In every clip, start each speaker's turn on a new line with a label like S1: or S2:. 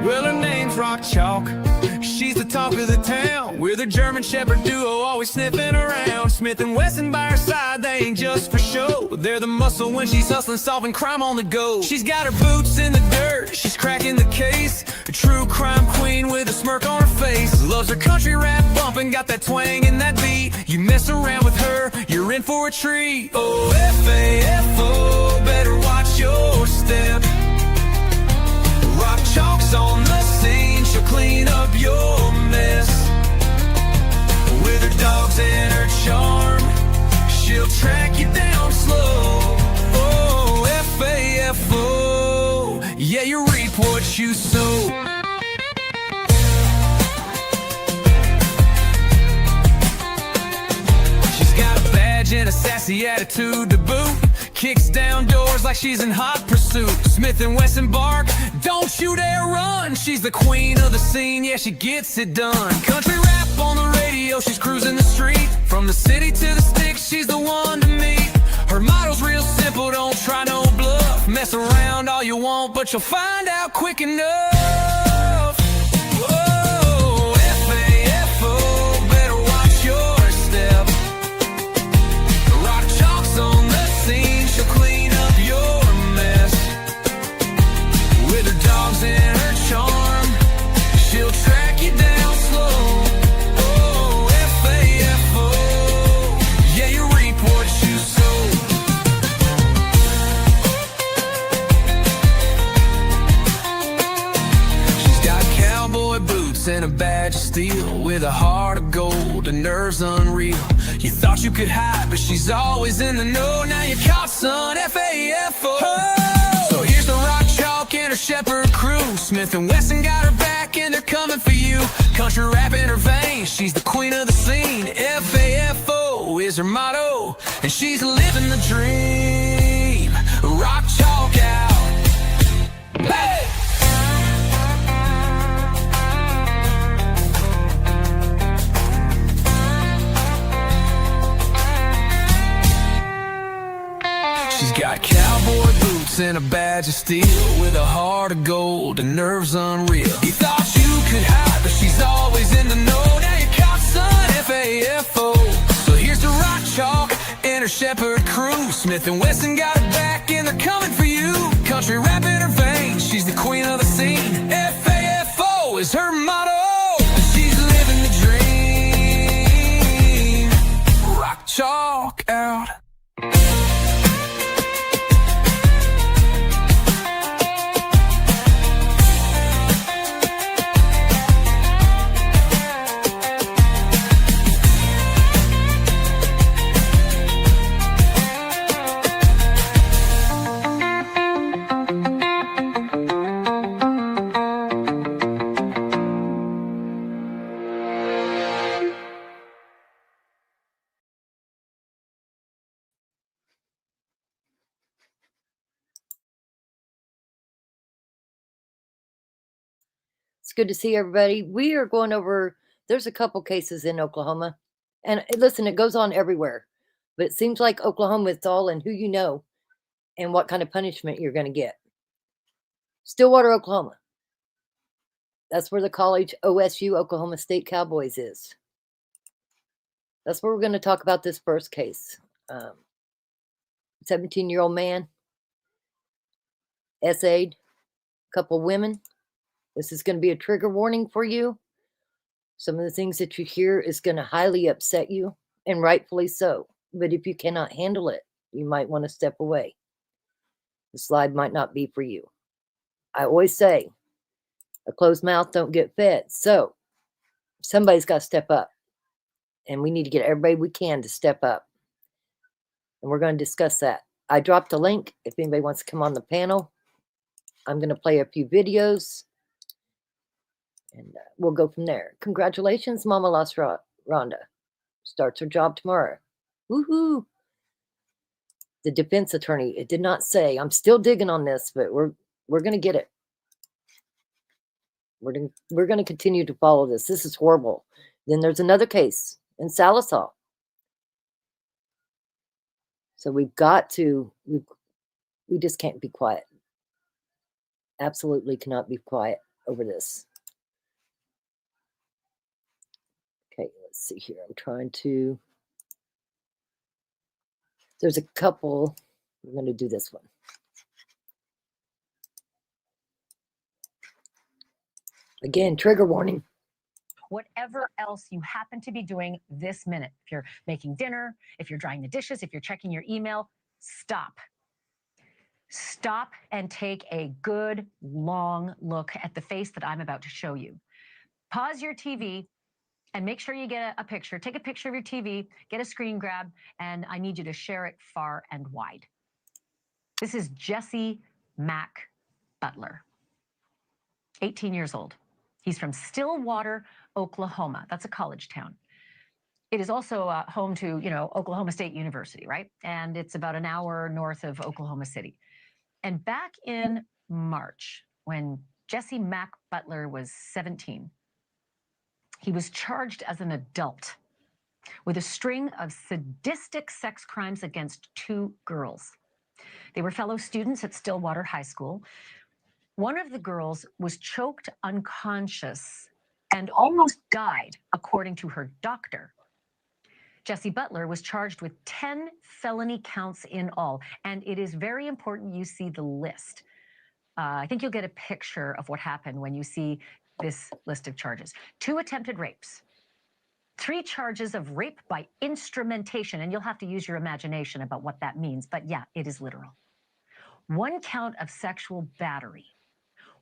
S1: Well, her name's Rock Chalk. She's the talk of the town. We're the German Shepherd duo, always sniffing around. Smith and Wesson by her side, they ain't just for show. They're the muscle when she's hustling, solving crime on the go. She's got her boots in the dirt, she's cracking the case. A true crime queen with a smirk on her face. Loves her country rap bumping, got that twang in that beat. You mess around with her, you're in for a treat. Oh, F-A-F-O, better watch your step. Rock Chalk's on the scene, she'll clean up your mess. With her dogs and her charm, she'll track you down slow. Oh, F-A-F-O, yeah, you reap what you sow. She's got a badge and a sassy attitude to boot. Kicks down doors like she's in hot pursuit. Smith and Wesson bark, don't you dare run. She's the queen of the scene, yeah, she gets it done. Country rap on the radio, she's cruising the street. From the city to the sticks, she's the one to meet. Her motto's real simple, don't try no bluff. Mess around all you want, but you'll find out quick enough. Whoa, F-A-F-O, better watch your step. Rock Chalk's on the scene, she'll clean up your mess. With her dogs and her charm, she'll track you down slow. Oh, F-A-F-O, yeah, you reap what you sow. She's got cowboy boots and a badge of steel. With a heart of gold and nerves unreal. You thought you could hide, but she's always in the know. Now you're caught, son, F-A-F-O. So here's the Rock Chalk and her Shepherd crew. Smith and Wesson got her back and they're coming for you. Country rap in her veins, she's the queen of the scene. F-A-F-O is her motto, and she's living the dream. Rock Chalk out. Hey! She's got cowboy boots and a badge of steel. With a heart of gold and nerves unreal. You thought you could hide, but she's always in the know. Now you're caught, son, F-A-F-O. So here's the Rock Chalk and her Shepherd crew. Smith and Wesson got her back and they're coming for you. Country rap in her veins, she's the queen of the scene. F-A-F-O is her motto, and she's living the dream. Rock Chalk out.
S2: It's good to see everybody. We are going over, there's a couple cases in Oklahoma. And listen, it goes on everywhere. But it seems like Oklahoma, it's all in who you know and what kind of punishment you're going to get. Stillwater, Oklahoma. That's where the college OSU, Oklahoma State Cowboys is. That's where we're going to talk about this first case. 17-year-old man, SA'd, couple women. This is going to be a trigger warning for you. Some of the things that you hear is going to highly upset you, and rightfully so. But if you cannot handle it, you might want to step away. The slide might not be for you. I always say, a closed mouth don't get fed. So somebody's got to step up. And we need to get everybody we can to step up. And we're going to discuss that. I dropped a link if anybody wants to come on the panel. I'm going to play a few videos. And we'll go from there. Congratulations, Mama Lost Rhonda. Starts her job tomorrow. Woohoo! The defense attorney, it did not say. I'm still digging on this, but we're going to get it. We're going to continue to follow this. This is horrible. Then there's another case in Salisaw. So we've got to, we just can't be quiet. Absolutely cannot be quiet over this. Okay, let's see here. I'm trying to. There's a couple. I'm going to do this one. Again, trigger warning.
S3: Whatever else you happen to be doing this minute. If you're making dinner, if you're drying the dishes, if you're checking your email, stop. Stop and take a good long look at the face that I'm about to show you. Pause your TV and make sure you get a picture. Take a picture of your TV, get a screen grab, and I need you to share it far and wide. This is Jesse Mack Butler, 18 years old. He's from Stillwater, Oklahoma. That's a college town. It is also home to, Oklahoma State University, right? And it's about an hour north of Oklahoma City. And back in March, when Jesse Mack Butler was 17, he was charged as an adult with a string of sadistic sex crimes against 2 girls. They were fellow students at Stillwater High School. One of the girls was choked unconscious and almost died, according to her doctor. Jesse Butler was charged with 10 felony counts in all, and it is very important you see the list. I think you'll get a picture of what happened when you see this list of charges. 2 attempted rapes, 3 charges of rape by instrumentation, and you'll have to use your imagination about what that means, but yeah, it is literal. 1 count of sexual battery,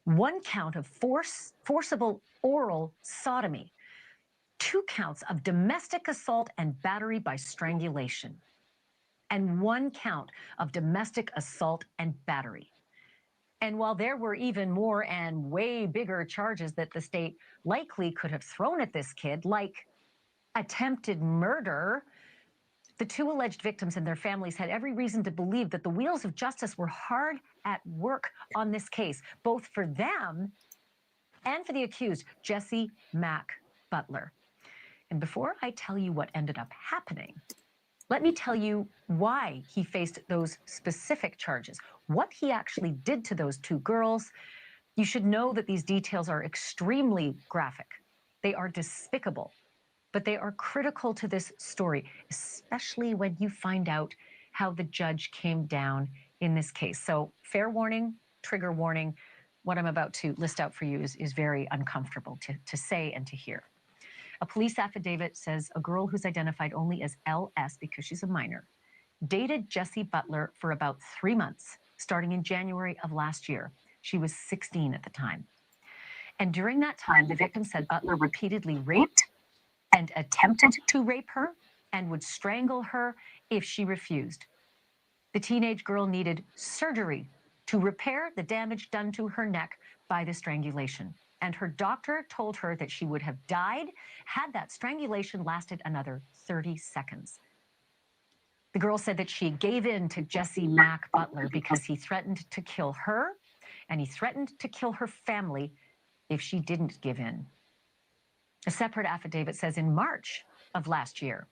S3: 1 count of forcible oral sodomy, 2 counts of domestic assault and battery by strangulation, and 1 count of domestic assault and battery. And while there were even more and way bigger charges that the state likely could have thrown at this kid, like attempted murder, the 2 alleged victims and their families had every reason to believe that the wheels of justice were hard at work on this case, both for them and for the accused, Jesse Mack Butler. And before I tell you what ended up happening, let me tell you why he faced those specific charges, what he actually did to those 2 girls. You should know that these details are extremely graphic. They are despicable, but they are critical to this story, especially when you find out how the judge came down in this case. So fair warning, trigger warning, what I'm about to list out for you is very uncomfortable to say and to hear. A police affidavit says a girl who's identified only as LS because she's a minor dated Jesse Butler for about 3 months, starting in January of last year. She was 16 at the time. And during that time, the victim said Butler repeatedly raped and attempted to rape her and would strangle her if she refused. The teenage girl needed surgery to repair the damage done to her neck by the strangulation. And her doctor told her that she would have died had that strangulation lasted another 30 seconds. The girl said that she gave in to Jesse Mack Butler because he threatened to kill her and he threatened to kill her family if she didn't give in. A separate affidavit says in March of last year,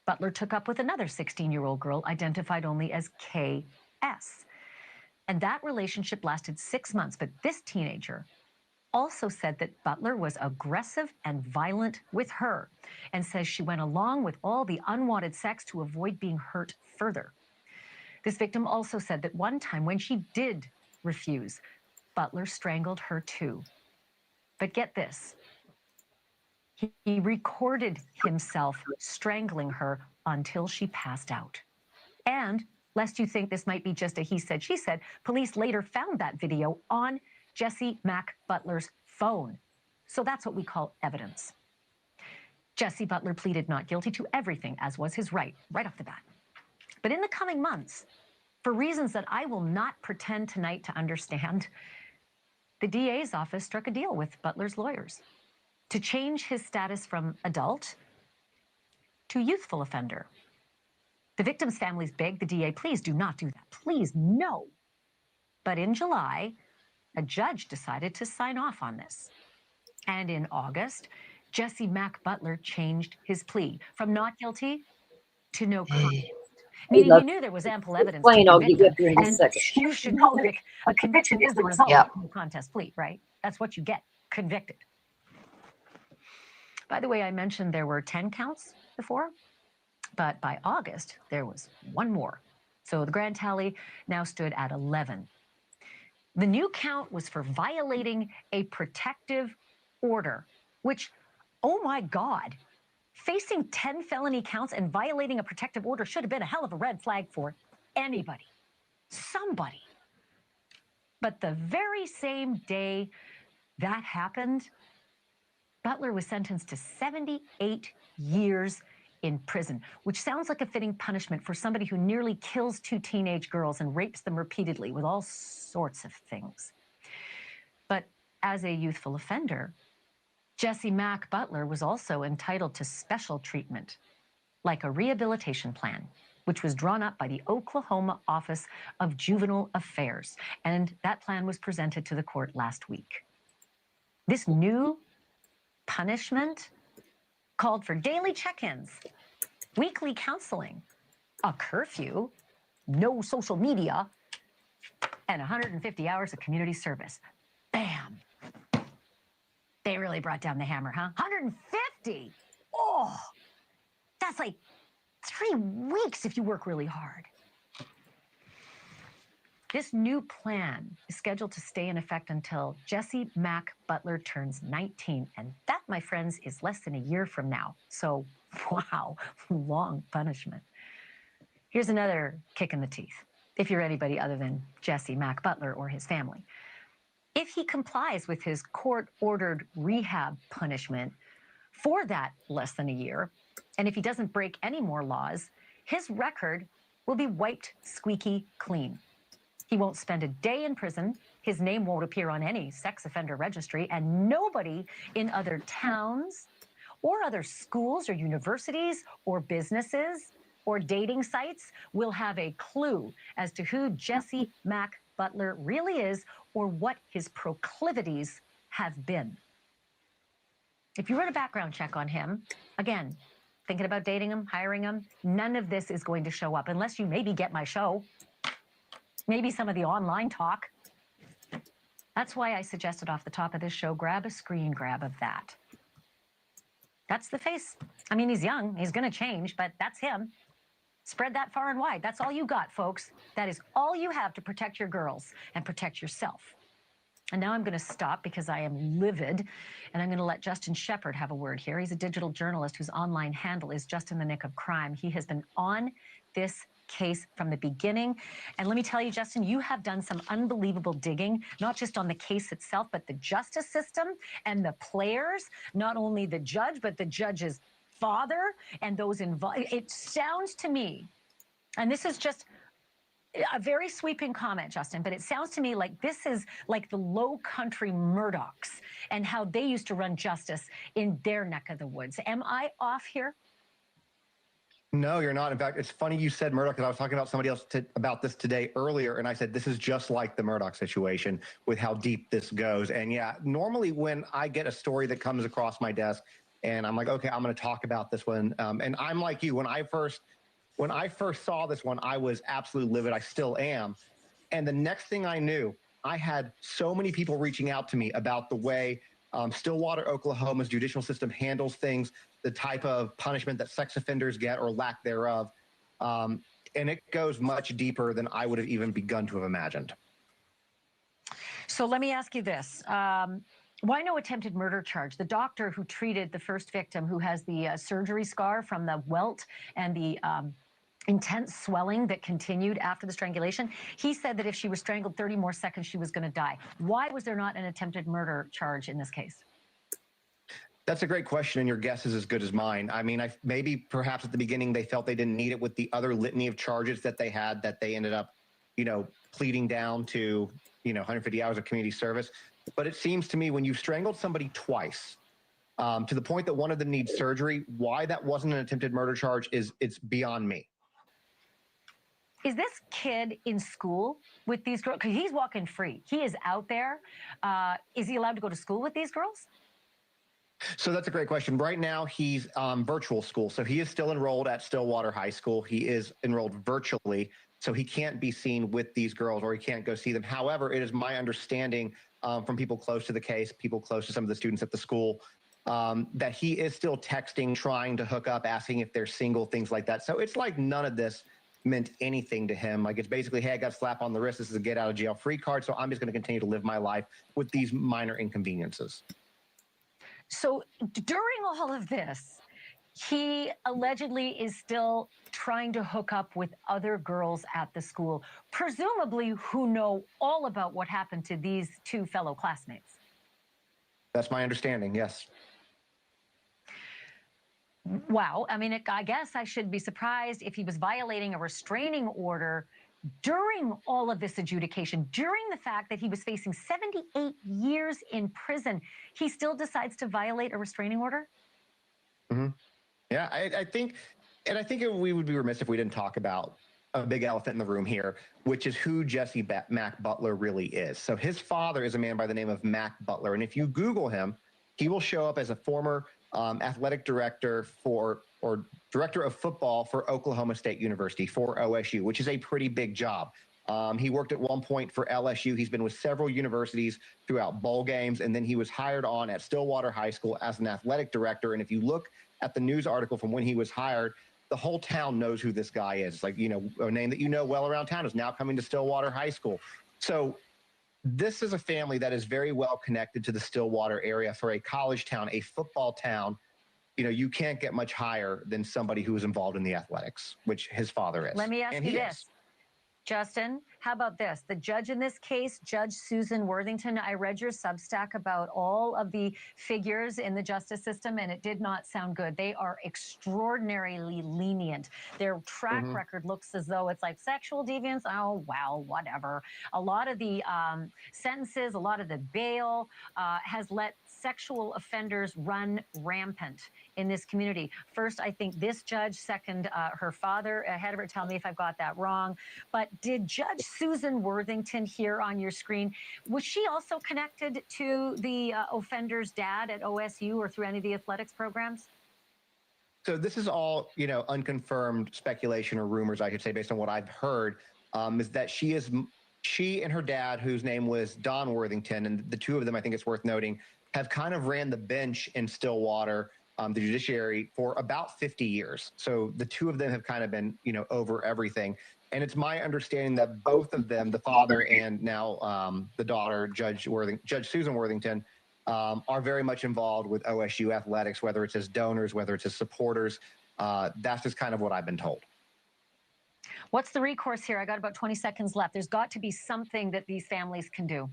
S3: Butler took up with another 16-year-old girl identified only as KS. And that relationship lasted 6 months, but this teenager also said that Butler was aggressive and violent with her and says she went along with all the unwanted sex to avoid being hurt further. This victim also said that one time when she did refuse, Butler strangled her too. But get this, he recorded himself strangling her until she passed out. And lest you think this might be just a he said, she said, police later found that video on Jesse Mack Butler's phone. So that's what we call evidence. Jesse Butler pleaded not guilty to everything, as was his right off the bat. But in the coming months, for reasons that I will not pretend tonight to understand, the DA's office struck a deal with Butler's lawyers to change his status from adult to youthful offender. The victim's families begged the DA, please do not do that. Please, no. But in July, a judge decided to sign off on this. And in August, Jesse Mack Butler changed his plea from not guilty to no contest. Meaning he knew there was ample evidence to convict him. And you should know that a conviction is the result of a no contest plea, right? That's what you get. convicted. By the way, I mentioned there were 10 counts before, but by August, there was one more. So the grand tally now stood at 11. The new count was for violating a protective order, which, oh my God, facing 10 felony counts and violating a protective order should have been a hell of a red flag for anybody, somebody. But the very same day that happened, Butler was sentenced to 78 years in prison, which sounds like a fitting punishment for somebody who nearly kills 2 teenage girls and rapes them repeatedly with all sorts of things. But as a youthful offender, Jesse Mack Butler was also entitled to special treatment, like a rehabilitation plan, which was drawn up by the Oklahoma Office of Juvenile Affairs. And that plan was presented to the court last week. This new punishment called for daily check-ins, weekly counseling, a curfew, no social media, and 150 hours of community service. Bam! They really brought down the hammer, huh? 150! Oh, that's like 3 weeks if you work really hard. This new plan is scheduled to stay in effect until Jesse Mack Butler turns 19. And that, my friends, is less than a year from now. So, wow, long punishment. Here's another kick in the teeth, if you're anybody other than Jesse Mack Butler or his family. If he complies with his court-ordered rehab punishment for that less than a year, and if he doesn't break any more laws, his record will be wiped squeaky clean. He won't spend a day in prison, his name won't appear on any sex offender registry, and nobody in other towns or other schools or universities or businesses or dating sites will have a clue as to who Jesse Mack Butler really is or what his proclivities have been. If you run a background check on him, again, thinking about dating him, hiring him, none of this is going to show up unless you maybe get my show. Maybe some of the online talk. That's why I suggested off the top of this show, grab a screen grab of that. That's the face. I mean, he's young, he's gonna change, but that's him. Spread that far and wide. That's all you got, folks. That is all you have to protect your girls and protect yourself. And now I'm going to stop because I am livid, and I'm going to let Justin Shepard have a word here. He's a digital journalist whose online handle is Just in the Nick of Crime. He has been on this case from the beginning. And let me tell you, Justin, you have done some unbelievable digging, not just on the case itself, but the justice system and the players, not only the judge, but the judge's father and those involved. It sounds to me, and this is just a very sweeping comment, Justin, but it sounds to me like this is like the Low Country Murdochs and how they used to run justice in their neck of the woods. Am I off here?
S4: No, you're not. In fact, it's funny you said Murdoch, because I was talking about somebody else about this today earlier, and I said this is just like the Murdoch situation with how deep this goes. And yeah, normally when I get a story that comes across my desk and I'm like, okay, I'm going to talk about this one. And I'm like you, when I first saw this one, I was absolutely livid. I still am. And the next thing I knew, I had so many people reaching out to me about the way Stillwater, Oklahoma's judicial system handles things, the type of punishment that sex offenders get or lack thereof. And it goes much deeper than I would have even begun to have imagined.
S3: So let me ask you this. Why no attempted murder charge? The doctor who treated the first victim who has the surgery scar from the welt and the intense swelling that continued after the strangulation, he said that if she was strangled 30 more seconds, she was going to die. Why was there not an attempted murder charge in this case?
S4: That's a great question, and your guess is as good as mine. I mean, maybe perhaps at the beginning they felt they didn't need it with the other litany of charges that they had, that they ended up, pleading down to, 150 hours of community service. But it seems to me when you've strangled somebody twice, to the point that one of them needs surgery, why that wasn't an attempted murder charge it's beyond me.
S3: Is this kid in school with these girls? Because he's walking free. He is out there. Is he allowed to go to school with these girls?
S4: So that's a great question. Right now, he's virtual school. So he is still enrolled at Stillwater High School. He is enrolled virtually. So he can't be seen with these girls, or he can't go see them. However, it is my understanding from people close to the case, people close to some of the students at the school, that he is still texting, trying to hook up, asking if they're single, things like that. So it's like none of this meant anything to him. Like, it's basically, hey, I got a slap on the wrist. This is a get out of jail free card. So I'm just going to continue to live my life with these minor inconveniences.
S3: So during all of this, he allegedly is still trying to hook up with other girls at the school, presumably who know all about what happened to these two fellow classmates.
S4: That's my understanding, yes.
S3: Wow. I mean, I guess I should be surprised if he was violating a restraining order during all of this adjudication, during the fact that he was facing 78 years in prison. He still decides to violate a restraining order?
S4: Mm-hmm. Yeah, I think we would be remiss if we didn't talk about a big elephant in the room here, which is who Jesse Mac Butler really is. So his father is a man by the name of Mac Butler. And if you Google him, he will show up as a former athletic director or director of football for Oklahoma State University, for OSU, which is a pretty big job. He worked at one point for LSU. He's been with several universities throughout bowl games, and then he was hired on at Stillwater High School as an athletic director. And if you look at the news article from when he was hired, the whole town knows who this guy is. It's like, you know, a name that you know well around town is now coming to Stillwater High School. So this is a family that is very well connected to the Stillwater area. For a college town, a football town, you know, you can't get much higher than somebody who is involved in the athletics, which his father is.
S3: Let me ask you this. Justin, how about this? The judge in this case, Judge Susan Worthington, I read your Substack about all of the figures in the justice system, and it did not sound good. They are extraordinarily lenient. Their track record looks as though it's like sexual deviance. Oh, well, whatever. A lot of the sentences, a lot of the bail has let sexual offenders run rampant in this community. First, I think this judge, second, her father, ahead of her. Tell me if I've got that wrong. But did Judge Susan Worthington here on your screen, was she also connected to the offender's dad at OSU or through any of the athletics programs?
S4: So this is all, you know, unconfirmed speculation or rumors, I could say, based on what I've heard, is that she and her dad, whose name was Don Worthington, and the two of them, I think it's worth noting, have kind of ran the bench in Stillwater, the judiciary, for about 50 years. So the two of them have kind of been, you know, over everything. And it's my understanding that both of them, the father and now the daughter, Judge Susan Worthington, are very much involved with OSU athletics, whether it's as donors, whether it's as supporters. That's just kind of what I've been told.
S3: What's the recourse here? I got about 20 seconds left. There's got to be something that these families can do.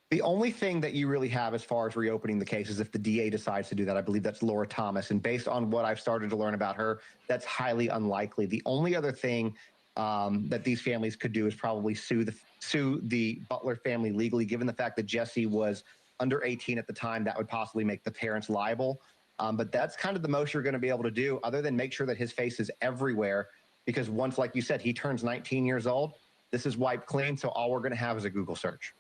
S4: The only thing that you really have as far as reopening the case is if the DA decides to do that. I believe that's Laura Thomas. And based on what I've started to learn about her, that's highly unlikely. The only other thing that these families could do is probably sue the Butler family legally, given the fact that Jesse was under 18 at the time. That would possibly make the parents liable. But that's kind of the most you're going to be able to do, other than make sure that his face is everywhere. Because once, like you said, he turns 19 years old, this is wiped clean. So all we're going to have is a Google search.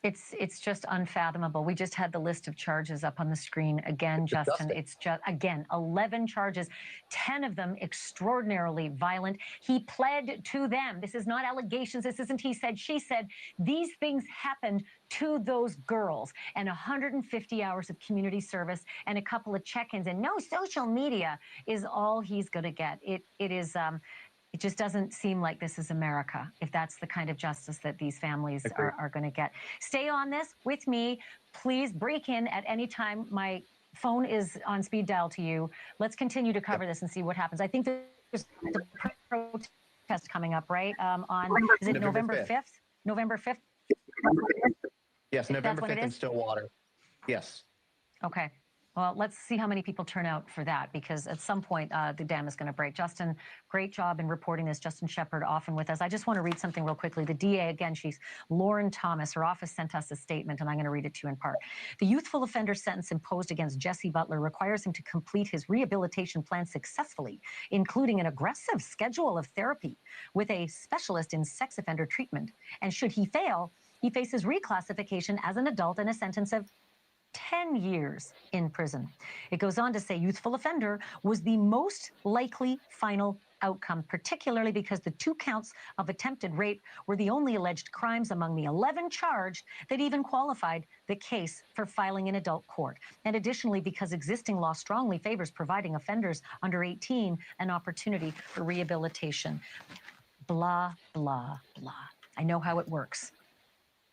S3: It's just unfathomable. We just had the list of charges up on the screen again, Justin. It's just, again, 11 charges, 10 of them extraordinarily violent. He pled to them. This is not allegations. This isn't he said, she said. These things happened to those girls, and 150 hours of community service and a couple of check-ins, and no social media is all he's going to get. It just doesn't seem like this is America, if that's the kind of justice that these families are going to get. Stay on this with me. Please break in at any time. My phone is on speed dial to you. Let's continue to cover this and see what happens. I think there's a protest coming up, right? Is it November 5th? November 5th?
S4: Yes, November 5th in Stillwater. Yes.
S3: Okay. Well, let's see how many people turn out for that, because at some point the dam is going to break. Justin, great job in reporting this. Justin Shepard, often with us. I just want to read something real quickly. The DA, again, she's Lauren Thomas. Her office sent us a statement, and I'm going to read it to you in part. The youthful offender sentence imposed against Jesse Butler requires him to complete his rehabilitation plan successfully, including an aggressive schedule of therapy with a specialist in sex offender treatment. And should he fail, he faces reclassification as an adult and a sentence of 10 years in prison. It goes on to say youthful offender was the most likely final outcome, particularly because the 2 counts of attempted rape were the only alleged crimes among the 11 charged that even qualified the case for filing in adult court. And additionally, because existing law strongly favors providing offenders under 18 an opportunity for rehabilitation. Blah, blah, blah. I know how it works.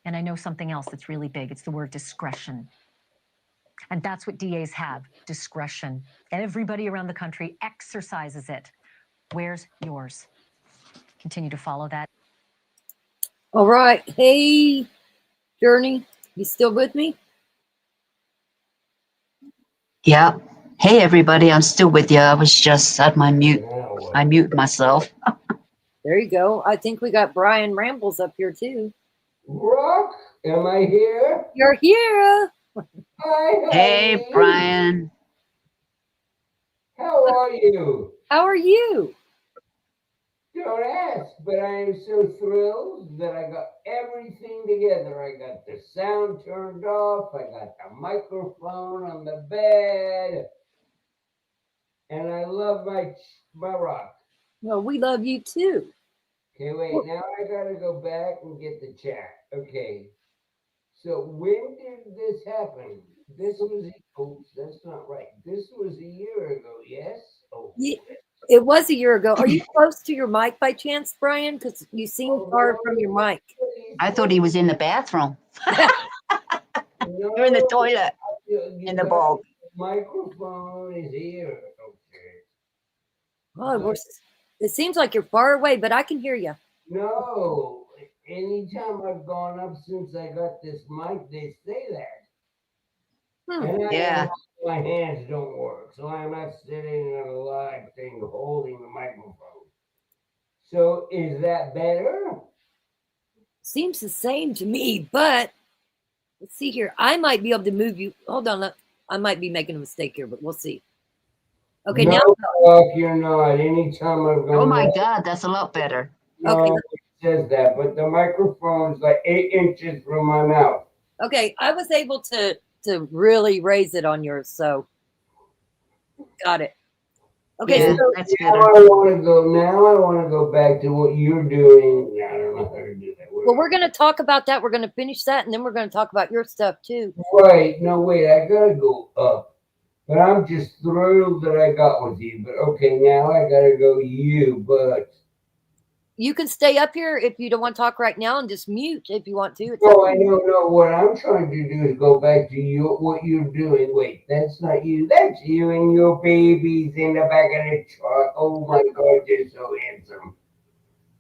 S3: And I know something else that's really big. It's the word discretion. And that's what DAs have, discretion. Everybody around the country exercises it. Where's yours? Continue to follow that.
S2: All right. Hey, Journey, you still with me?
S5: Yeah. Hey, everybody. I'm still with you. I was just at my mute. I mute myself.
S2: There you go. I think we got Brian Rambles up here too.
S6: Rock, am I here?
S2: You're here.
S6: Hi,
S5: Hey,
S6: honey.
S5: Brian.
S6: How are you?
S2: How are you?
S6: Don't ask, but I am so thrilled that I got everything together. I got the sound turned off. I got the microphone on the bed. And I love my rock.
S2: Well, we love you too.
S6: Okay, wait. Now I got to go back and get the chat. Okay. So when did this happen? This was, oops, that's not right. This was a year ago, yes? Oh,
S2: Yeah, it was a year ago. Are you close to your mic by chance, Brian? Because you seem far from your mic.
S5: I thought he was in the bathroom.
S6: No,
S5: You're in the toilet. In the bulb.
S6: Microphone is here. Okay.
S2: Oh, it seems like you're far away, but I can hear you.
S6: No, anytime I've gone up since I got this mic, they say that. And
S5: Yeah.
S6: my hands don't work, so I'm not sitting on a live thing holding the microphone. So is that better?
S2: Seems the same to me, but let's see here. I might be able to move you. Hold on. I might be making a mistake here, but we'll see. Okay,
S6: No,
S2: now.
S6: you're not. Anytime I've gone
S5: Oh, my
S6: up,
S5: God. That's a lot better.
S6: no,
S2: Okay.
S6: it says that, but the microphone's like 8 inches from my mouth.
S2: Okay, I was able to really raise it on yours, so got it. Okay,
S5: Yeah,
S2: so
S5: that's
S6: Now
S5: better.
S6: I want to go back to what you're doing. I don't know how to do that.
S2: well, we're going to talk about that. We're going to finish that, and then we're going to talk about your stuff too.
S6: Right. No, wait, I gotta go up. But I'm just thrilled that I got with you. But okay, now I gotta go you, but
S2: You can stay up here if you don't want to talk right now, and just mute if you want to. It's
S6: no,
S2: up
S6: I
S2: to you.
S6: don't know. What I'm trying to do is go back to you, what you're doing. Wait, that's not you. That's you and your babies in the back of the truck. Oh my God, you're so handsome.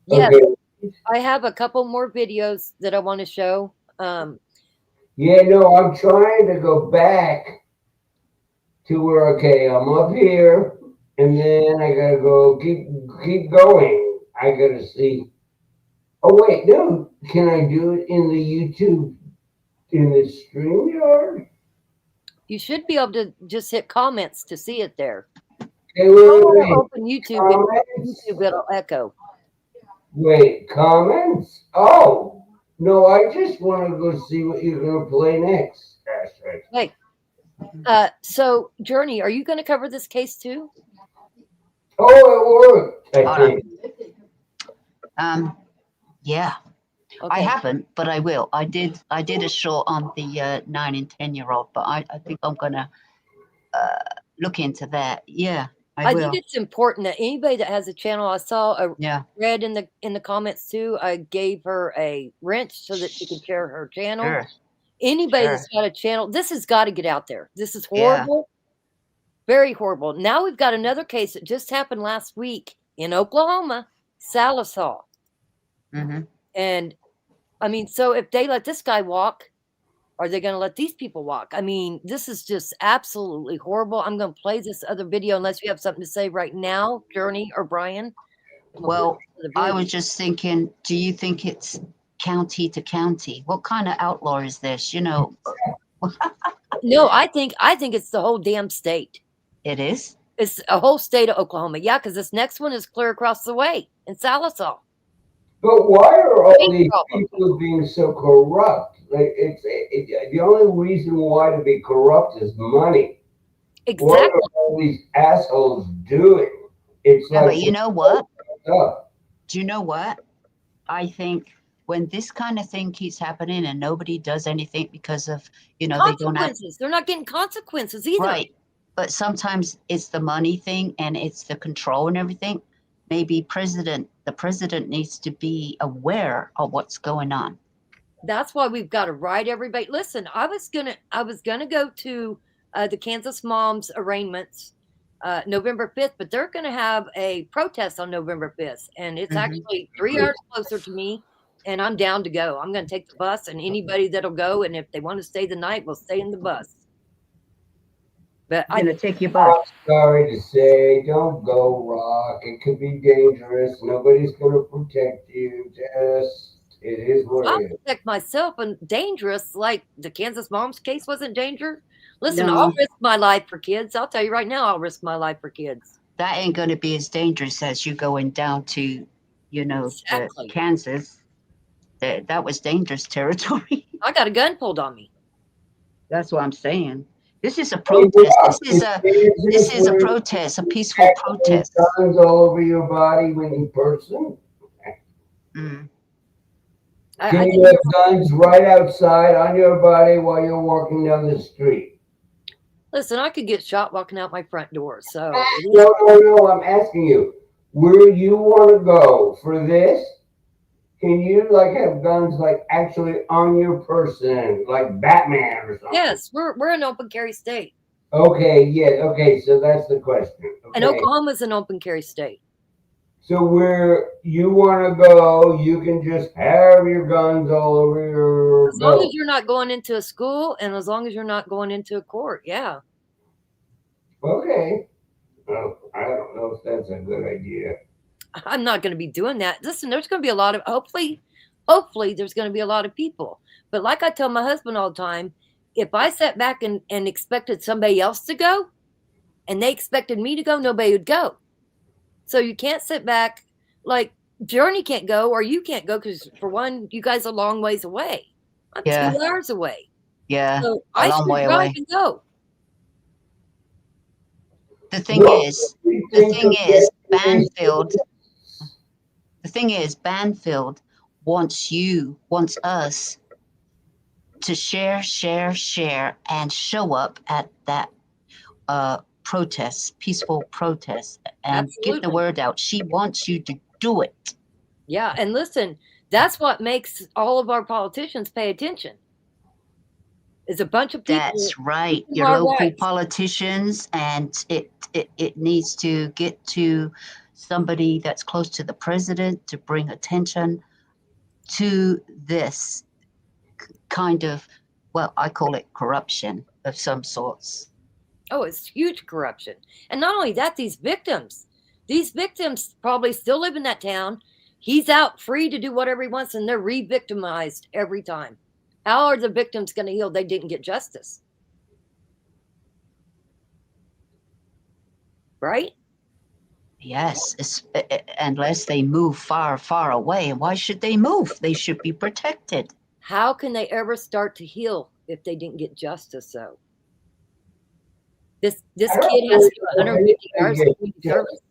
S2: Yes,
S6: Okay.
S2: I have a couple more videos that I want to show.
S6: Yeah, no, I'm trying to go back to where, okay, I'm up here, and then I gotta go keep going. I gotta see. Oh wait, no, can I do it in the YouTube in the StreamYard?
S2: You should be able to just hit comments to see it there.
S6: Okay,
S2: I'll open YouTube and
S6: Comments?
S2: YouTube it'll echo.
S6: Wait, comments? Oh no, I just want to go see what you're gonna play next. That's right.
S2: Hey, so Journey, are you going to cover this case too?
S6: Oh, it worked. I
S5: Hold
S6: think.
S5: Yeah.
S2: Okay.
S5: I haven't, but I will. I did a show on the 9 and 10-year-old, but I think I'm gonna look into that. Yeah, I will.
S2: think it's important that anybody that has a channel, I saw a
S5: Yeah.
S2: Red in the comments too. I gave her a wrench so that she could share her channel.
S5: Sure.
S2: Anybody
S5: Sure.
S2: that's got a channel, this has got to get out there. This is
S5: Yeah.
S2: horrible. Very horrible. Now we've got another case that just happened last week in Oklahoma, Sallisaw.
S5: Mm-hmm.
S2: And I mean, so if they let this guy walk, are they going to let these people walk? I mean, this is just absolutely horrible. I'm going to play this other video unless you have something to say right now, Journey or Brian.
S5: Well, I was just thinking, do you think it's county to county? What kind of outlaw is this? You know,
S2: No, I think it's the whole damn state.
S5: it is.
S2: It's a whole state of Oklahoma. Yeah, because this next one is clear across the way in Sallisaw.
S6: But why are all
S2: Big
S6: these
S2: problem.
S6: people being so corrupt? Like the only reason why to be corrupt is money. What
S2: Exactly.
S6: are all these assholes doing? It's
S5: Yeah,
S6: like
S5: but you know what?
S6: stuff.
S5: Do you know what? I think when this kind of thing keeps happening and nobody does anything because of, you know, they don't have
S2: Consequences. They're not getting consequences either.
S5: right. But sometimes it's the money thing and it's the control and everything. Maybe the president needs to be aware of what's going on.
S2: That's why we've got to write everybody. Listen, I was gonna go to the Kansas moms arraignments November 5th, but they're gonna have a protest on November 5th, and it's actually 3 hours closer to me, and I'm down to go. I'm gonna take the bus, and anybody that'll go, and if they want to stay the night, will stay in the bus. But
S5: You're gonna take your bus.
S6: Sorry to say, don't go, Rock. It could be dangerous. Nobody's going to protect you. Just, it is what
S2: I'll
S6: it is.
S2: protect myself. And dangerous, like the Kansas mom's case wasn't danger. Listen,
S5: No.
S2: I'll risk my life for kids. I'll tell you right now, I'll risk my life for kids.
S5: That ain't gonna be as dangerous as you going down to, you know, to
S2: Exactly.
S5: Kansas. That was dangerous territory.
S2: I got a gun pulled on me.
S5: That's what I'm saying. This is a protest. This is a protest, a peaceful protest.
S6: Guns all over your body when in person.
S5: Mm.
S6: Can you have guns right outside on your body while you're walking down the street?
S2: Listen, I could get shot walking out my front door. So
S6: No. I'm asking you, where you want to go for this? Can you like have guns like actually on your person, like Batman or something?
S2: yes, we're an open carry state,
S6: Okay, yeah, okay, so that's the question.
S2: and
S6: Okay.
S2: Oklahoma's an open carry state.
S6: So where you want to go, you can just have your guns all over your
S2: As long
S6: belt.
S2: as you're not going into a school, and as long as you're not going into a court, yeah.
S6: Okay. Well, I don't know if that's a good idea.
S2: I'm not going to be doing that. Listen, there's going to be a lot of hopefully there's going to be a lot of people. But like I tell my husband all the time, if I sat back and expected somebody else to go, and they expected me to go, nobody would go. So you can't sit back like Journey can't go or you can't go because for one, you guys are a long ways away. I'm
S5: Yeah.
S2: 2 hours away.
S5: Yeah,
S2: So
S5: a
S2: I
S5: long
S2: should
S5: way
S2: drive
S5: away.
S2: and go.
S5: The thing is, Banfield. The thing is, Banfield wants us to share, and show up at that protest, peaceful protest, and get the
S2: Absolutely.
S5: word out. She wants you to do it.
S2: Yeah, and listen, that's what makes all of our politicians pay attention. Is a bunch of people.
S5: That's right.
S2: who
S5: Your
S2: are
S5: local
S2: right.
S5: politicians, and it needs to get to somebody that's close to the president to bring attention to this kind of, well, I call it corruption of some sorts.
S2: Oh, it's huge corruption. And not only that, these victims probably still live in that town. He's out free to do whatever he wants, and they're re-victimized every time. How are the victims going to heal? They didn't get justice. Right?
S5: Yes, unless they move far, far away. And why should they move? They should be protected.
S2: How can they ever start to heal if they didn't get justice, though? This kid has to do 150 hours of community service.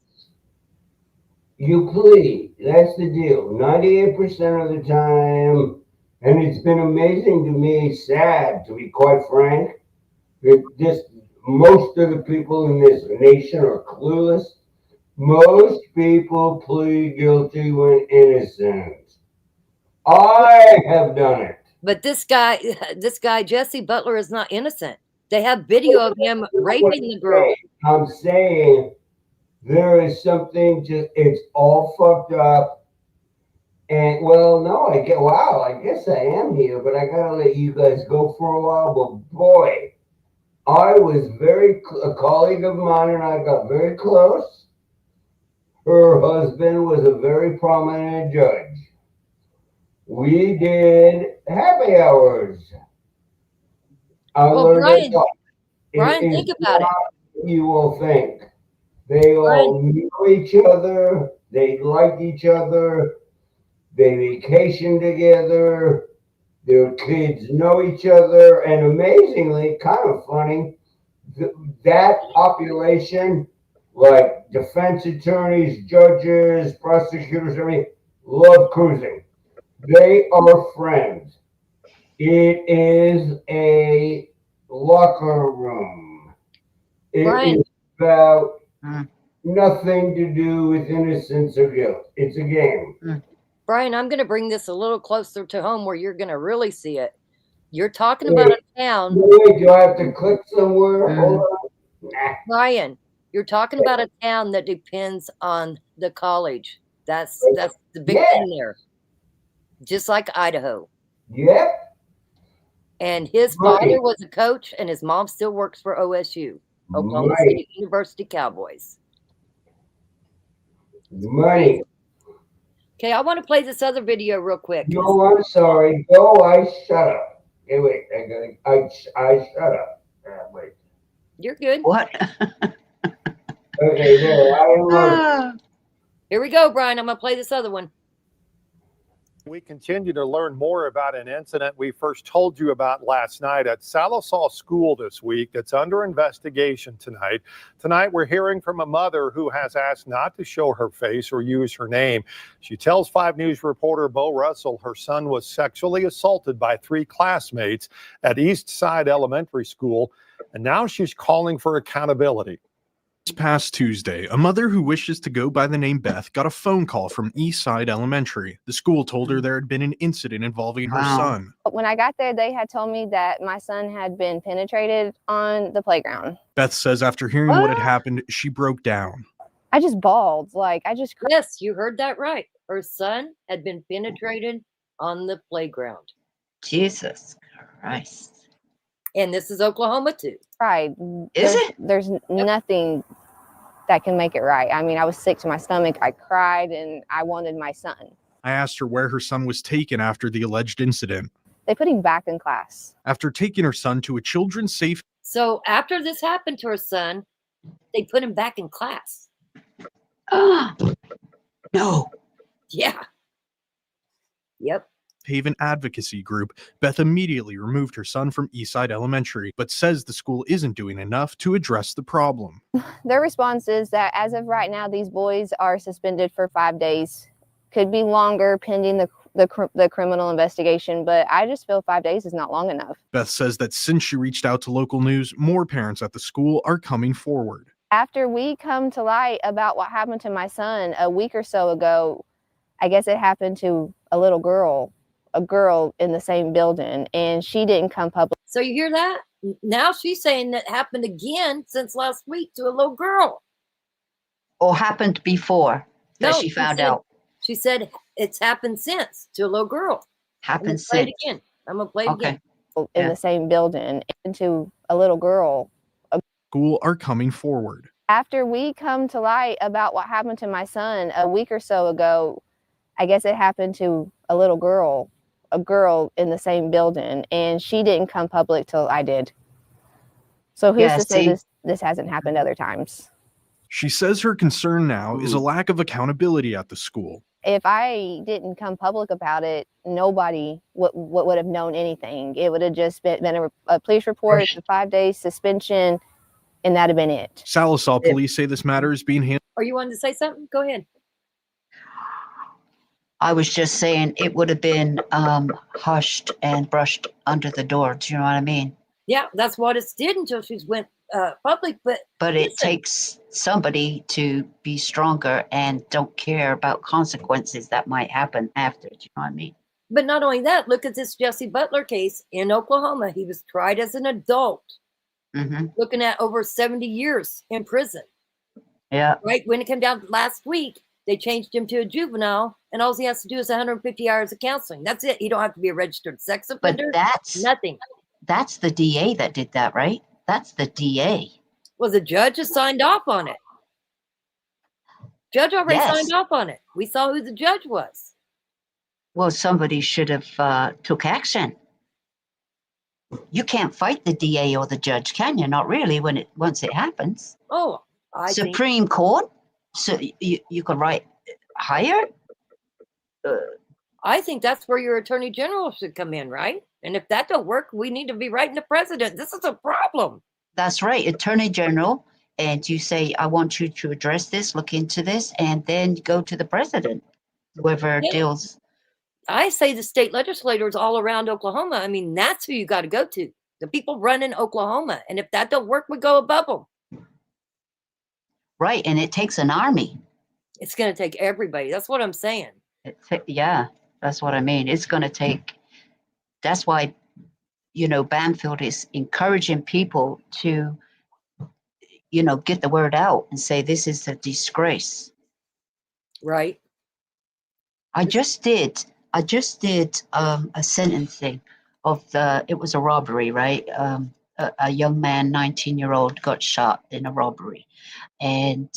S6: You plead. That's the deal. 98% of the time, and it's been amazing to me, sad to be quite frank, that most of the people in this nation are clueless. Most people plead guilty when innocent. I have done it.
S2: But this guy, Jesse Butler, is not innocent. They have video of him raping the girl.
S6: I'm saying there is something it's all fucked up. And well, no, I guess I am here, but I gotta let you guys go for a while. But boy, I was a colleague of mine and I got very close. Her husband was a very prominent judge. We did happy hours. I learned a lot.
S2: Brian, think about it.
S6: You will think. They all knew each other. They liked each other. They vacation together. Their kids know each other. And amazingly, kind of funny, that population like defense attorneys, judges, prosecutors, love cruising. They are friends. It is a locker room. It
S2: Brian.
S6: is about
S5: Mm.
S6: nothing to do with innocence or guilt. It's a game.
S2: Brian, I'm going to bring this a little closer to home where you're going to really see it. You're talking about a town.
S6: Wait, do I have to click somewhere? Hold on. Nah.
S2: Brian, you're talking about a town that depends on the college. That's the big thing there. Just like Idaho.
S6: Yep.
S2: And his father was a coach, and his mom still works for OSU, Oklahoma State University Cowboys.
S6: Money.
S2: Okay, I want to play this other video real quick.
S6: No, I'm sorry. No, I shut up. Hey, wait. I shut up. Wait.
S2: You're good.
S5: What?
S6: Okay, there.
S2: Here we go, Brian. I'm going to play this other one.
S7: We continue to learn more about an incident we first told you about last night at Sallisaw School this week that's under investigation tonight. Tonight, we're hearing from a mother who has asked not to show her face or use her name. She tells 5 News reporter Bo Russell her son was sexually assaulted by 3 classmates at East Side Elementary School, and now she's calling for accountability.
S8: This past Tuesday, a mother who wishes to go by the name Beth got a phone call from Eastside Elementary. The school told her there had been an incident involving her son.
S9: When I got there, they had told me that my son had been penetrated on the playground.
S8: Beth says after hearing what had happened, she broke down.
S9: I just bawled. Like, I just cried.
S2: Yes, you heard that right. Her son had been penetrated on the playground.
S5: Jesus Christ.
S2: And this is Oklahoma, too.
S9: Cried.
S5: Is it?
S9: There's nothing that can make it right. I mean, I was sick to my stomach. I cried and I wanted my son.
S8: I asked her where her son was taken after the alleged incident.
S9: They put him back in class.
S8: After taking her son to a children's safe.
S2: So after this happened to her son, they put him back in class.
S5: No.
S2: Yeah. Yep.
S8: Haven advocacy group, Beth immediately removed her son from Eastside Elementary, but says the school isn't doing enough to address the problem.
S9: Their response is that as of right now, these boys are suspended for 5 days. Could be longer pending the criminal investigation, but I just feel 5 days is not long enough.
S8: Beth says that since she reached out to local news, more parents at the school are coming forward.
S9: After we come to light about what happened to my son a week or so ago, I guess it happened to a girl in the same building, and she didn't come public.
S2: So you hear that? Now she's saying that happened again since last week to a little girl.
S5: Or happened before that she found
S2: said,
S5: out.
S2: She said it's happened since to a little girl.
S5: Happened
S2: Play it
S5: since.
S2: again. I'm going to play it again.
S9: In the same building, and to a little girl.
S8: School are coming forward.
S9: After we come to light about what happened to my son a week or so ago, I guess it happened to a girl in the same building, and she didn't come public till I did. So who's to say this hasn't happened other times?
S8: She says her concern now is a lack of accountability at the school.
S9: If I didn't come public about it, nobody would have known anything. It would have just been a police report, a 5 day suspension, and that'd have been it.
S8: Sallisaw police say this matter is being handled.
S2: Or you wanted to say something? Go ahead.
S5: I was just saying it would have been hushed and brushed under the door. Do you know what I mean?
S2: Yeah, that's what it did until she went public. But
S5: it takes somebody to be stronger and don't care about consequences that might happen after. Do you know what I mean?
S2: But not only that, look at this Jesse Butler case in Oklahoma. He was tried as an adult, looking at over 70 years in prison.
S5: Yeah.
S2: Right when it came down last week, they changed him to a juvenile, and all he has to do is 150 hours of counseling. That's it. He don't have to be a registered sex offender.
S5: But that's
S2: nothing.
S5: That's the DA that did that, right? That's the DA.
S2: Well, the judge has signed off on it. Judge already signed off on it. We saw who the judge was.
S5: Well, somebody should have took action. You can't fight the DA or the judge, can you? Not really once it happens.
S2: Oh,
S5: Supreme Court. So you could hire.
S2: I think that's where your attorney general should come in, right? And if that don't work, we need to be writing the president. This is a problem.
S5: That's right, attorney general and you say, I want you to address this, look into this, and then go to the president, whoever
S2: Yeah.
S5: deals.
S2: I say the state legislators all around Oklahoma. I mean, that's who you got to go to. The people running Oklahoma. And if that don't work, we go above them.
S5: Right, and it takes an army.
S2: It's going to take everybody. That's what I'm saying.
S5: Yeah, that's what I mean. It's going to take, that's why, Banfield is encouraging people to, get the word out and say, this is a disgrace.
S2: Right.
S5: I just did a sentencing of it was a robbery, right? A young man, 19-year-old, got shot in a robbery. And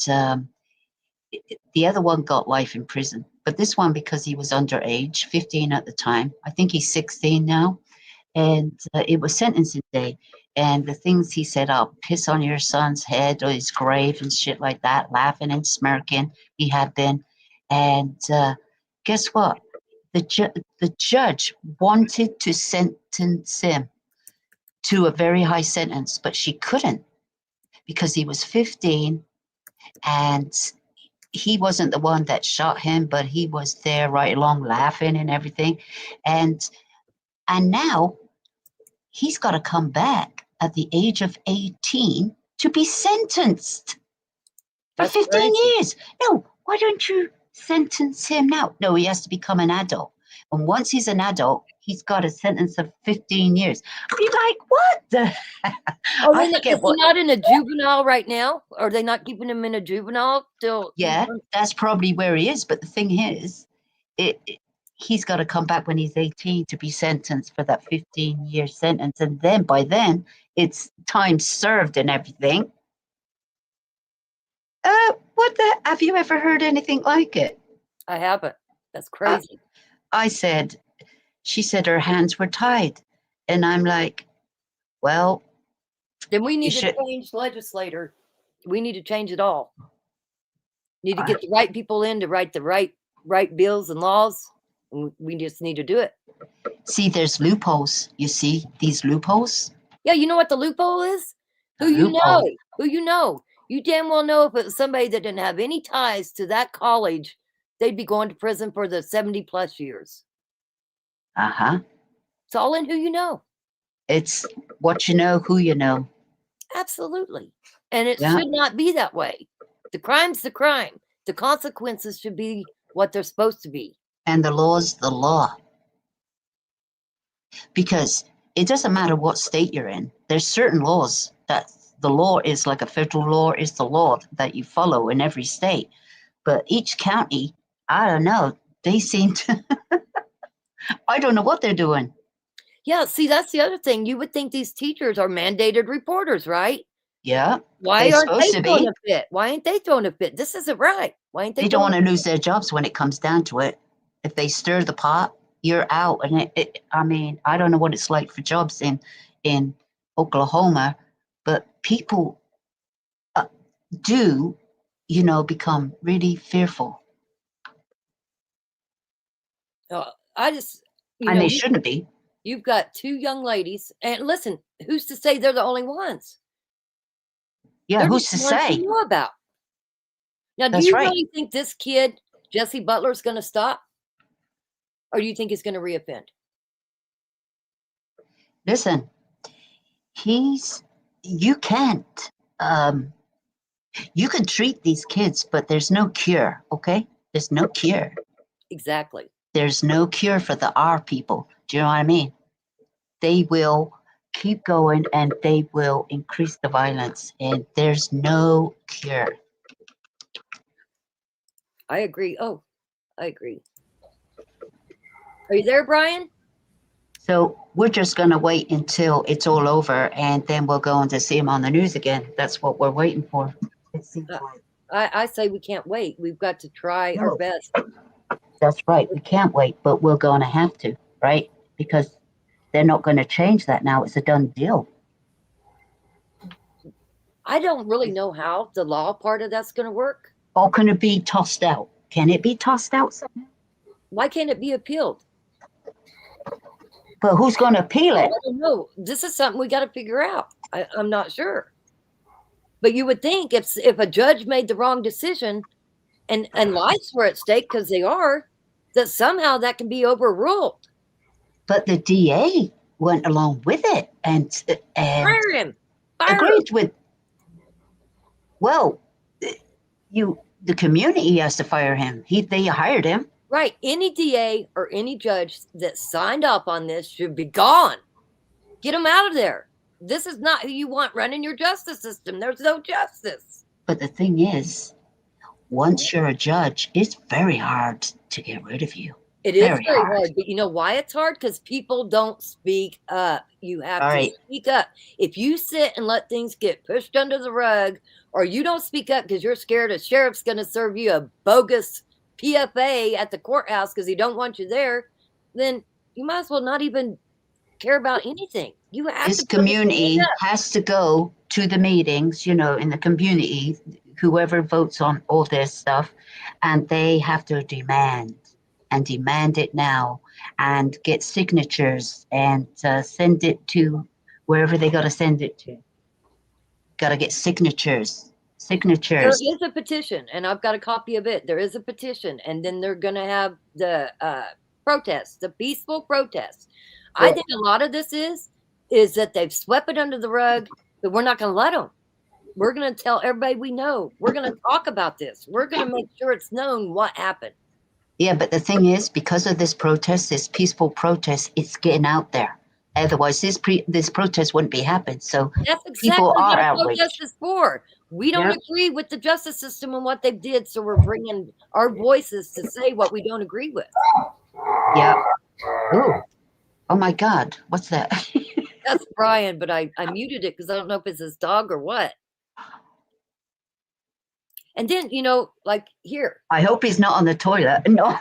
S5: the other one got life in prison. But this one, because he was underage, 15 at the time, I think he's 16 now. And it was sentencing day. And the things he said, I'll piss on your son's head or his grave and shit like that, laughing and smirking, he had been. And guess what? The judge wanted to sentence him to a very high sentence, but she couldn't because he was 15 and he wasn't the one that shot him, but he was there right along laughing and everything. And now he's got to come back at the age of 18 to be sentenced for 15 years. No, why don't you sentence him now? No, he has to become an adult. And once he's an adult, he's got a sentence of 15 years. I'd be like, what the?
S2: Is he not in a juvenile right now? Are they not keeping him in a juvenile till?
S5: Yeah, that's probably where he is. But the thing is, he's got to come back when he's 18 to be sentenced for that 15-year sentence. And then by then, it's time served and everything. Have you ever heard anything like it?
S2: I haven't. That's crazy.
S5: She said her hands were tied. And I'm like, well.
S2: Then we need to change legislator. We need to change it all. Need to get the right people in to write the right bills and laws. And we just need to do it.
S5: See, there's loopholes. You see these loopholes?
S2: Yeah, you know what the loophole is? Who you know. You damn well know if it was somebody that didn't have any ties to that college, they'd be going to prison for the 70 plus years.
S5: Uh-huh.
S2: It's all in who you know.
S5: It's what you know, who you know.
S2: Absolutely. And it should not be that way. The crime's the crime. The consequences should be what they're supposed to be.
S5: And the law's the law. Because it doesn't matter what state you're in. There's certain laws that the law is like a federal law is the law that you follow in every state. But each county, I don't know, they seem to, I don't know what they're doing.
S2: Yeah, see, that's the other thing. You would think these teachers are mandated reporters, right?
S5: Yeah.
S2: Why aren't they throwing a fit? Why ain't they throwing a fit? This isn't right. Why ain't they?
S5: They don't want to lose their jobs when it comes down to it. If they stir the pot, you're out. And I mean, I don't know what it's like for jobs in Oklahoma, but people do, become really fearful. And they shouldn't be.
S2: You've got two young ladies, and listen, who's to say they're the only ones?
S5: Yeah, who's to say?
S2: You know about. Now, do you really think this kid, Jesse Butler, is going to stop? Or do you think he's going to reoffend?
S5: Listen, you can't, you can treat these kids, but there's no cure, okay? There's no cure.
S2: Exactly.
S5: There's no cure for the R people. Do you know what I mean? They will keep going and they will increase the violence, and there's no cure.
S2: I agree. Oh, I agree. Are you there, Brian?
S5: So we're just going to wait until it's all over, and then we'll go on to see him on the news again. That's what we're waiting for.
S2: I say we can't wait. We've got to try our best.
S5: That's right. We can't wait, but we're going to have to, right? Because they're not going to change that now. It's a done deal.
S2: I don't really know how the law part of that's going to work.
S5: Or can it be tossed out? Can it be tossed out somehow?
S2: Why can't it be appealed?
S5: But who's going to appeal it?
S2: I don't know. This is something we got to figure out. I'm not sure. But you would think if a judge made the wrong decision and lives were at stake, because they are, that somehow that can be overruled.
S5: But the DA went along with it and
S2: Fire him. Fire
S5: agreed
S2: him.
S5: with. Well, the community has to fire him. They hired him.
S2: Right. Any DA or any judge that signed up on this should be gone. Get him out of there. This is not who you want running your justice system. There's no justice.
S5: But the thing is, once you're a judge, it's very hard to get rid of you.
S2: It is very hard. But you know why it's hard? Because people don't speak up. You have to speak up. If you sit and let things get pushed under the rug, or you don't speak up because you're scared a sheriff's going to serve you a bogus PFA at the courthouse because he don't want you there, then you might as well not even care about anything. You have
S5: this community has to go to the meetings, in the community, whoever votes on all this stuff, and they have to demand it now and get signatures and send it to wherever they got to send it to. Got to get signatures.
S2: There is a petition, and I've got a copy of it. There is a petition, and then they're going to have the protests, the peaceful protests. I think a lot of this is that they've swept it under the rug, but we're not going to let them. We're going to tell everybody we know. We're going to talk about this. We're going to make sure it's known what happened.
S5: Yeah, but the thing is, because of this protest, this peaceful protest, it's getting out there. Otherwise, this protest wouldn't be happening. So
S2: that's exactly
S5: people are
S2: what a
S5: outraged.
S2: protest is for. We don't agree with the justice system and what they did, so we're bringing our voices to say what we don't agree with.
S5: Yeah. Oh my God, what's that?
S2: That's Brian, but I muted it because I don't know if it's his dog or what. And then, like here.
S5: I hope he's not on the toilet. No.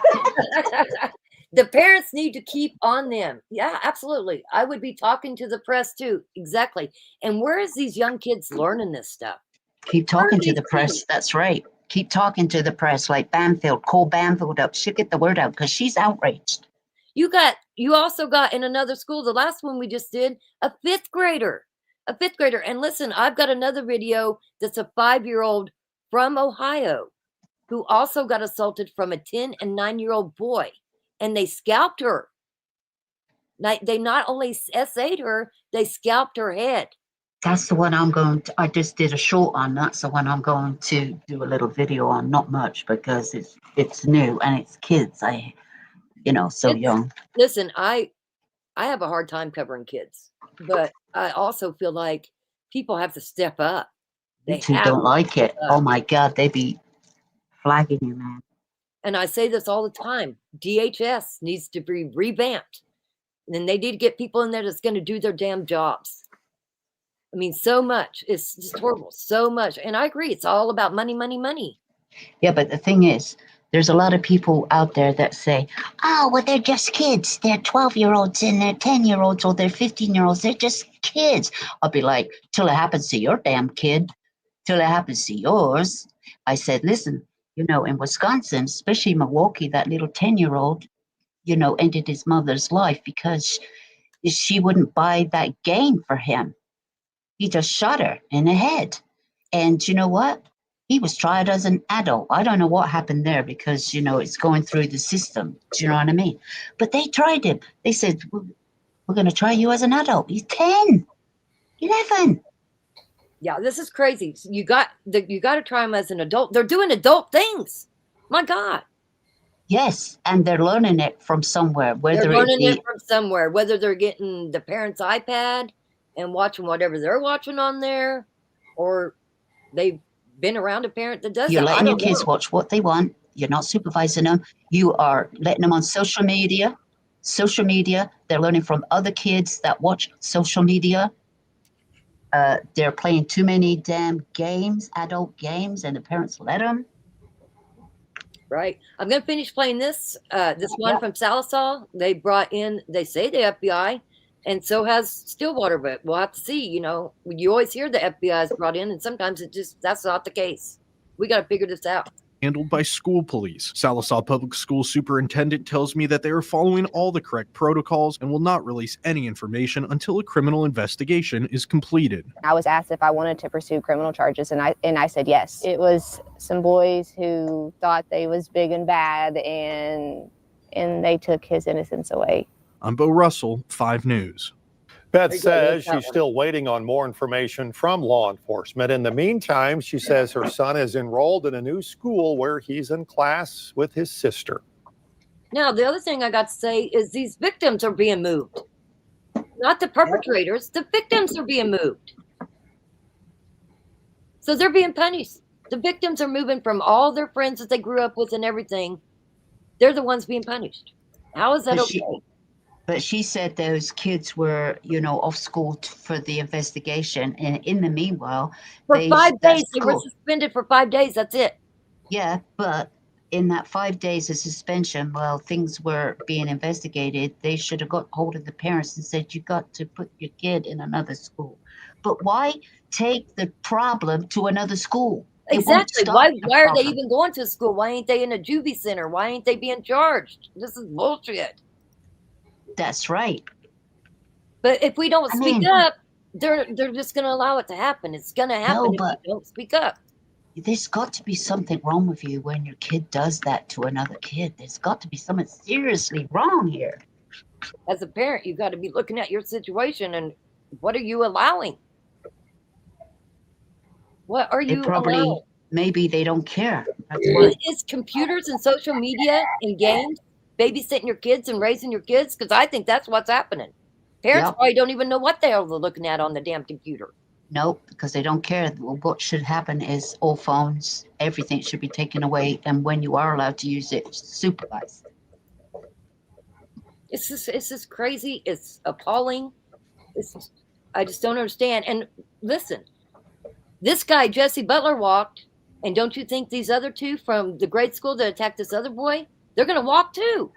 S2: The parents need to keep on them. Yeah, absolutely. I would be talking to the press too. Exactly. And where is these young kids learning this stuff?
S5: Keep talking to the press. That's right. Keep talking to the press, like Banfield. Call Banfield up. She'll get the word out because she's outraged.
S2: You also got in another school, the last one we just did, a fifth grader. And listen, I've got another video that's a 5-year-old from Ohio who also got assaulted from a 10 and 9-year-old boy, and they scalped her. They not only SA'd her, they scalped her head.
S5: That's the one I just did a short on. That's the one I'm going to do a little video on. Not much because it's new and it's kids. Young.
S2: Listen, I have a hard time covering kids, but I also feel like people have to step up.
S5: They don't like it. Oh my God, they be flagging you, man.
S2: And I say this all the time. DHS needs to be revamped. And they need to get people in there that's going to do their damn jobs. I mean, so much. It's just horrible. So much. And I agree. It's all about money, money, money.
S5: Yeah, but the thing is, there's a lot of people out there that say, oh, well, they're just kids. They're 12-year-olds and they're 10-year-olds or they're 15-year-olds. They're just kids. I'll be like, till it happens to your damn kid, till it happens to yours. I said, listen, in Wisconsin, especially Milwaukee, that little 10-year-old, ended his mother's life because she wouldn't buy that game for him. He just shot her in the head. And you know what? He was tried as an adult. I don't know what happened there because, it's going through the system. Do you know what I mean? But they tried him. They said, we're going to try you as an adult. He's 10, 11.
S2: Yeah, this is crazy. You got to try them as an adult. They're doing adult things. My God.
S5: Yes, and they're learning it from somewhere.
S2: They're learning it from somewhere, whether they're getting the parents' iPad and watching whatever they're watching on there, or they've been around a parent that does
S5: You're
S2: that.
S5: letting your kids watch what they want. You're not supervising them. You are letting them on social media. They're learning from other kids that watch social media. They're playing too many damn games, adult games, and the parents let them.
S2: Right. I'm going to finish playing this one from Sallisaw. They say the FBI, and so has Stillwater, but we'll have to see. You always hear the FBI is brought in, and sometimes that's not the case. We got to figure this out.
S8: handled by school police. Sallisaw Public School Superintendent tells me that they are following all the correct protocols and will not release any information until a criminal investigation is completed.
S9: I was asked if I wanted to pursue criminal charges, and I said yes. It was some boys who thought they was big and bad, and they took his innocence away.
S8: I'm Bo Russell, 5 News.
S7: Beth says she's still waiting on more information from law enforcement. In the meantime, she says her son is enrolled in a new school where he's in class with his sister.
S2: Now, the other thing I got to say is these victims are being moved. Not the perpetrators, the victims are being moved. So they're being punished. The victims are moving from all their friends that they grew up with and everything. They're the ones being punished. How is that okay?
S5: But she said those kids were, off school for the investigation. And in the meanwhile,
S2: for 5 days, they were suspended for 5 days. That's it.
S5: Yeah, but in that 5 days of suspension, while things were being investigated, they should have got hold of the parents and said, you got to put your kid in another school. But why take the problem to another school?
S2: Exactly. Why are they even going to school? Why ain't they in a juvie center? Why ain't they being charged? This is bullshit.
S5: That's right.
S2: But if we don't speak up, they're just going to allow it to happen. It's going to happen if we don't speak up.
S5: There's got to be something wrong with you when your kid does that to another kid. There's got to be something seriously wrong here.
S2: As a parent, you've got to be looking at your situation and what are you allowing? What are you allowing?
S5: Maybe they don't care.
S2: Is computers and social media and games babysitting your kids and raising your kids? Because I think that's what's happening. Parents probably don't even know what the hell they're looking at on the damn computer.
S5: Nope, because they don't care. What should happen is all phones, everything should be taken away. And when you are allowed to use it, supervised.
S2: It's just crazy. It's appalling. I just don't understand. And listen, this guy, Jesse Butler, walked. And don't you think these other two from the grade school that attacked this other boy, they're going to walk too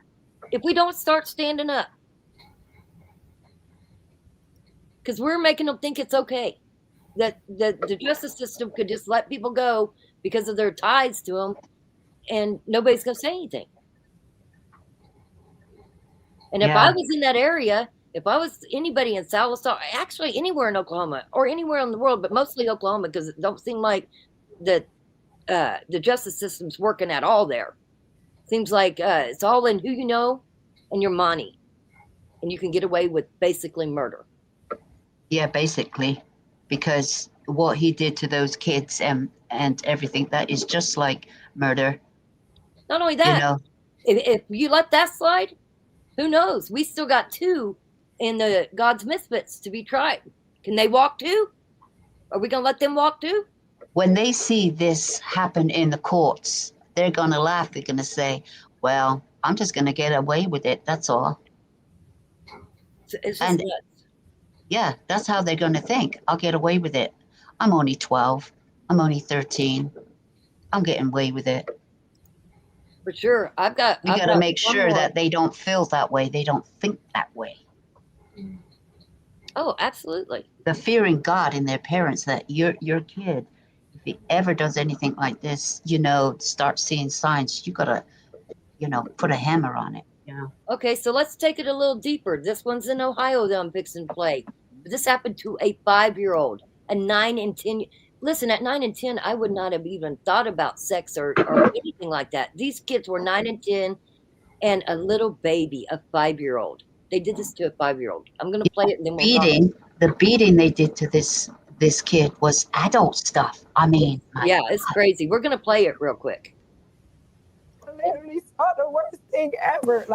S2: if we don't start standing up. Because we're making them think it's okay that the justice system could just let people go because of their ties to them, and nobody's going to say anything. And if I was in that area, if I was anybody in Sallisaw, actually anywhere in Oklahoma or anywhere in the world, but mostly Oklahoma, because it don't seem like the justice system's working at all there. Seems like it's all in who you know and your money, and you can get away with basically murder.
S5: Yeah, basically, because what he did to those kids and everything, that is just like murder.
S2: Not only that, if you let that slide, who knows? We still got 2 in the God's Misfits to be tried. Can they walk too? Are we going to let them walk too?
S5: When they see this happen in the courts, they're going to laugh. They're going to say, well, I'm just going to get away with it. That's all.
S2: It's just nuts.
S5: Yeah, that's how they're going to think. I'll get away with it. I'm only 12. I'm only 13. I'm getting away with it.
S2: For sure. We got
S5: to make sure that they don't feel that way. They don't think that way.
S2: Oh, absolutely.
S5: The fearing God in their parents that your kid, if he ever does anything like this, start seeing signs, you got to, put a hammer on it. Yeah.
S2: Okay, so let's take it a little deeper. This one's in Ohio that I'm fixing to play. This happened to a 5-year-old, a 9 and 10. Listen, at 9 and 10, I would not have even thought about sex or anything like that. These kids were 9 and 10 and a little baby, a 5-year-old. They did this to a 5-year-old. I'm going to play it and then we'll
S5: The beating they did to this kid was adult stuff. I mean.
S2: Yeah, it's crazy. We're going to play it real quick.
S10: I literally saw the worst thing ever.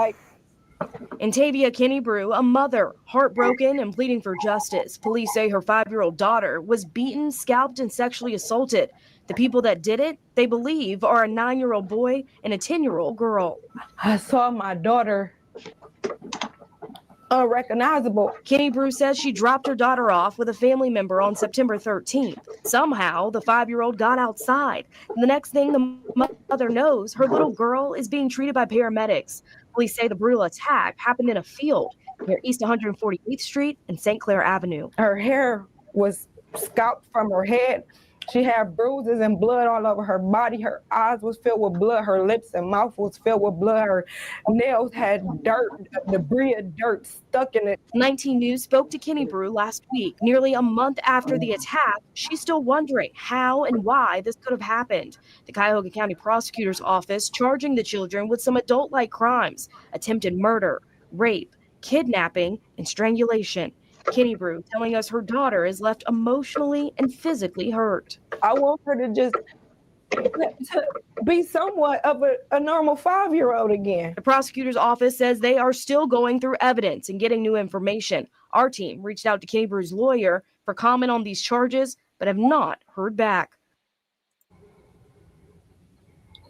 S11: In Tavia Kennebrew, a mother, heartbroken and pleading for justice. Police say her 5-year-old daughter was beaten, scalped, and sexually assaulted. The people that did it, they believe, are a 9-year-old boy and a 10-year-old girl.
S10: I saw my daughter unrecognizable.
S11: Kennebrew says she dropped her daughter off with a family member on September 13th. Somehow, the 5-year-old got outside. The next thing the mother knows, her little girl is being treated by paramedics. Police say the brutal attack happened in a field near East 148th Street and St. Clair Avenue.
S10: Her hair was scalped from her head. She had bruises and blood all over her body. Her eyes was filled with blood. Her lips and mouth was filled with blood. Her nails had dirt, debris of dirt stuck in it.
S11: 19 News spoke to Kennebrew last week, nearly a month after the attack. She's still wondering how and why this could have happened. The Cuyahoga County Prosecutor's Office charging the children with some adult-like crimes: attempted murder, rape, kidnapping, and strangulation. Kennebrew telling us her daughter is left emotionally and physically hurt.
S10: I want her to just to be somewhat of a normal 5-year-old again.
S11: The prosecutor's office says they are still going through evidence and getting new information. Our team reached out to Kennebrew's lawyer for comment on these charges, but have not heard back.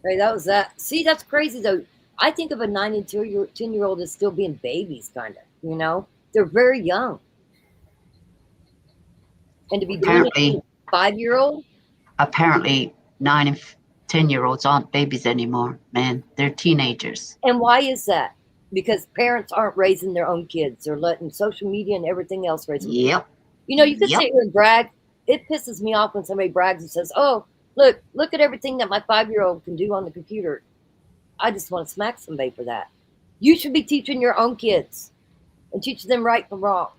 S2: Hey, that was that. See, that's crazy though. I think of a 9 and 10-year-old as still being babies, kind of. You know, they're very young, and to be doing it to a 5-year-old.
S5: Apparently, 9 and 10-year-olds aren't babies anymore, man. They're teenagers.
S2: And why is that? Because parents aren't raising their own kids. They're letting social media and everything else raise them.
S5: Yep.
S2: You know, you can sit here and brag. It pisses me off when somebody brags and says, "Oh, look at everything that my 5-year-old can do on the computer." I just want to smack somebody for that. You should be teaching your own kids and teaching them right from wrong.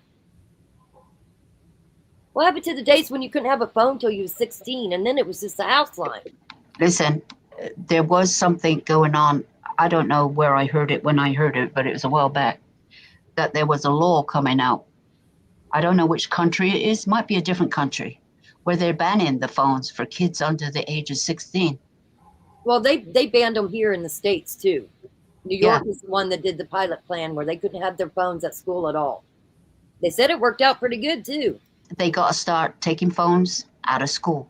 S2: What happened to the days when you couldn't have a phone till you was 16 and then it was just a house line?
S5: Listen, there was something going on. I don't know where I heard it when I heard it, but it was a while back, that there was a law coming out. I don't know which country it is. Might be a different country, where they're banning the phones for kids under the age of 16.
S2: Well, they banned them here in the States too. New York is the one that did the pilot plan where they couldn't have their phones at school at all. They said it worked out pretty good too.
S5: They got to start taking phones out of school,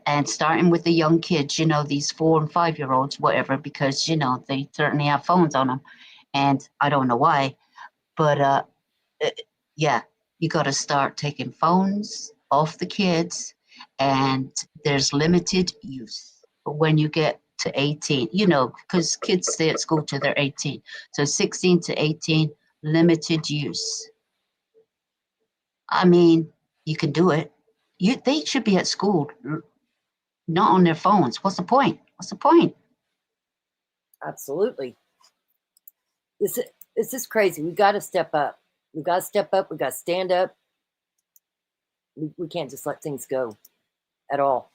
S5: and starting with the young kids, you know, these 4 and 5-year-olds, whatever, because, you know, they certainly have phones on them. And I don't know why, but yeah, you got to start taking phones off the kids, and there's limited use when you get to 18, you know, because kids stay at school till they're 18. So 16 to 18, limited use. I mean, you can do it. They should be at school, not on their phones. What's the point?
S2: Absolutely. This is crazy. We got to step up. We got to step up. We got to stand up. We can't just let things go at all.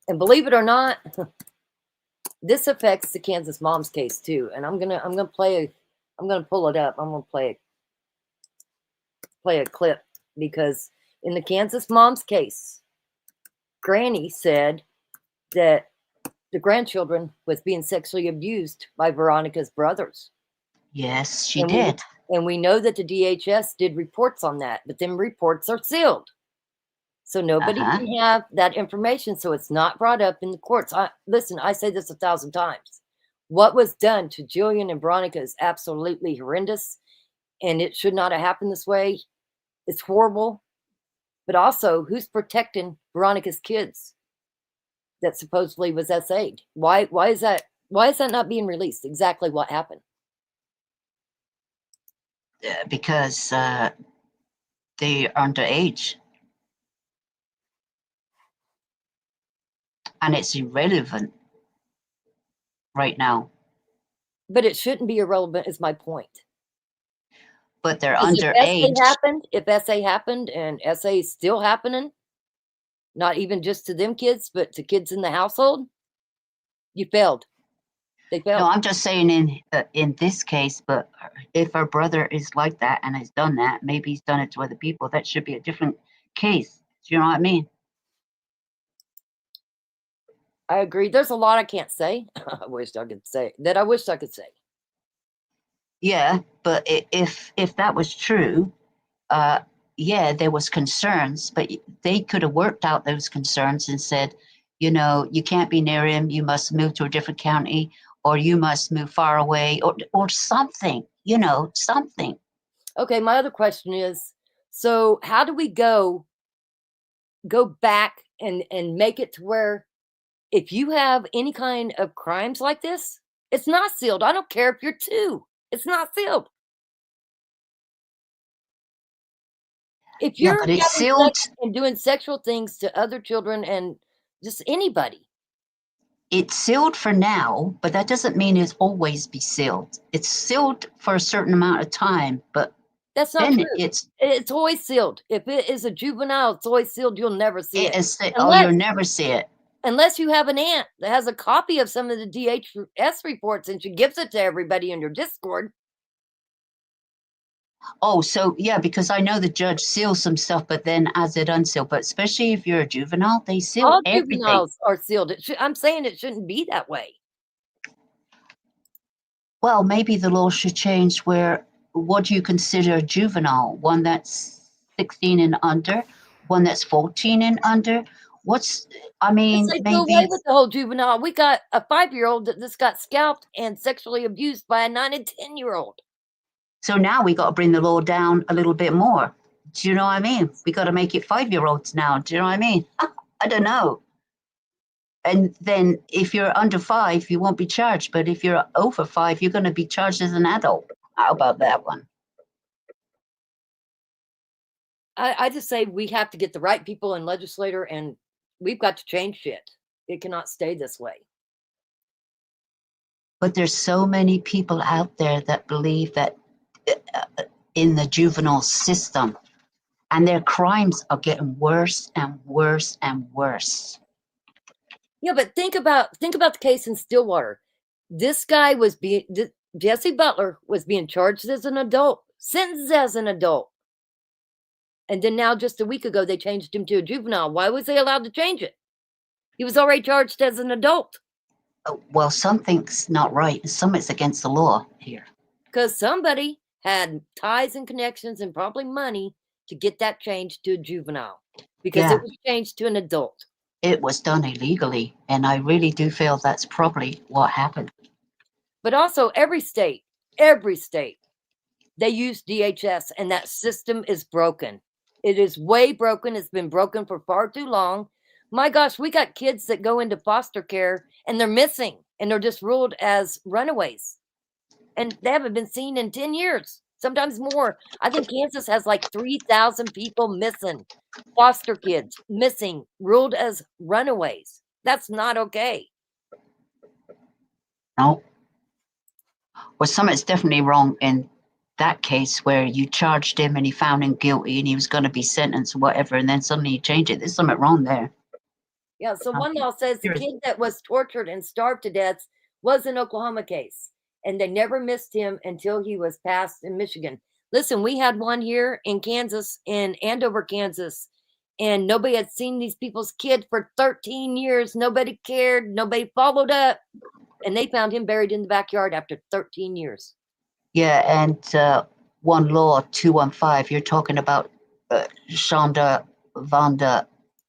S2: And believe it or not, this affects the Kansas mom's case too. And I'm gonna pull it up. I'm gonna play a clip, because in the Kansas mom's case, Granny said that the grandchildren was being sexually abused by Veronica's brothers.
S5: Yes, she did.
S2: And we know that the DHS did reports on that, but them reports are sealed. So nobody can have that information, so it's not brought up in the courts. Listen, I say this 1,000 times. What was done to Jillian and Veronica is absolutely horrendous, and it should not have happened this way. It's horrible. But also, who's protecting Veronica's kids that supposedly was SA'd? Why is that not being released? Exactly what happened?
S5: Because they're underage. And it's irrelevant right now.
S2: But it shouldn't be irrelevant, is my point.
S5: But they're underage.
S2: If SA happened and SA is still happening, not even just to them kids, but to kids in the household, you failed. They failed.
S5: No, I'm just saying in this case, but if her brother is like that and has done that, maybe he's done it to other people, that should be a different case. Do you know what I mean?
S2: I agree. There's a lot I can't say. I wish I could say.
S5: Yeah, but if that was true, yeah, there was concerns, but they could have worked out those concerns and said, you know, you can't be near him. You must move to a different county, or you must move far away, or something. You know, something.
S2: Okay, my other question is, so how do we go back and make it to where, if you have any kind of crimes like this, it's not sealed. I don't care if you're 2. It's not sealed. If
S5: Yeah,
S2: you're
S5: but it's
S2: having
S5: sealed.
S2: sex and doing sexual things to other children and just anybody,
S5: It's sealed for now, but that doesn't mean it's always be sealed. It's sealed for a certain amount of time, but
S2: that's not
S5: then
S2: true.
S5: it's
S2: It's always sealed. If it is a juvenile, it's always sealed. You'll never see it.
S5: oh, you'll
S2: Unless
S5: never see it.
S2: unless you have an aunt that has a copy of some of the DHS reports and she gives it to everybody in your Discord.
S5: Oh, so yeah, because I know the judge seals some stuff, but then as it unsealed. But especially if you're a juvenile, they seal
S2: All
S5: everything.
S2: juveniles are sealed. I'm saying it shouldn't be that way.
S5: Well, maybe the law should change where what do you consider a juvenile? One that's 16 and under, one that's 14 and under. I mean,
S2: Let's say do away
S5: maybe.
S2: with the whole juvenile. We got a 5-year-old that just got scalped and sexually abused by a 9 and 10-year-old.
S5: So now we got to bring the law down a little bit more. Do you know what I mean? We got to make it 5-year-olds now. Do you know what I mean? I don't know. And then if you're under 5, you won't be charged. But if you're over 5, you're going to be charged as an adult. How about that one?
S2: I just say we have to get the right people in legislature, and we've got to change shit. It cannot stay this way.
S5: But there's so many people out there that believe that in the juvenile system, and their crimes are getting worse and worse and worse.
S2: Yeah, but think about the case in Stillwater. This guy was Jesse Butler was being charged as an adult, sentenced as an adult. And then now just a week ago, they changed him to a juvenile. Why was they allowed to change it? He was already charged as an adult.
S5: Well, something's not right. Something's against the law here.
S2: Because somebody had ties and connections and probably money to get that changed to a juvenile. Because it was changed to an adult.
S5: It was done illegally. And I really do feel that's probably what happened.
S2: But also every state, they use DHS, and that system is broken. It is way broken. It's been broken for far too long. My gosh, we got kids that go into foster care and they're missing and they're just ruled as runaways. And they haven't been seen in 10 years, sometimes more. I think Kansas has like 3,000 people missing, foster kids missing, ruled as runaways. That's not okay.
S5: No. Well, something's definitely wrong in that case where you charged him and he found him guilty and he was going to be sentenced or whatever, and then suddenly you change it. There's something wrong there.
S2: Yeah, so one law says the kid that was tortured and starved to death was an Oklahoma case, and they never missed him until he was passed in Michigan. Listen, we had one here in Kansas, in Andover, Kansas, and nobody had seen these people's kid for 13 years. Nobody cared. Nobody followed up, and they found him buried in the backyard after 13 years.
S5: Yeah, and one law 215. You're talking about Shonda Vonda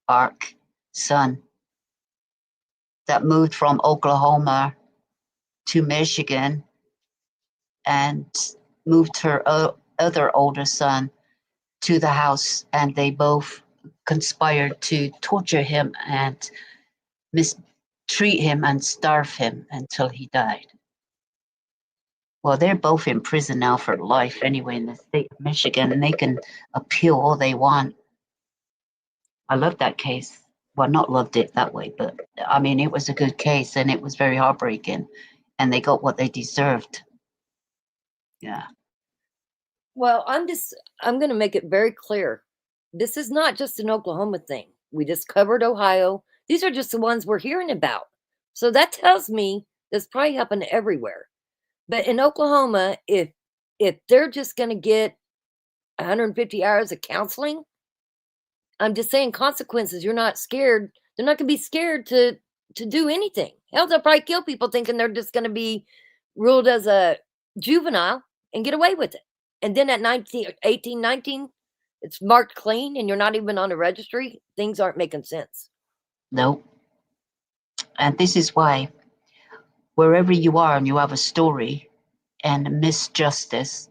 S5: Ark son that moved from Oklahoma to Michigan and moved her other older son to the house, and they both conspired to torture him and mistreat him and starve him until he died. Well, they're both in prison now for life anyway in the state of Michigan, and they can appeal all they want. I love that case. Well, not loved it that way, but I mean, it was a good case and it was very heartbreaking, and they got what they deserved. Yeah.
S2: Well, I'm going to make it very clear. This is not just an Oklahoma thing. We just covered Ohio. These are just the ones we're hearing about. So that tells me this probably happened everywhere. But in Oklahoma, if they're just going to get 150 hours of counseling, I'm just saying consequences. You're not scared. They're not going to be scared to do anything. Hell, they'll probably kill people thinking they're just going to be ruled as a juvenile and get away with it. And then at 18, 19, it's marked clean and you're not even on a registry. Things aren't making sense.
S5: No. And this is why wherever you are and you have a story and misjustice,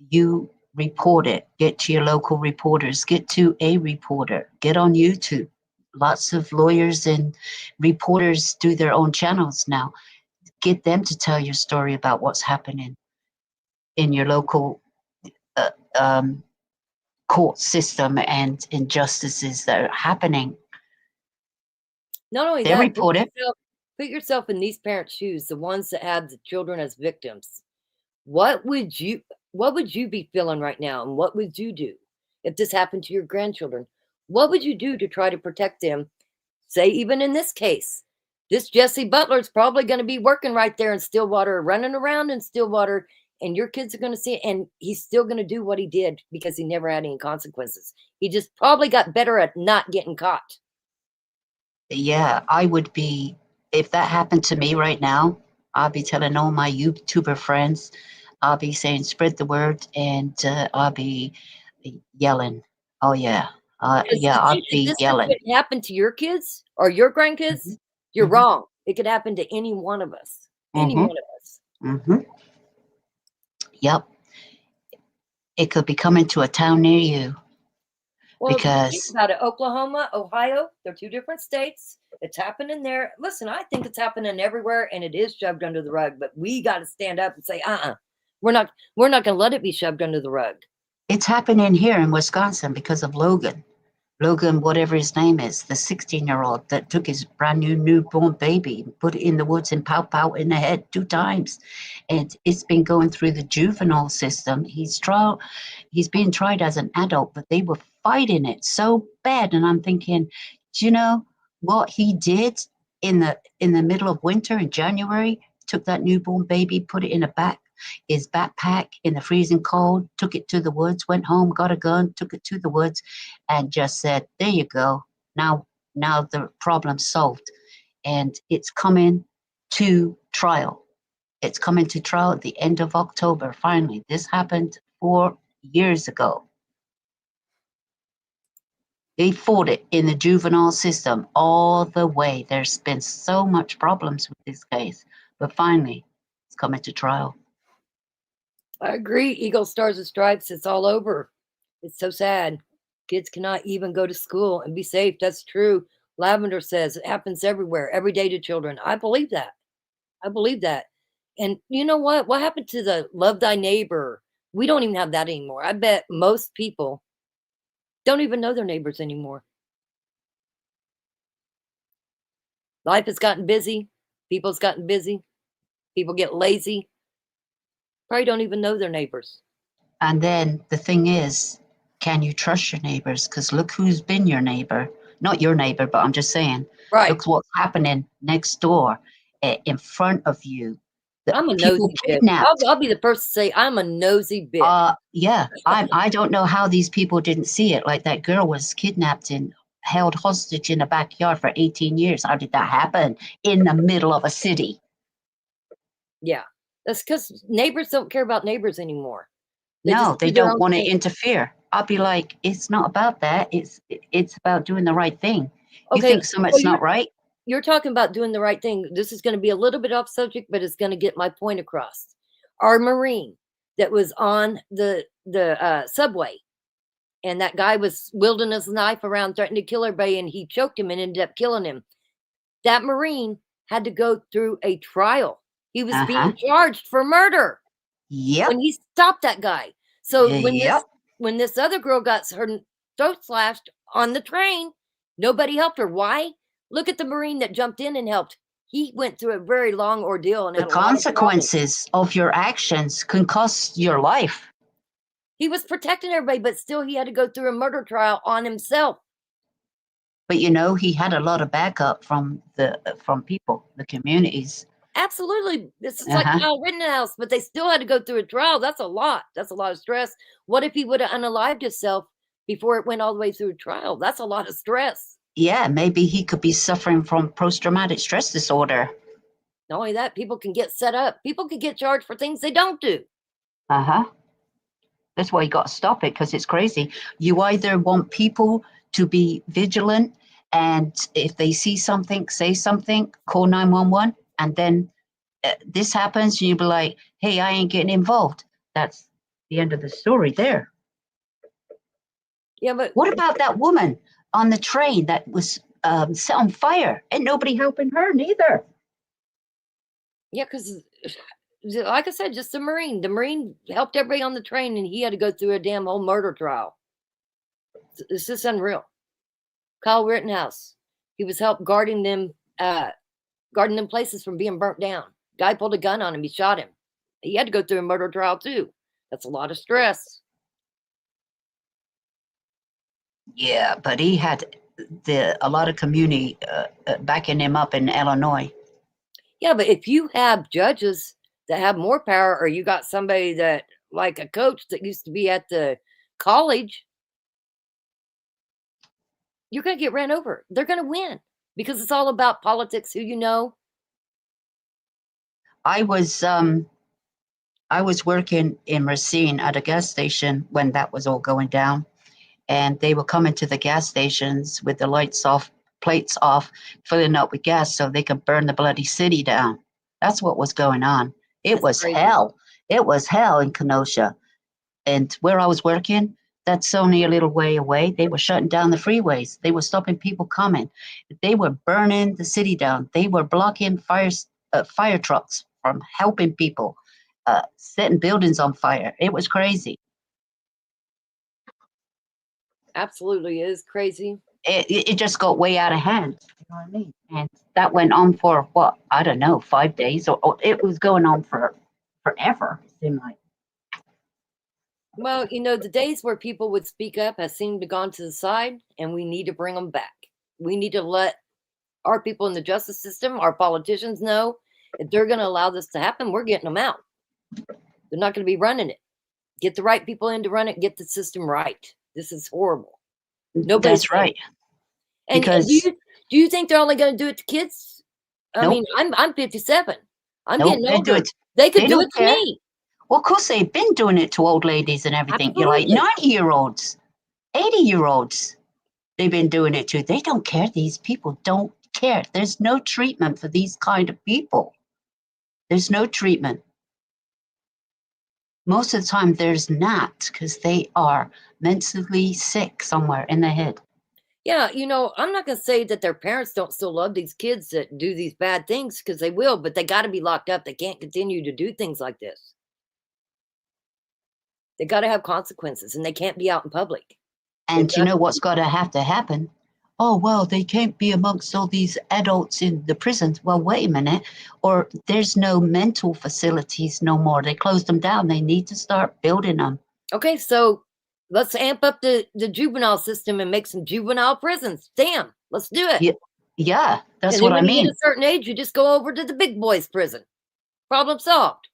S5: you report it. Get to your local reporters. Get to a reporter. Get on YouTube. Lots of lawyers and reporters do their own channels now. Get them to tell your story about what's happening in your local court system and injustices that are happening.
S2: Not only
S5: They
S2: that,
S5: report it.
S2: put yourself in these parents' shoes, the ones that have the children as victims. What would you be feeling right now? And what would you do if this happened to your grandchildren? What would you do to try to protect them? Say, even in this case, this Jesse Butler's probably going to be working right there in Stillwater, running around in Stillwater, and your kids are going to see it, and he's still going to do what he did because he never had any consequences. He just probably got better at not getting caught.
S5: Yeah, I would be, if that happened to me right now, I'll be telling all my YouTuber friends, I'll be saying, spread the word, and I'll be yelling. Oh, yeah.
S2: Because
S5: Yeah, I'll
S2: if
S5: be
S2: this
S5: yelling.
S2: could happen to your kids or your grandkids, you're
S5: Mhm.
S2: wrong. It could happen to any one of us. Any one of us.
S5: Mm-hmm. Yep. It could be coming to a town near you.
S2: Well, think
S5: Because
S2: about it. Oklahoma, Ohio, they're two different states. It's happening there. Listen, I think it's happening everywhere, and it is shoved under the rug. But we got to stand up and say, we're not going to let it be shoved under the rug.
S5: it's happening here in Wisconsin because of Logan. Logan, whatever his name is, the 16-year-old that took his brand new newborn baby, put it in the woods and pow in the head 2 times. And it's been going through the juvenile system. He's being tried as an adult, but they were fighting it so bad. And I'm thinking, do you know what he did in the middle of winter in January? Took that newborn baby, put it in his backpack in the freezing cold, took it to the woods, went home, got a gun, took it to the woods, and just said, there you go. Now the problem's solved. And it's coming to trial. It's coming to trial at the end of October, finally. This happened 4 years ago. They fought it in the juvenile system all the way. There's been so much problems with this case, but finally, it's coming to trial.
S2: I agree. Eagle, Stars, and Stripes, it's all over. It's so sad. Kids cannot even go to school and be safe. That's true. Lavender says it happens everywhere, every day to children. I believe that. I believe that. And you know what? What happened to the love thy neighbor? We don't even have that anymore. I bet most people don't even know their neighbors anymore. Life has gotten busy. People's gotten busy. People get lazy. Probably don't even know their neighbors.
S5: And then the thing is, can you trust your neighbors? Because look who's been your neighbor. Not your neighbor, but I'm just saying,
S2: Right.
S5: look what's happening next door, in front of you.
S2: I'm a
S5: People
S2: nosy bitch.
S5: kidnapped.
S2: I'll be the first to say I'm a nosy bitch.
S5: Yeah, I don't know how these people didn't see it. Like that girl was kidnapped and held hostage in a backyard for 18 years. How did that happen in the middle of a city?
S2: Yeah. That's because neighbors don't care about neighbors anymore.
S5: No, they
S2: do their
S5: don't
S2: own
S5: want to
S2: thing.
S5: interfere. I'll be like, it's not about that. It's about doing the right thing. You
S2: Okay,
S5: think
S2: so
S5: something's not right?
S2: you're talking about doing the right thing. This is going to be a little bit off subject, but it's going to get my point across. Our Marine that was on the subway, and that guy was wielding his knife around, threatening to kill everybody, and he choked him and ended up killing him. That Marine had to go through a trial. He was being charged for murder.
S5: Yep.
S2: When he stopped that guy. So
S5: Yep.
S2: when this other girl got her throat slashed on the train, nobody helped her. Why? Look at the Marine that jumped in and helped. He went through a very long ordeal and
S5: The
S2: had a lot of problems.
S5: consequences of your actions can cost your life.
S2: He was protecting everybody, but still he had to go through a murder trial on himself.
S5: But you know, he had a lot of backup from people, the communities.
S2: Absolutely. This is like Kyle Rittenhouse, but they still had to go through a trial. That's a lot. That's a lot of stress. What if he would have unalived himself before it went all the way through a trial? That's a lot of stress.
S5: Yeah, maybe he could be suffering from post-traumatic stress disorder.
S2: Not only that, people can get set up. People can get charged for things they don't do.
S5: That's why you got to stop it, because it's crazy. You either want people to be vigilant, and if they see something, say something, call 911, and then this happens, and you'll be like, hey, I ain't getting involved. That's the end of the story there.
S2: Yeah, but
S5: what about that woman on the train that was set on fire? Ain't nobody helping her neither.
S2: Yeah, because like I said, just the Marine. The Marine helped everybody on the train, and he had to go through a damn whole murder trial. It's just unreal. Kyle Rittenhouse, he was helped guarding them places from being burnt down. Guy pulled a gun on him. He shot him. He had to go through a murder trial too. That's a lot of stress.
S5: Yeah, but he had a lot of community backing him up in Illinois.
S2: Yeah, but if you have judges that have more power, or you got somebody that, like a coach that used to be at the college, you're going to get ran over. They're going to win because it's all about politics, who you know.
S5: I was working in Racine at a gas station when that was all going down, and they were coming to the gas stations with the lights off, plates off, filling up with gas so they could burn the bloody city down. That's what was going on. It was hell. It was hell in Kenosha. And where I was working, that's only a little way away. They were shutting down the freeways. They were stopping people coming. They were burning the city down. They were blocking fire trucks from helping people, setting buildings on fire. It was crazy.
S2: Absolutely is crazy.
S5: It just got way out of hand. You know what I mean? And that went on for what? I don't know, 5 days, or it was going on for forever. It seemed like.
S2: Well, the days where people would speak up has seemed to gone to the side, and we need to bring them back. We need to let our people in the justice system, our politicians know if they're going to allow this to happen, we're getting them out. They're not going to be running it. Get the right people in to run it. Get the system right. This is horrible.
S5: That's right.
S2: And
S5: Because
S2: do you think they're only going to do it to kids? I
S5: Nope.
S2: mean, I'm 57. I'm
S5: Nope,
S2: getting
S5: they
S2: older.
S5: do it.
S2: They could
S5: They
S2: do
S5: don't
S2: it to
S5: care.
S2: me.
S5: Well, of course, they've been doing it to old ladies and everything. You're like
S2: Absolutely.
S5: 90-year-olds, 80-year-olds. They've been doing it too. They don't care. These people don't care. There's no treatment for these kind of people. There's no treatment. Most of the time, there's not, because they are mentally sick somewhere in their head.
S2: Yeah, I'm not going to say that their parents don't still love these kids that do these bad things, because they will, but they got to be locked up. They can't continue to do things like this. They got to have consequences, and they can't be out in public.
S5: And you know what's got to happen? Oh, well, they can't be amongst all these adults in the prisons. Well, wait a minute. Or there's no mental facilities no more. They closed them down. They need to start building them.
S2: Okay, so let's amp up the juvenile system and make some juvenile prisons. Damn, let's do it.
S5: Yeah, that's
S2: and
S5: what
S2: then
S5: I
S2: when you
S5: mean.
S2: get a certain age, you just go over to the big boys' prison. Problem solved.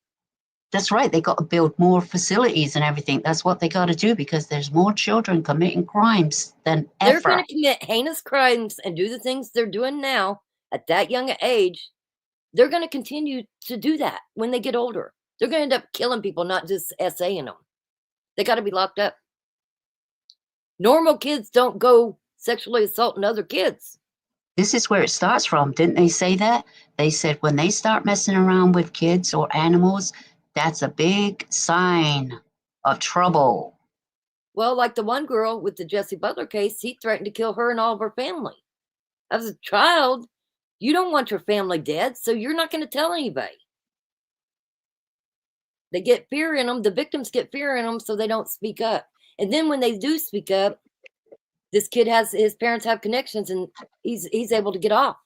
S5: That's right. They got to build more facilities and everything. That's what they got to do, because there's more children committing crimes than ever.
S2: They're going to commit heinous crimes and do the things they're doing now at that young age. They're going to continue to do that when they get older. They're going to end up killing people, not just SAing them. They got to be locked up. Normal kids don't go sexually assaulting other kids.
S5: This is where it starts from. Didn't they say that? They said when they start messing around with kids or animals, that's a big sign of trouble.
S2: Well, like the one girl with the Jesse Butler case, he threatened to kill her and all of her family. As a child, you don't want your family dead, so you're not going to tell anybody. They get fear in them. The victims get fear in them, so they don't speak up. And then when they do speak up, this kid his parents have connections, and he's able to get off.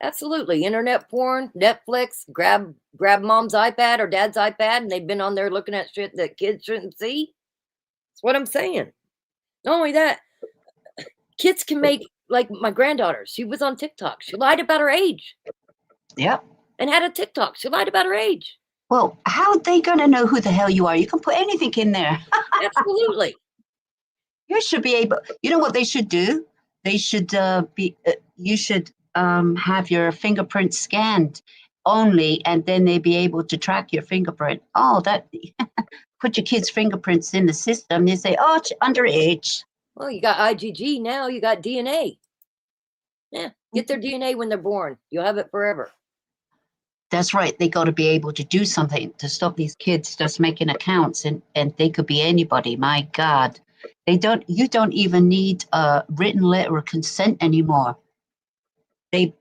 S2: Absolutely. Internet porn, Netflix, grab mom's iPad or dad's iPad, and they've been on there looking at shit that kids shouldn't see. That's what I'm saying. Not only that, kids can make, like my granddaughter, she was on TikTok. She lied about her age.
S5: Yep.
S2: And had a TikTok. She lied about her age.
S5: Well, how are they going to know who the hell you are? You can put anything in there.
S2: Absolutely.
S5: You should be able, you know what they should do? They should you should have your fingerprint scanned only, and then they'd be able to track your fingerprint. Oh, that put your kid's fingerprints in the system. They say, oh, it's underage.
S2: Well, you got IgG now. You got DNA. Yeah, get their DNA when they're born. You'll have it forever.
S5: That's right. They got to be able to do something to stop these kids just making accounts, and they could be anybody. My God, you don't even need a written letter of consent anymore. They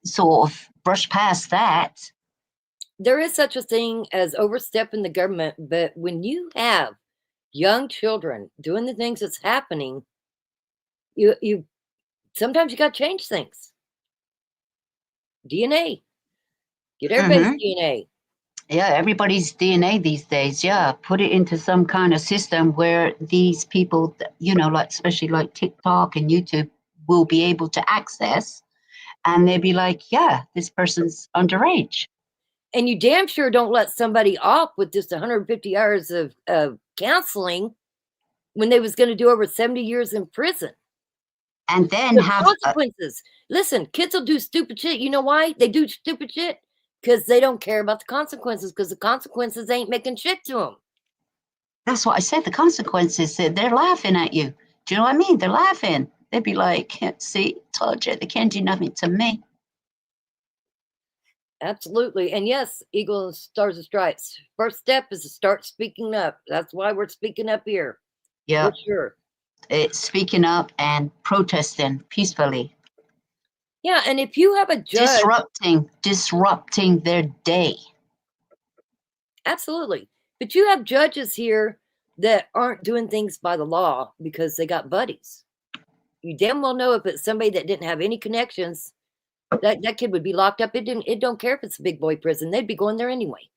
S5: sort of brush past that.
S2: There is such a thing as overstepping the government, but when you have young children doing the things that's happening, you sometimes you got to change things. DNA, get everybody's DNA.
S5: Yeah, everybody's DNA these days. Yeah, put it into some kind of system where these people, like especially like TikTok and YouTube, will be able to access, and they'll be like, yeah, this person's underage.
S2: And you damn sure don't let somebody off with just 150 hours of counseling when they was going to do over 70 years in prison.
S5: And then
S2: The
S5: have
S2: consequences. Listen, kids will do stupid shit. You know why they do stupid shit? Because they don't care about the consequences, because the consequences ain't making shit to them.
S5: That's what I said. The consequences, they're laughing at you. Do you know what I mean? They're laughing. They'd be like, see, told you, they can't do nothing to me.
S2: Absolutely. And yes, Eagle and Stars and Stripes. First step is to start speaking up. That's why we're speaking up here.
S5: Yeah.
S2: For sure.
S5: It's speaking up and protesting peacefully.
S2: Yeah, and if you have a judge
S5: disrupting their day.
S2: Absolutely. But you have judges here that aren't doing things by the law because they got buddies. You damn well know if it's somebody that didn't have any connections, that kid would be locked up. It don't care if it's a big boy prison. They'd be going there anyway.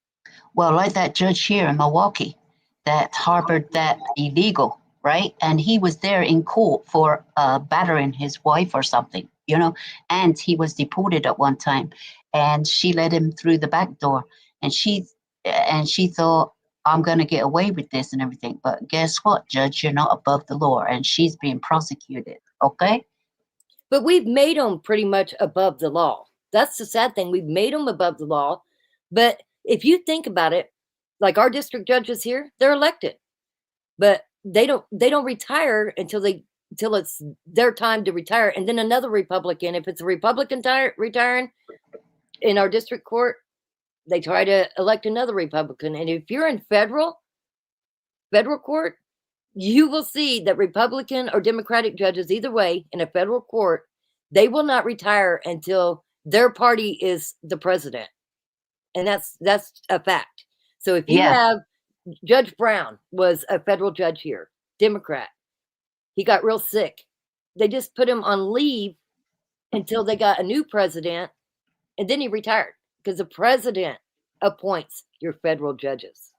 S5: Well, like that judge here in Milwaukee that harbored that illegal, right? And he was there in court for battering his wife or something, and he was deported at one time, and she let him through the back door, and she thought, I'm going to get away with this and everything. But guess what, Judge? You're not above the law, and she's being prosecuted, okay?
S2: But we've made them pretty much above the law. That's the sad thing. We've made them above the law. But if you think about it, like our district judges here, they're elected, but they don't retire until it's their time to retire. And then another Republican, if it's a Republican retiring in our district court, they try to elect another Republican. And if you're in federal court, you will see that Republican or Democratic judges, either way, in a federal court, they will not retire until their party is the president. And that's a fact. So if you have Judge Brown was a federal judge here, Democrat. He got real sick. They just put him on leave until they got a new president, and then he retired because the president appoints your federal judges.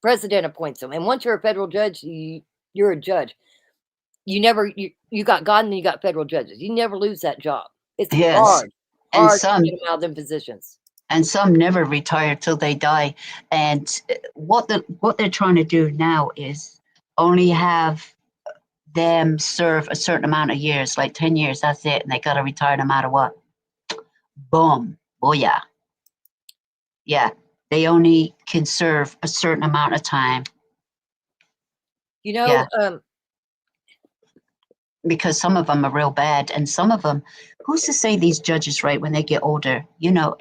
S2: President appoints them. And once you're a federal judge, you're a judge. You got God and then you got federal judges. You never lose that job. It's hard to get them out of them positions.
S5: And some never retire till they die. And what they're trying to do now is only have them serve a certain amount of years, like 10 years, that's it. And they got to retire no matter what. Boom. Oh, yeah. Yeah. They only can serve a certain amount of time. Because some of them are real bad, and some of them, who's to say these judges, right, when they get older,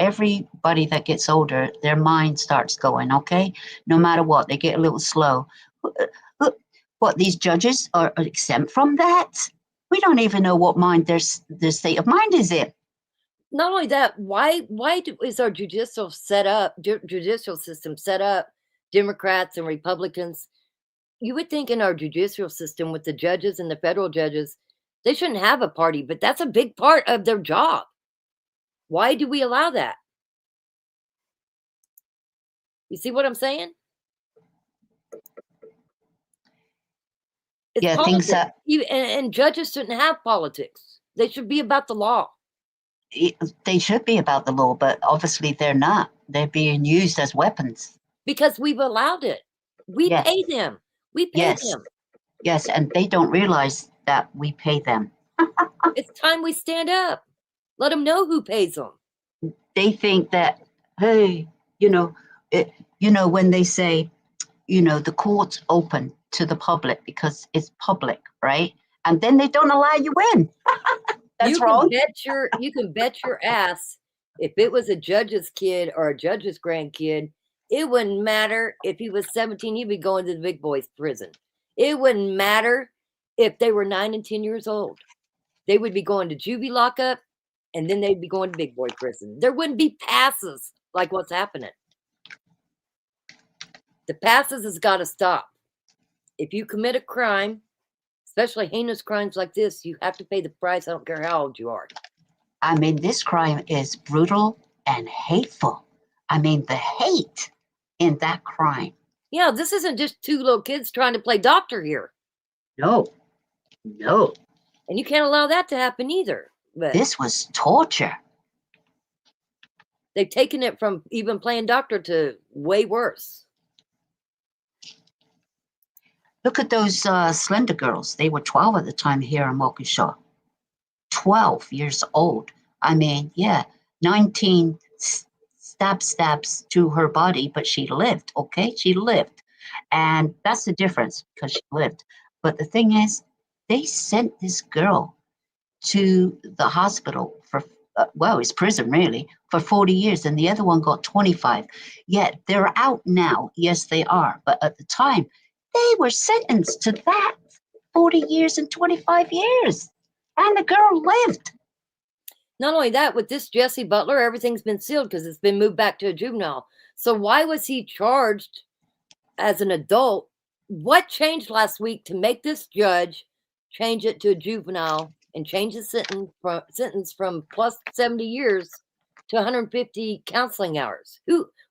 S5: everybody that gets older, their mind starts going, okay? No matter what, they get a little slow. What, these judges are exempt from that? We don't even know what mind their state of mind is in.
S2: Not only that, why is our judicial system set up, Democrats and Republicans? You would think in our judicial system with the judges and the federal judges, they shouldn't have a party, but that's a big part of their job. Why do we allow that? You see what I'm saying? It's politics. And judges shouldn't have politics. They should be about the law.
S5: They should be about the law, but obviously they're not. They're being used as weapons.
S2: Because we've allowed it. We pay them. We pay them.
S5: Yes, and they don't realize that we pay them.
S2: It's time we stand up. Let them know who pays them.
S5: They think that, hey, when they say, the court's open to the public because it's public, right? And then they don't allow you in. That's wrong.
S2: You can bet your ass if it was a judge's kid or a judge's grandkid, it wouldn't matter if he was 17, he'd be going to the big boys prison. It wouldn't matter if they were 9 and 10 years old. They would be going to juvie lockup, and then they'd be going to big boy prison. There wouldn't be passes like what's happening. The passes has got to stop. If you commit a crime, especially heinous crimes like this, you have to pay the price. I don't care how old you are.
S5: I mean, this crime is brutal and hateful. I mean, the hate in that crime.
S2: Yeah, this isn't just two little kids trying to play doctor here.
S5: No.
S2: And you can't allow that to happen either. But
S5: This was torture.
S2: they've taken it from even playing doctor to way worse.
S5: Look at those slender girls. They were 12 at the time here in Waukesha. 12 years old. I mean, yeah, 19 stabs to her body, but she lived, okay? She lived. And that's the difference, because she lived. But the thing is, they sent this girl to the hospital for, well, it's prison really, for 40 years, and the other one got 25. Yet they're out now. Yes, they are. But at the time, they were sentenced to that 40 years and 25 years. And the girl lived.
S2: Not only that, with this Jesse Butler, everything's been sealed because it's been moved back to a juvenile. So why was he charged as an adult? What changed last week to make this judge change it to a juvenile and change the sentence from plus 70 years to 150 counseling hours?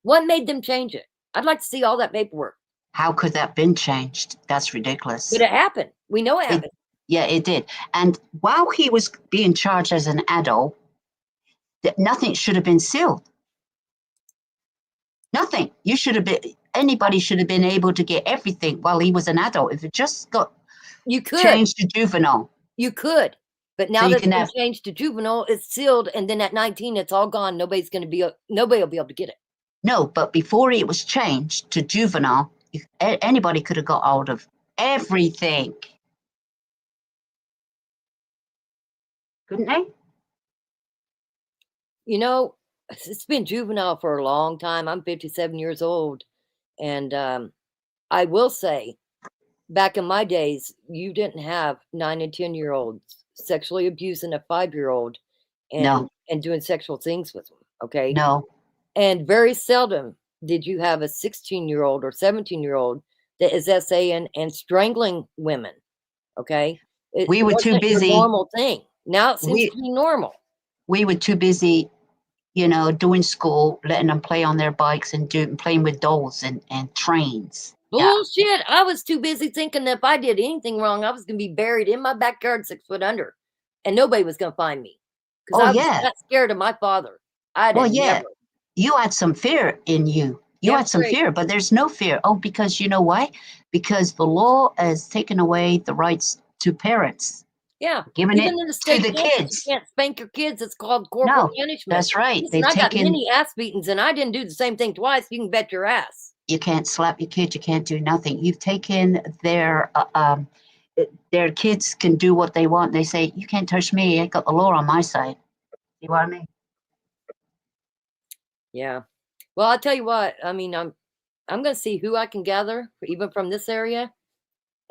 S2: What made them change it? I'd like to see all that paperwork.
S5: How could that been changed? That's ridiculous.
S2: But it happened. We know it happened.
S5: Yeah, it did. And while he was being charged as an adult, nothing should have been sealed. Nothing. Anybody should have been able to get everything while he was an adult. If it just got changed to juvenile.
S2: You could. But now
S5: So
S2: that it's been changed to juvenile, it's sealed, and then at 19, it's all gone. Nobody will be able to get it.
S5: No, but before it was changed to juvenile, anybody could have got hold of everything. Couldn't they?
S2: You know, it's been juvenile for a long time. I'm 57 years old. And I will say, back in my days, you didn't have 9 and 10-year-olds sexually abusing a 5-year-old and doing sexual things with them. Okay.
S5: No.
S2: And very seldom did you have a 16-year-old or 17-year-old that is essaying and strangling women. Okay.
S5: We were too busy.
S2: A normal thing. Now it seems to be normal.
S5: We were too busy, doing school, letting them play on their bikes and playing with dolls and trains.
S2: Bullshit. Yeah. I was too busy thinking that if I did anything wrong, I was going to be buried in my backyard 6 foot under and nobody was going to find me. Because I was that scared of my father.
S5: You had some fear in you. You had some fear, but there's no fear. Oh, because you know why? Because the law has taken away the rights to parents.
S2: Yeah.
S5: Giving it to the kids.
S2: You can't spank your kids. It's called corporal punishment.
S5: That's right.
S2: Listen, I got many ass beatings and I didn't do the same thing twice. You can bet your ass.
S5: You can't slap your kid. You can't do nothing. You've taken their kids can do what they want. They say, you can't touch me. I got the law on my side. You know what I mean?
S2: Yeah. Well, I'll tell you what. I mean, I'm going to see who I can gather, even from this area.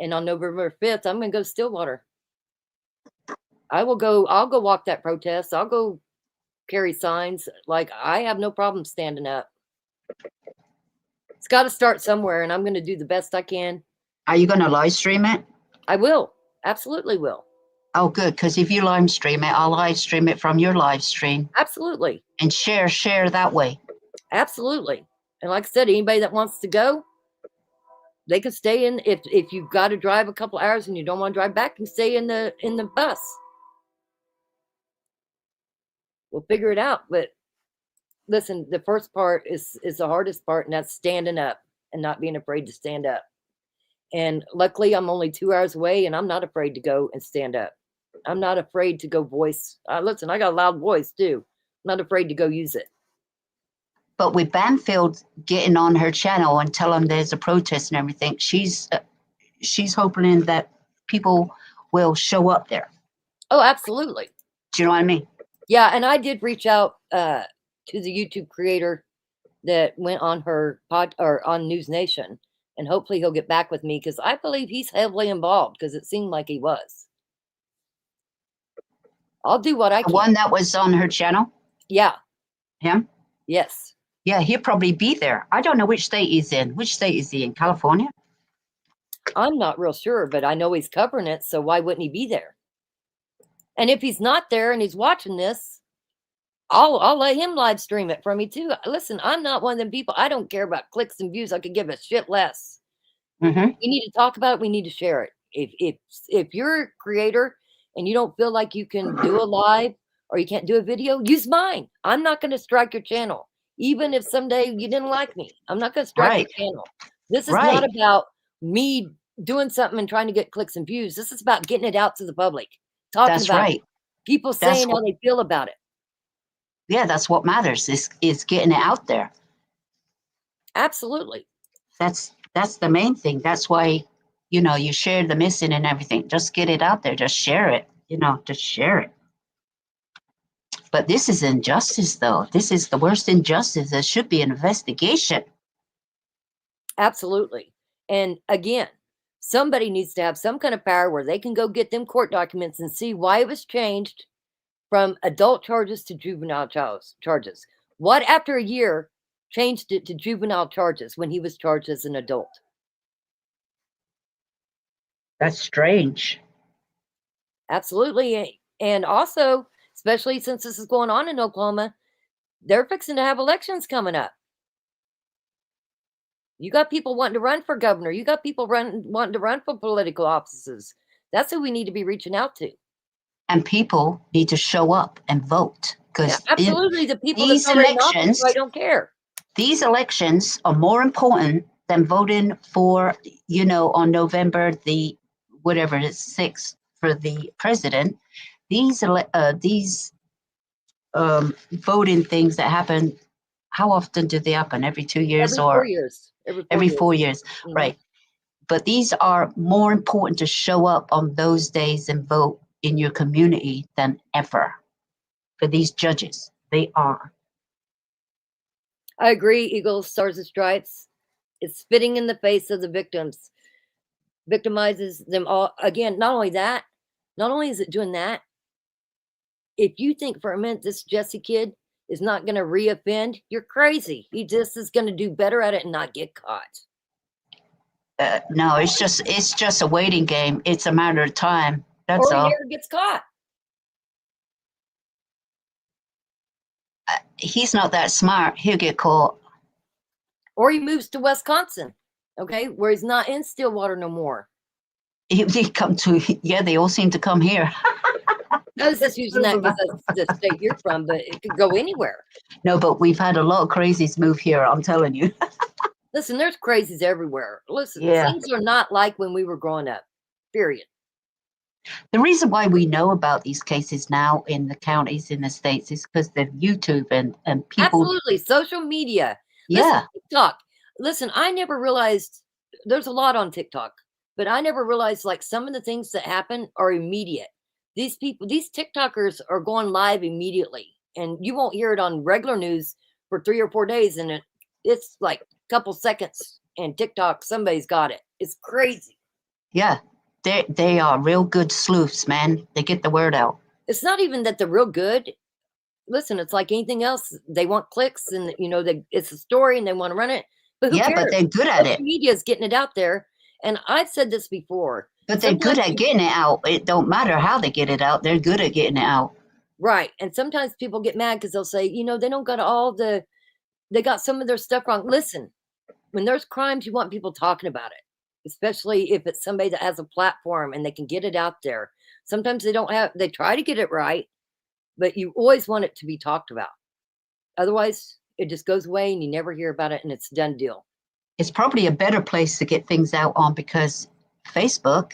S2: And on November 5th, I'm going to go to Stillwater. I'll go walk that protest. I'll go carry signs. Like, I have no problem standing up. It's got to start somewhere, and I'm going to do the best I can.
S5: Are you going to live stream it?
S2: I will. Absolutely will.
S5: Oh, good. Because if you live stream it, I'll live stream it from your live stream.
S2: Absolutely.
S5: And share that way.
S2: Absolutely. And like I said, anybody that wants to go, they can stay in. If you've got to drive a couple hours and you don't want to drive back, you can stay in the bus. We'll figure it out. But listen, the first part is the hardest part, and that's standing up and not being afraid to stand up. And luckily, I'm only 2 hours away, and I'm not afraid to go and stand up. I'm not afraid to go voice. Listen, I got a loud voice too. I'm not afraid to go use it.
S5: But with Banfield getting on her channel and telling there's a protest and everything, she's hoping that people will show up there.
S2: Oh, absolutely.
S5: Do you know what I mean?
S2: Yeah, and I did reach out to the YouTube creator that went on her on News Nation, and hopefully he'll get back with me because I believe he's heavily involved because it seemed like he was. I'll do what I can.
S5: The one that was on her channel?
S2: Yeah.
S5: Him?
S2: Yes.
S5: Yeah, he'll probably be there. I don't know which state he's in. Which state is he in? California?
S2: I'm not real sure, but I know he's covering it, so why wouldn't he be there? And if he's not there and he's watching this, I'll let him live stream it for me too. Listen, I'm not one of them people. I don't care about clicks and views. I could give a shit less.
S5: Mm-hmm.
S2: We need to talk about it. We need to share it. If you're a creator and you don't feel like you can do a live or you can't do a video, use mine. I'm not going to strike your channel. Even if someday you didn't like me, I'm not going to strike
S5: Right.
S2: your channel. This is
S5: Right.
S2: not about me doing something and trying to get clicks and views. This is about getting it out to the public. Talking
S5: That's
S2: about
S5: right.
S2: it. People
S5: That's
S2: saying how
S5: what,
S2: they feel about it.
S5: yeah, that's what matters is getting it out there.
S2: Absolutely.
S5: That's the main thing. That's why, you know, you share the missing and everything. Just get it out there. Just share it. You know, just share it. But this is injustice, though. This is the worst injustice. There should be an investigation.
S2: Absolutely. And again, somebody needs to have some kind of power where they can go get them court documents and see why it was changed from adult charges to juvenile charges. What, after a year, changed it to juvenile charges when he was charged as an adult?
S5: That's strange.
S2: Absolutely. And also, especially since this is going on in Oklahoma, they're fixing to have elections coming up. You got people wanting to run for governor. You got people wanting to run for political offices. That's who we need to be reaching out to.
S5: And people need to show up and vote.
S2: Yeah,
S5: Because
S2: absolutely. The people
S5: these
S2: that's already in office,
S5: elections,
S2: I don't care.
S5: these elections are more important than voting for, you know, on November the whatever it is, 6th for the president. These voting things that happen, how often do they happen? Every 2 years
S2: Every
S5: or
S2: 4 years.
S5: every 4 years?
S2: Mhm.
S5: Right. But these are more important to show up on those days and vote in your community than ever for these judges. They are.
S2: I agree. Eagles, Stars, and Stripes. It's spitting in the face of the victims, victimizes them all. Again, not only that, not only is it doing that, if you think for a minute this Jesse kid is not going to reoffend, you're crazy. He just is going to do better at it and not get caught.
S5: No, it's just a waiting game. It's a matter of time. That's
S2: Or he
S5: all.
S2: never gets caught.
S5: He's not that smart. He'll get caught.
S2: Or he moves to Wisconsin, okay, where he's not in Stillwater no more.
S5: He come to, yeah, they all seem to come here.
S2: I was just using that because that's the state you're from, but it could go anywhere.
S5: No, but we've had a lot of crazies move here, I'm telling you.
S2: Listen, there's crazies everywhere. Listen,
S5: Yeah.
S2: things are not like when we were growing up, period.
S5: The reason why we know about these cases now in the counties in the states is because of YouTube and people.
S2: Absolutely. Social media.
S5: Yeah.
S2: Listen, TikTok. Listen, I never realized there's a lot on TikTok, but I never realized like some of the things that happen are immediate. These people, these TikTokers are going live immediately, and you won't hear it on regular news for 3 or 4 days, and it's like a couple seconds, and TikTok, somebody's got it. It's crazy.
S5: Yeah. They are real good sleuths, man. They get the word out.
S2: It's not even that they're real good. Listen, it's like anything else. They want clicks, and you know, it's a story, and they want to run it. But who
S5: Yeah,
S2: cares?
S5: but they're good at
S2: Social
S5: it.
S2: media is getting it out there, and I've said this before.
S5: But they're good
S2: Sometimes
S5: at getting it out. It don't matter how they get it out. They're good at getting it out.
S2: right, and sometimes people get mad because they'll say, you know, they don't got they got some of their stuff wrong. Listen, when there's crimes, you want people talking about it, especially if it's somebody that has a platform and they can get it out there. Sometimes they try to get it right, but you always want it to be talked about. Otherwise, it just goes away and you never hear about it, and it's a done deal.
S5: It's probably a better place to get things out on because Facebook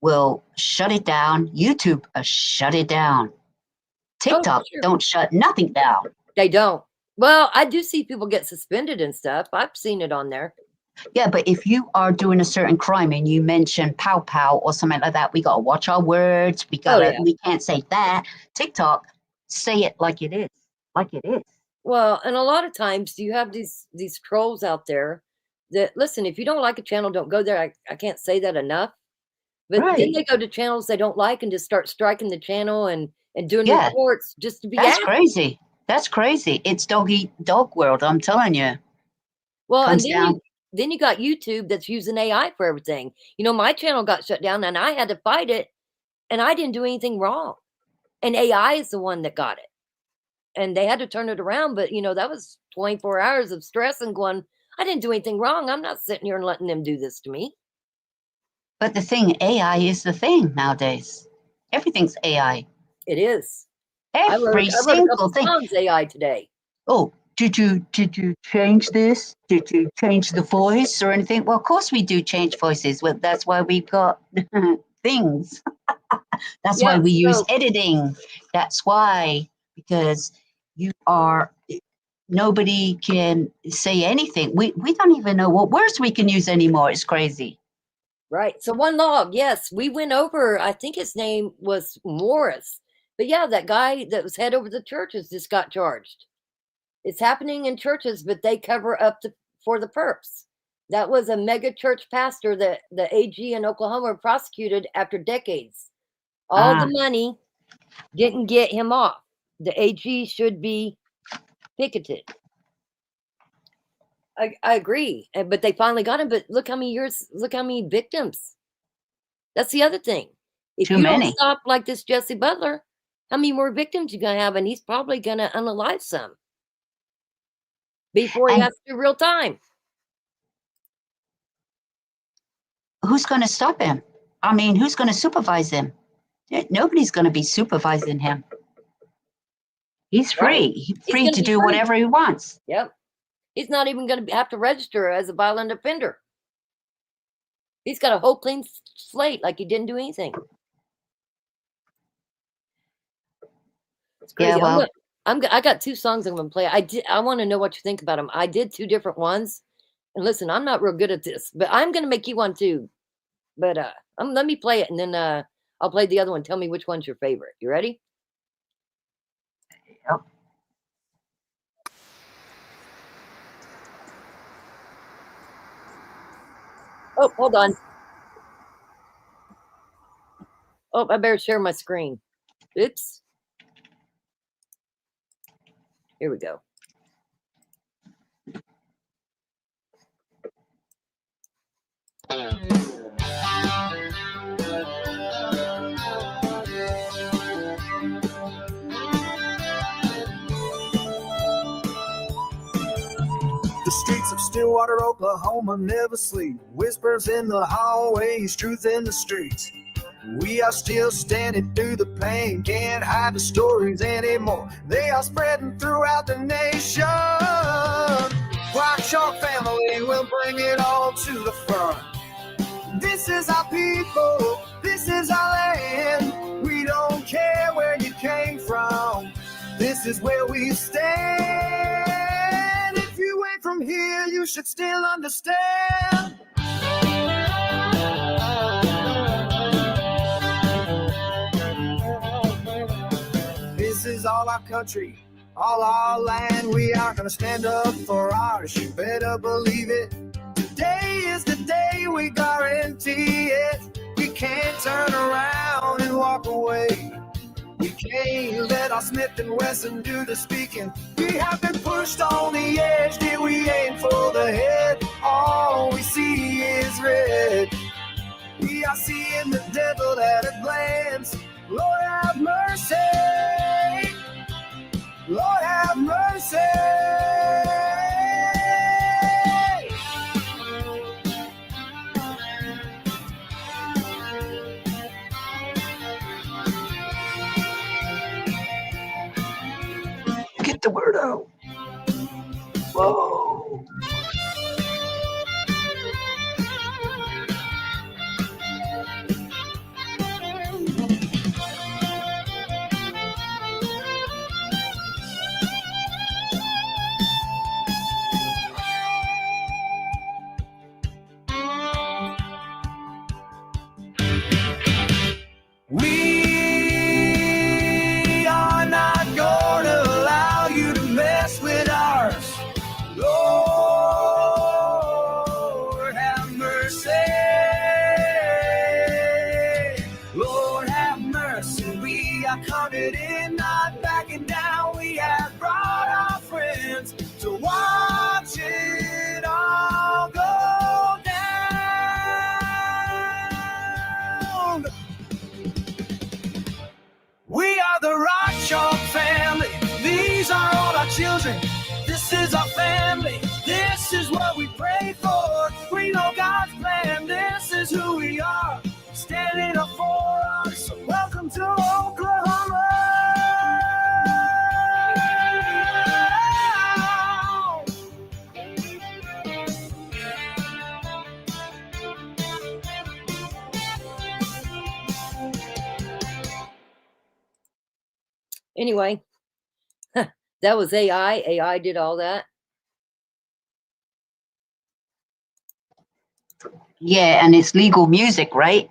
S5: will shut it down. YouTube shut it down. TikTok
S2: sure.
S5: don't shut nothing down.
S2: They don't. Well, I do see people get suspended and stuff. I've seen it on there.
S5: Yeah, but if you are doing a certain crime and you mention pow pow or something like that, we gotta watch our words. We can't say that. TikTok, say it like it is. Like it is.
S2: Well, and a lot of times you have these trolls out there that, listen, if you don't like a channel, don't go there. I can't say that enough. But then
S5: Right.
S2: they go to channels they don't like and just start striking the channel and doing
S5: Yeah.
S2: reports just to be
S5: That's
S2: happy.
S5: crazy. That's crazy. It's dog eat dog world. I'm telling you.
S2: Well,
S5: Comes
S2: and
S5: down.
S2: then you got YouTube that's using AI for everything. You know, my channel got shut down and I had to fight it, and I didn't do anything wrong. And AI is the one that got it. And they had to turn it around, but you know, that was 24 hours of stress and going, I didn't do anything wrong. I'm not sitting here and letting them do this to me.
S5: But the thing, AI is the thing nowadays. Everything's AI.
S2: It is.
S5: Every
S2: I wrote a
S5: single
S2: couple
S5: thing.
S2: songs AI today.
S5: Oh, did you change this? Did you change the voice or anything? Well, of course we do change voices. Well, that's why we've got things. That's why we use editing. That's why, because nobody can say anything. We don't even know what words we can use anymore. It's crazy.
S2: Right. So one log, yes, we went over, I think his name was Morris. But yeah, that guy that was head over the churches just got charged. It's happening in churches, but they cover up for the perps. That was a mega church pastor that the AG in Oklahoma prosecuted after decades. All the money didn't get him off. The AG should be picketed. I agree, but they finally got him. But look how many victims. That's the other thing. If
S5: Too
S2: you
S5: many.
S2: don't stop like this Jesse Butler, how many more victims you gonna have? And he's probably gonna unalive some before he has to do real time.
S5: Who's going to stop him? I mean, who's going to supervise him? Nobody's going to be supervising him. He's free.
S2: Right.
S5: He's free to do whatever he wants.
S2: Yep. He's not even going to have to register as a violent offender. He's got a whole clean slate, like he didn't do anything. It's crazy.
S5: Yeah, well,
S2: I got 2 songs I'm going to play. I want to know what you think about them. I did 2 different ones. And listen, I'm not real good at this, but I'm going to make you one too. But let me play it, and then I'll play the other one. Tell me which one's your favorite. You ready?
S5: Yep.
S2: Oh, hold on. Oh, I better share my screen. Oops. Here we go.
S12: The streets of Stillwater, Oklahoma never sleep. Whispers in the hallways, truth in the streets. We are still standing through the pain, can't hide the stories anymore. They are spreading throughout the nation. Black Shark family will bring it all to the front. This is our people, this is our land. We don't care where you came from, this is where we stand. If you ain't from here, you should still understand. This is all our country, all our land. We are gonna stand up for ours, you better believe it. Today is the day, we guarantee it. We can't turn around and walk away. We can't let our Smith & Wesson do the speaking. We have been pushed on the edge, till we aim for the head. All we see is red. We are seeing the devil at a glance. Lord have mercy, Lord have mercy. Get the word out. Whoa. We are not gonna allow you to mess with ours. to watch it all go down. We are the Rock Chalk family. These are all our children. This is our family. This is what we pray for. We know God's plan. This is who we are. Standing up for us. So welcome to Oklahoma.
S2: Anyway, that was AI. AI did all that.
S5: Yeah, and it's legal music, right?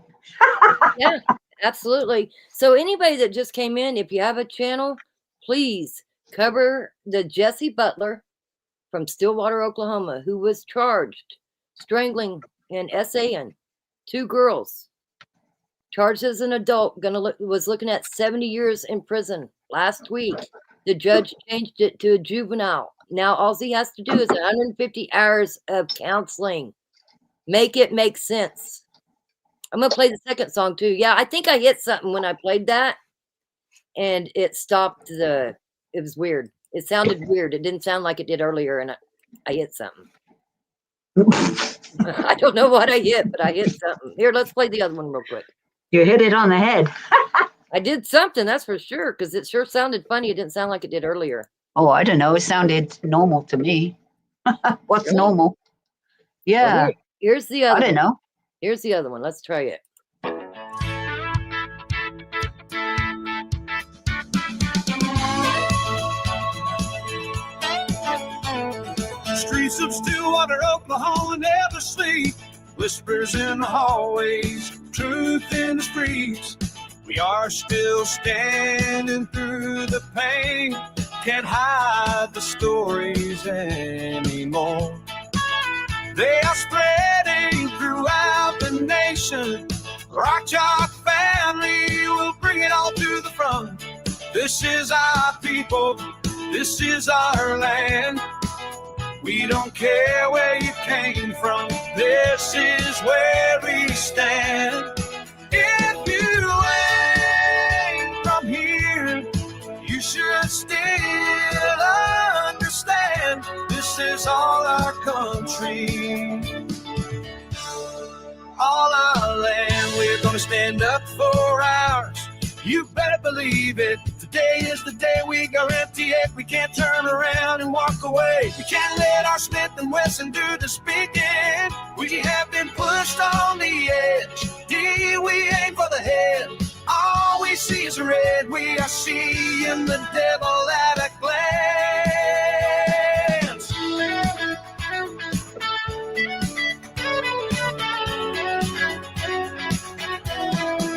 S2: Yeah, absolutely. So anybody that just came in, if you have a channel, please cover the Jesse Butler from Stillwater, Oklahoma, who was charged strangling and SAing 2 girls. Charged as an adult, was looking at 70 years in prison. Last week, the judge changed it to a juvenile. Now all he has to do is 150 hours of counseling. Make it make sense. I'm going to play the second song too. Yeah, I think I hit something when I played that, and it stopped it was weird. It sounded weird. It didn't sound like it did earlier, and I hit something. I don't know what I hit, but I hit something. Here, let's play the other one real quick.
S5: You hit it on the head.
S2: I did something, that's for sure, because it sure sounded funny. It didn't sound like it did earlier.
S5: Oh, I don't know. It sounded normal to me. What's
S2: Really?
S5: normal? Yeah.
S2: Well, here's the other
S5: I don't
S2: one.
S5: know.
S2: Here's the other one. Let's try it.
S12: Streets of Stillwater, Oklahoma never sleep. Whispers in the hallways, truth in the streets. We are still standing through the pain. Can't hide the stories anymore. They are spreading throughout the nation. Rock Chalk family will bring it all to the front. This is our people. This is our land. We don't care where you came from. This is where we stand. If you ain't from here, you should still understand. This is all our country, all our land. We're gonna stand up for ours. You better believe it. Today is the day we guarantee it. We can't turn around and walk away. We can't let our Smith and Wesson do the speaking. We have been pushed on the edge. We aim for the head. All we see is red. We are seeing the devil at a glance.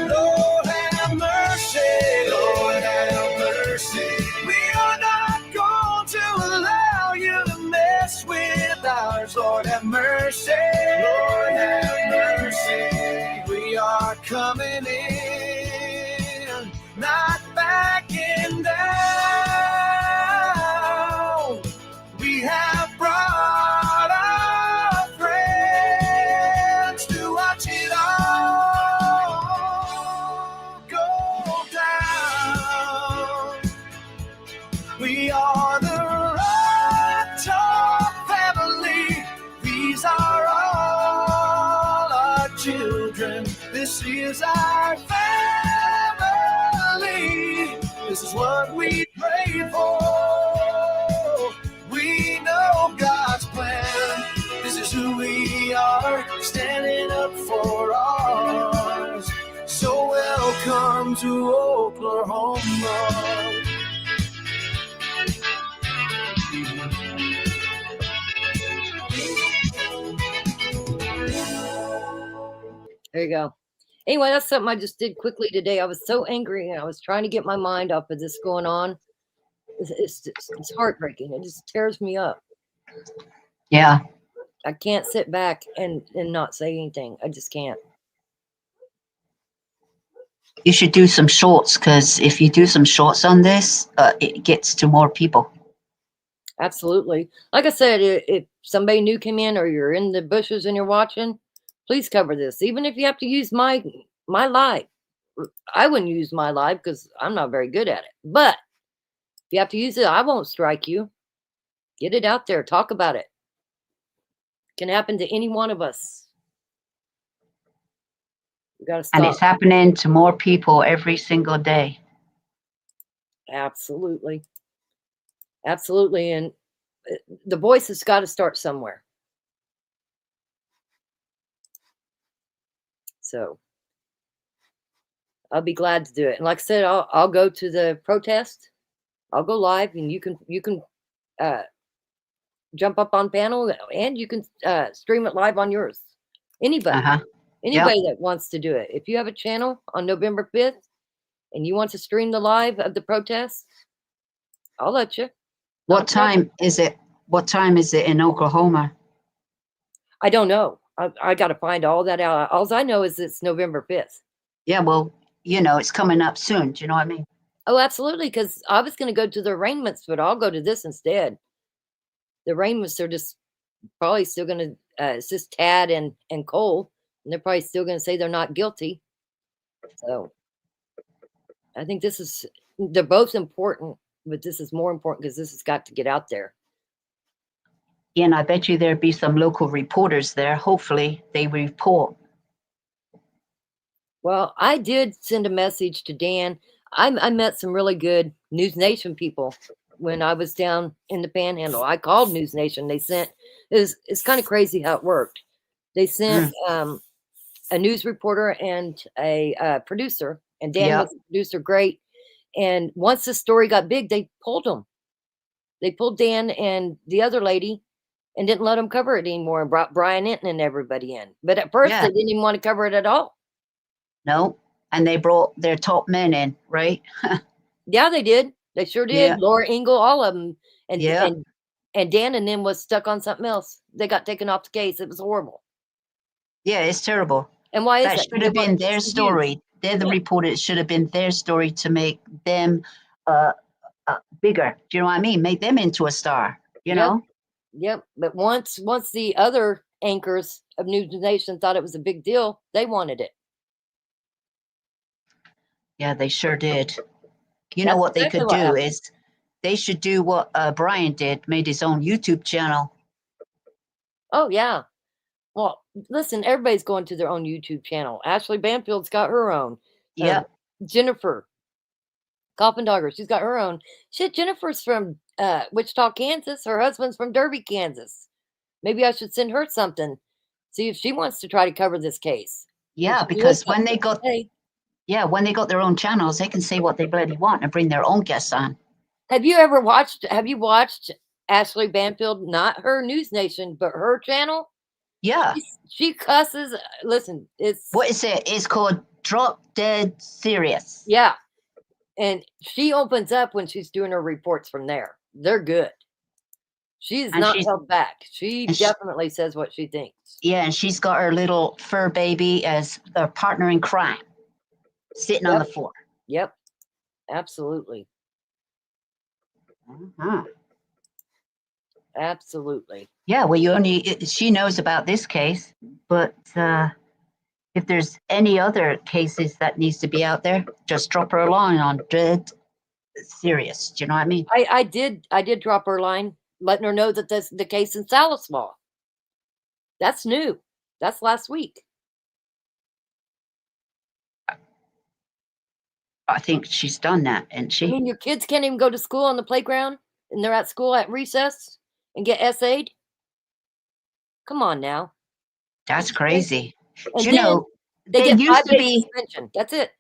S12: Lord have mercy. Lord have mercy. We are not going to allow you to mess with ours. Lord have mercy. Lord have mercy. We are coming in, not backing down. We have brought our friends to watch it all go down. We are the Rock Chalk family. These are all our children. This is our family. This is what we pray for. We know God's plan. This is who we are, standing up for ours. So welcome to Oklahoma.
S2: There you go. Anyway, that's something I just did quickly today. I was so angry, and I was trying to get my mind off of this going on. It's heartbreaking. It just tears me up.
S5: Yeah.
S2: I can't sit back and not say anything. I just can't.
S5: You should do some shorts, because if you do some shorts on this, it gets to more people.
S2: Absolutely. Like I said, if somebody new came in or you're in the bushes and you're watching, please cover this. Even if you have to use my live. I wouldn't use my live because I'm not very good at it. But if you have to use it, I won't strike you. Get it out there. Talk about it. Can happen to any one of us. We got to
S5: And
S2: stop.
S5: it's happening to more people every single day.
S2: Absolutely. Absolutely. And the voice has got to start somewhere. So I'll be glad to do it. And like I said, I'll go to the protest. I'll go live, and you can jump up on panel, and you can stream it live on yours. Anybody,
S5: Yep.
S2: anybody that wants to do it. If you have a channel on November 5th and you want to stream the live of the protest, I'll let you.
S5: What time is it? What time is it in Oklahoma?
S2: I don't know. I got to find all that out. All I know is it's November 5th.
S5: Yeah, well, it's coming up soon. Do you know what I mean?
S2: Oh, absolutely. Because I was going to go to the arraignments, but I'll go to this instead. The arraignments are just probably still going to, it's just Tad and Cole, and they're probably still going to say they're not guilty. So I think they're both important, but this is more important because this has got to get out there.
S5: Yeah, and I bet you there'd be some local reporters there. Hopefully they report.
S2: Well, I did send a message to Dan. I met some really good News Nation people when I was down in the Panhandle. I called News Nation. They sent, it's kind of crazy how it worked. They sent a news reporter and a producer, and Dan was the producer, great. And once the story got big, they pulled them. They pulled Dan and the other lady and didn't let them cover it anymore and brought Brian Enton and everybody in. But at first, they didn't even want to cover it at all.
S5: No, and they brought their top men in, right?
S2: Yeah, they did. They sure did.
S5: Yeah.
S2: Laura Ingle, all of them. And,
S5: Yeah.
S2: and Dan and them was stuck on something else. They got taken off the case. It was horrible.
S5: Yeah, it's terrible.
S2: And why is that?
S5: That should have been their story. They're the reporters. It should have been their story to make them bigger. Do you know what I mean? Make them into a star, you know?
S2: Yep. But once the other anchors of News Nation thought it was a big deal, they wanted it.
S5: Yeah, they sure did. You know what they could do is they should do what Brian did, made his own YouTube channel.
S2: Oh, yeah. Well, listen, everybody's going to their own YouTube channel. Ashley Banfield's got her own.
S5: Yeah.
S2: Jennifer Coffindogger, she's got her own. Shit, Jennifer's from Wichita, Kansas. Her husband's from Derby, Kansas. Maybe I should send her something. See if she wants to try to cover this case.
S5: Yeah, because when they got their own channels, they can say what they bloody want and bring their own guests on.
S2: Have you watched Ashley Banfield, not her News Nation, but her channel?
S5: Yeah.
S2: She cusses. Listen,
S5: what is it? It's called Drop Dead Serious.
S2: Yeah. And she opens up when she's doing her reports from there. They're good. She's not held back. She definitely says what she thinks.
S5: Yeah, and she's got her little fur baby as a partner in crime, sitting on the floor.
S2: Yep, absolutely. Absolutely.
S5: Yeah, well, she knows about this case, but if there's any other cases that needs to be out there, just drop her a line on Dead Serious. Do you know what I mean?
S2: I did drop her a line, letting her know that the case in Salisbury. That's new. That's last week.
S5: I think she's done that, and she.
S2: I mean, your kids can't even go to school on the playground, and they're at school at recess and get SA'd. Come on now.
S5: That's crazy.
S2: And
S5: you know,
S2: they
S5: there
S2: get
S5: used to
S2: 5 days
S5: be.
S2: suspension. That's it.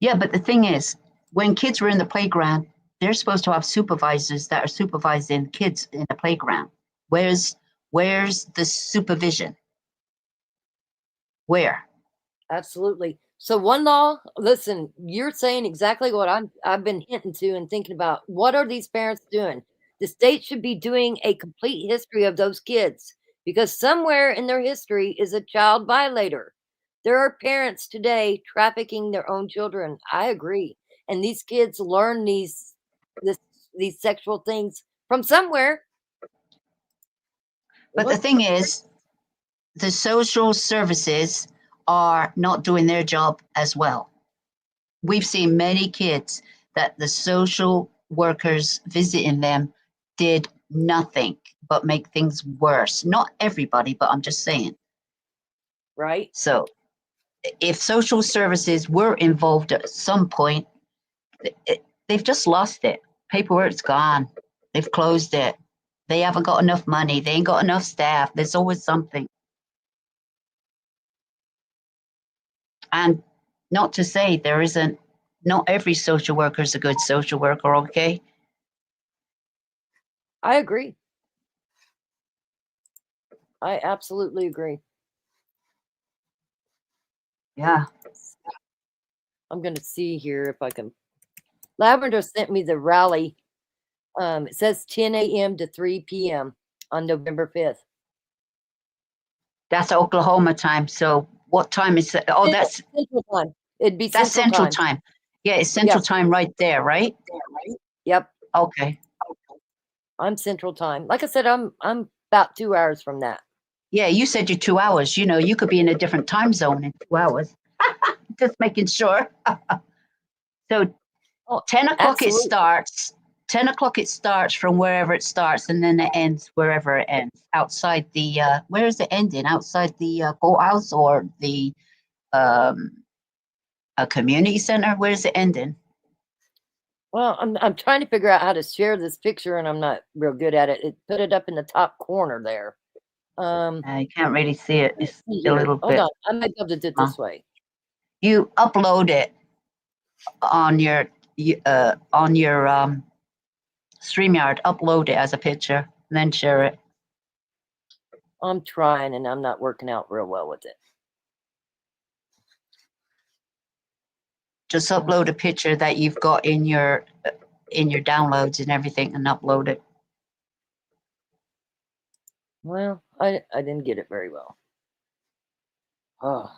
S5: Yeah, but the thing is, when kids were in the playground, they're supposed to have supervisors that are supervising kids in the playground. Where's the supervision? Where?
S2: Absolutely. So one law, listen, you're saying exactly what I've been hinting to and thinking about. What are these parents doing? The state should be doing a complete history of those kids, because somewhere in their history is a child violator. There are parents today trafficking their own children. I agree. And these kids learn these sexual things from somewhere.
S5: But the thing is, the social services are not doing their job as well. We've seen many kids that the social workers visiting them did nothing but make things worse. Not everybody, but I'm just saying.
S2: Right.
S5: So if social services were involved at some point, they've just lost it. Paperwork's gone. They've closed it. They haven't got enough money. They ain't got enough staff. There's always something. And not to say there isn't, not every social worker is a good social worker, okay?
S2: I agree. I absolutely agree.
S5: Yeah.
S2: I'm going to see here if I can. Lavender sent me the rally. It says 10 a.m. to 3 p.m. on November 5th.
S5: That's Oklahoma time. So what time is it? Oh, that's
S2: Central time. It'd be
S5: that's
S2: Central
S5: time. Yeah, it's Central time right there, right?
S2: Yep.
S5: Okay.
S2: I'm Central time. Like I said, I'm about 2 hours from that.
S5: Yeah, you said you're 2 hours. You know, you could be in a different time zone in 2 hours. Just making sure. So 10 o'clock it starts. 10 o'clock it starts from wherever it starts, and then it ends wherever it ends. Outside the, where is it ending? Outside the courthouse or the a community center? Where is it ending?
S2: Well, I'm trying to figure out how to share this picture, and I'm not real good at it. It put it up in the top corner there.
S5: You can't really see it. It's a little
S2: Hold
S5: bit.
S2: on, I might be able to do it this way.
S5: You upload it on your StreamYard. Upload it as a picture, and then share it.
S2: I'm trying, and I'm not working out real well with it.
S5: Just upload a picture that you've got in your downloads and everything, and upload it.
S2: Well, I didn't get it very well. Oh,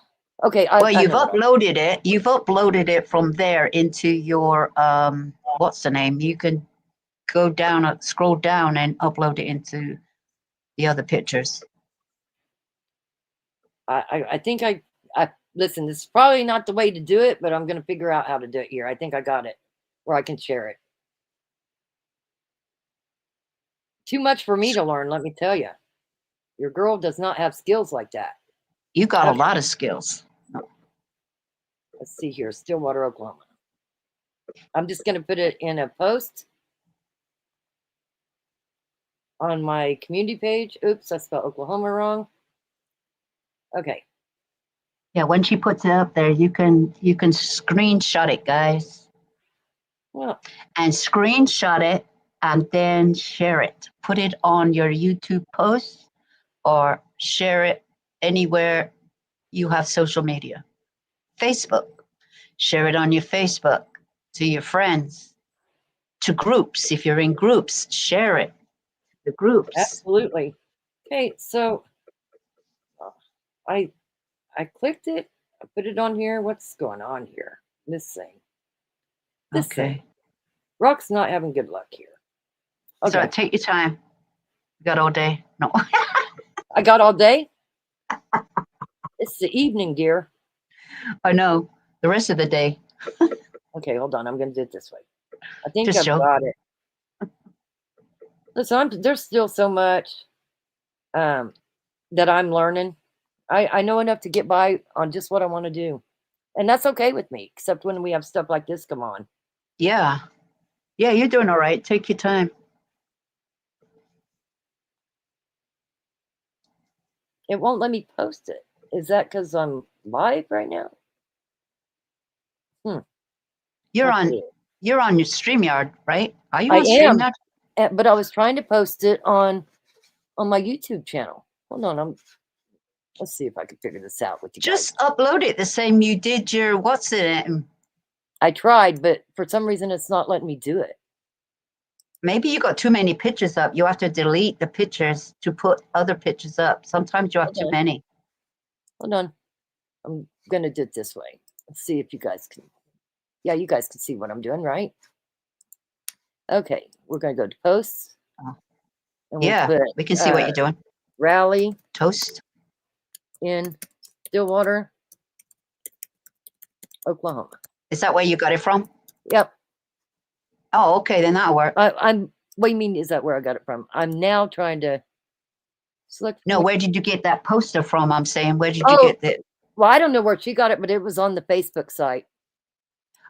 S2: okay.
S5: Well, you've uploaded it. You've uploaded it from there into your what's the name? You can go down, scroll down, and upload it into the other pictures.
S2: I think I listen. This is probably not the way to do it, but I'm going to figure out how to do it here. I think I got it where I can share it. Too much for me to learn, let me tell you. Your girl does not have skills like that.
S5: You got a lot of skills.
S2: Let's see here, Stillwater, Oklahoma. I'm just going to put it in a post on my community page. Oops, I spelled Oklahoma wrong. Okay.
S5: Yeah, when she puts it up there, you can screenshot it, guys.
S2: Well,
S5: and screenshot it and then share it. Put it on your YouTube post or share it anywhere you have social media. Facebook. Share it on your Facebook to your friends, to groups. If you're in groups, share it. The groups.
S2: Absolutely. Okay, so I clicked it. I put it on here. What's going on here? This thing. This thing. Rock's not having good luck here.
S5: Okay. So take your time. You got all day. No.
S2: I got all day? It's the evening, dear.
S5: I know. The rest of the day.
S2: Okay, hold on. I'm going to do it this way. I think I've got it. Listen, there's still so much that I'm learning. I know enough to get by on just what I want to do. And that's okay with me, except when we have stuff like this come on.
S5: Yeah. Yeah, you're doing all right. Take your time.
S2: It won't let me post it. Is that because I'm live right now?
S5: You're on your StreamYard, right? Are you
S2: I
S5: on StreamYard?
S2: But I was trying to post it on my YouTube channel. Hold on, let's see if I can figure this out with you guys.
S5: Just upload it the same you did your what's it?
S2: I tried, but for some reason it's not letting me do it.
S5: Maybe you got too many pictures up. You have to delete the pictures to put other pictures up. Sometimes you have too many.
S2: Hold on. I'm going to do it this way. Let's see if you guys can. Yeah, you guys can see what I'm doing, right? Okay, we're going to go to posts.
S5: Yeah, we can see what you're doing.
S2: rally
S5: Toast.
S2: in Stillwater, Oklahoma.
S5: Is that where you got it from?
S2: Yep.
S5: Oh, okay, then that'll work.
S2: I'm. What do you mean? Is that where I got it from? I'm now trying to select.
S5: No, where did you get that poster from? I'm saying, where did you
S2: Oh,
S5: get that?
S2: well, I don't know where she got it, but it was on the Facebook site.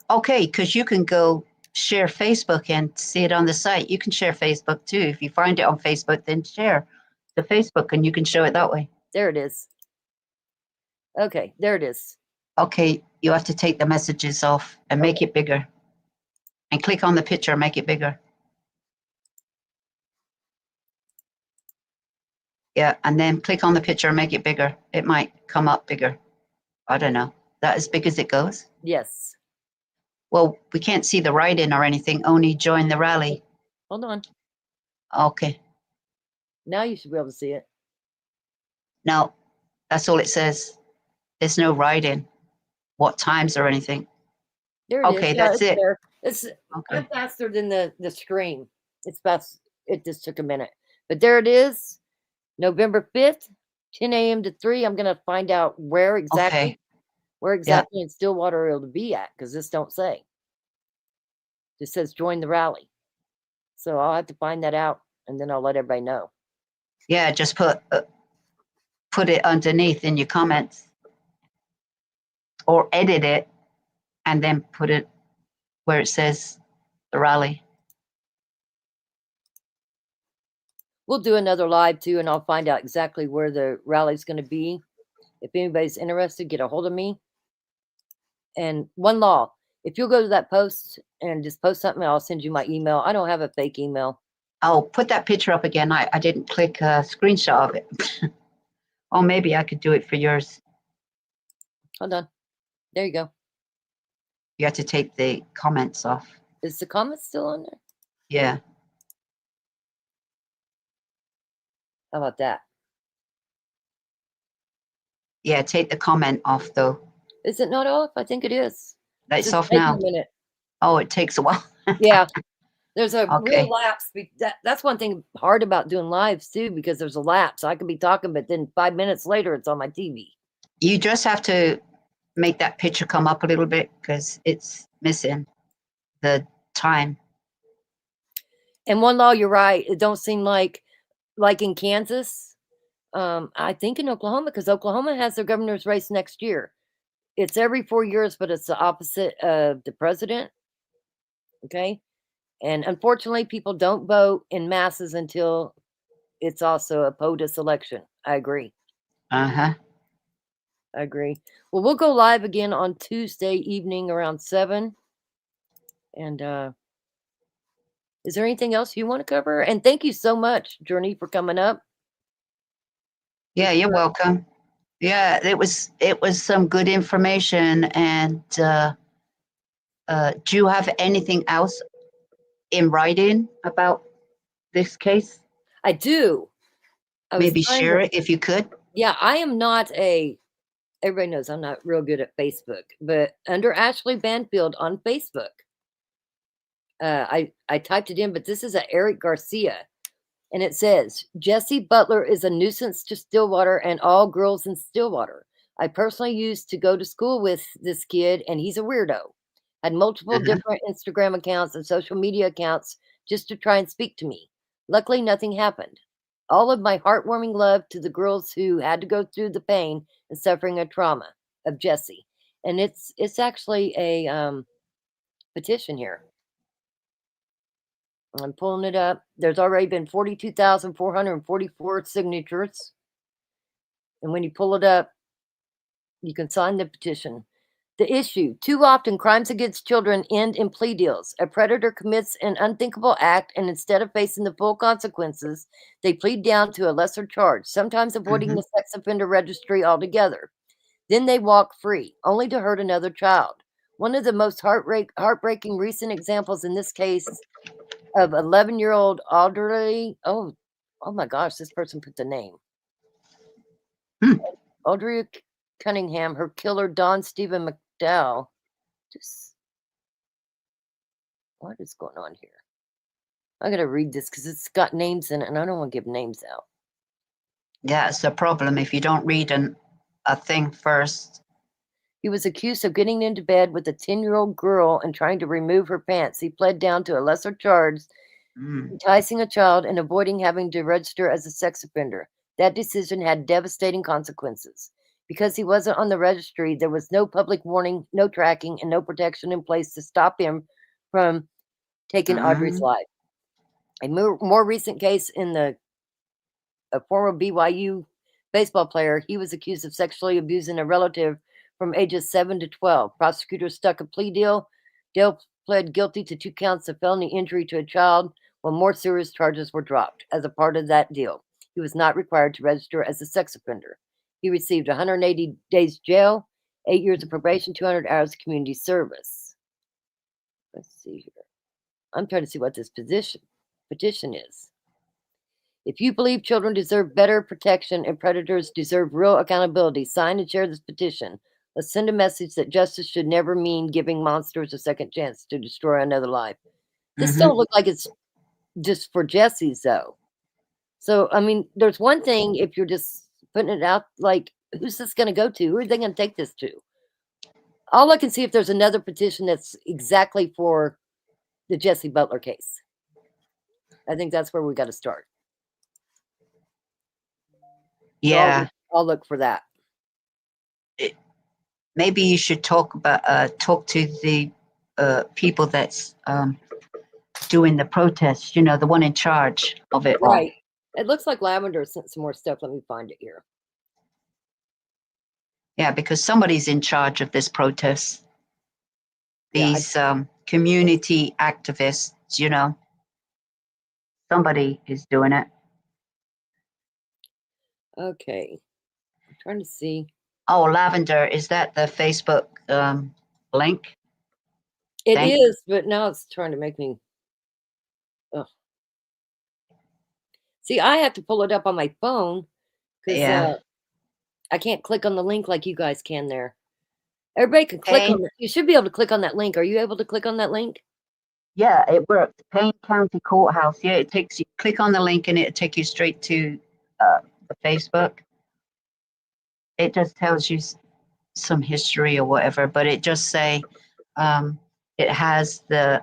S5: Okay, because you can go share Facebook and see it on the site. You can share Facebook too. If you find it on Facebook, then share the Facebook and you can show it that way.
S2: There it is. Okay, there it is.
S5: Okay, you have to take the messages off and make it bigger. And click on the picture and make it bigger. Yeah, and then click on the picture and make it bigger. It might come up bigger. I don't know. That as big as it goes?
S2: Yes.
S5: Well, we can't see the write-in or anything, only join the rally.
S2: Hold on.
S5: Okay.
S2: Now you should be able to see it.
S5: No, that's all it says. There's no write-in, what times or anything.
S2: There it is.
S5: Okay,
S2: Yeah,
S5: that's it.
S2: there. It's
S5: Okay.
S2: I'm faster than the screen. It's fast. It just took a minute. But there it is. November 5th, 10 a.m. to 3. I'm going to find out where exactly.
S5: Okay.
S2: Where exactly in Stillwater it'll be at, because this don't say. It says join the rally. So I'll have to find that out, and then I'll let everybody know.
S5: Yeah, just put it underneath in your comments. Or edit it and then put it where it says the rally.
S2: We'll do another live too, and I'll find out exactly where the rally's going to be. If anybody's interested, get a hold of me. And one law, if you'll go to that post and just post something, I'll send you my email. I don't have a fake email.
S5: I'll put that picture up again. I didn't click a screenshot of it. Oh, maybe I could do it for yours.
S2: Hold on. There you go.
S5: You have to take the comments off.
S2: Is the comment still on there?
S5: Yeah.
S2: How about that?
S5: Yeah, take the comment off though.
S2: Is it not off? I think it is.
S5: It's
S2: just
S5: off
S2: taking
S5: now.
S2: a minute.
S5: Oh, it takes a while.
S2: Yeah. There's a
S5: Okay.
S2: real lapse. That's one thing hard about doing lives too, because there's a lapse. I could be talking, but then 5 minutes later, it's on my TV.
S5: You just have to make that picture come up a little bit because it's missing the time.
S2: And one law, you're right. It don't seem like in Kansas. I think in Oklahoma, because Oklahoma has their governor's race next year. It's every 4 years, but it's the opposite of the president. Okay. And unfortunately, people don't vote in masses until it's also a POTUS election. I agree.
S5: Uh-huh.
S2: I agree. Well, we'll go live again on Tuesday evening around 7. And is there anything else you want to cover? And thank you so much, Journey, for coming up.
S5: Yeah, you're welcome. Yeah, it was some good information. And do you have anything else in writing about this case?
S2: I do.
S5: Maybe share it if you could.
S2: Yeah, I am not everybody knows I'm not real good at Facebook, but under Ashley Banfield on Facebook, I typed it in, but this is a Eric Garcia. And it says, Jesse Butler is a nuisance to Stillwater and all girls in Stillwater. I personally used to go to school with this kid, and he's a weirdo. Had multiple different Instagram accounts and social media accounts just to try and speak to me. Luckily, nothing happened. All of my heartwarming love to the girls who had to go through the pain and suffering of trauma of Jesse. And it's actually a petition here. I'm pulling it up. There's already been 42,444 signatures. And when you pull it up, you can sign the petition. The issue: too often crimes against children end in plea deals. A predator commits an unthinkable act, and instead of facing the full consequences, they plead down to a lesser charge, sometimes avoiding the sex offender registry altogether. Then they walk free, only to hurt another child. One of the most heartbreaking recent examples in this case of 11-year-old Audrey. Oh my gosh, this person put the name. Audrey Cunningham, her killer, Don Stephen McDowell. Just what is going on here? I gotta read this because it's got names in it, and I don't want to give names out.
S5: Yeah, it's a problem if you don't read a thing first.
S2: He was accused of getting into bed with a 10-year-old girl and trying to remove her pants. He pled down to a lesser charge, enticing a child and avoiding having to register as a sex offender. That decision had devastating consequences. Because he wasn't on the registry, there was no public warning, no tracking, and no protection in place to stop him from taking Audrey's life. A more recent case in a former BYU baseball player, he was accused of sexually abusing a relative from ages 7 to 12. Prosecutors stuck a plea deal. Dale pled guilty to 2 counts of felony injury to a child, while more serious charges were dropped. As a part of that deal, he was not required to register as a sex offender. He received 180 days jail, 8 years of probation, 200 hours of community service. Let's see here. I'm trying to see what this petition is. If you believe children deserve better protection and predators deserve real accountability, sign and share this petition. Let's send a message that justice should never mean giving monsters a second chance to destroy another life. This don't look like it's just for Jesse's, though. So, I mean, there's one thing if you're just putting it out, like, who's this going to go to? Who are they going to take this to? I'll look and see if there's another petition that's exactly for the Jesse Butler case. I think that's where we got to start.
S5: Yeah.
S2: So I'll look for that.
S5: Maybe you should talk to the people that's doing the protests, the one in charge of it.
S2: Right. It looks like Lavender sent some more stuff. Let me find it here.
S5: Yeah, because somebody's in charge of this protest. These community activists, somebody is doing it.
S2: Okay. I'm trying to see.
S5: Oh, Lavender, is that the Facebook link?
S2: It is, but now it's trying to make me. Oh. See, I have to pull it up on my phone because I can't click on the link like you guys can there. Everybody can click on it. You should be able to click on that link. Are you able to click on that link?
S5: Yeah, it works. Payne County Courthouse. Yeah, it takes you. Click on the link and it'll take you straight to the Facebook. It just tells you some history or whatever, but it just say it has the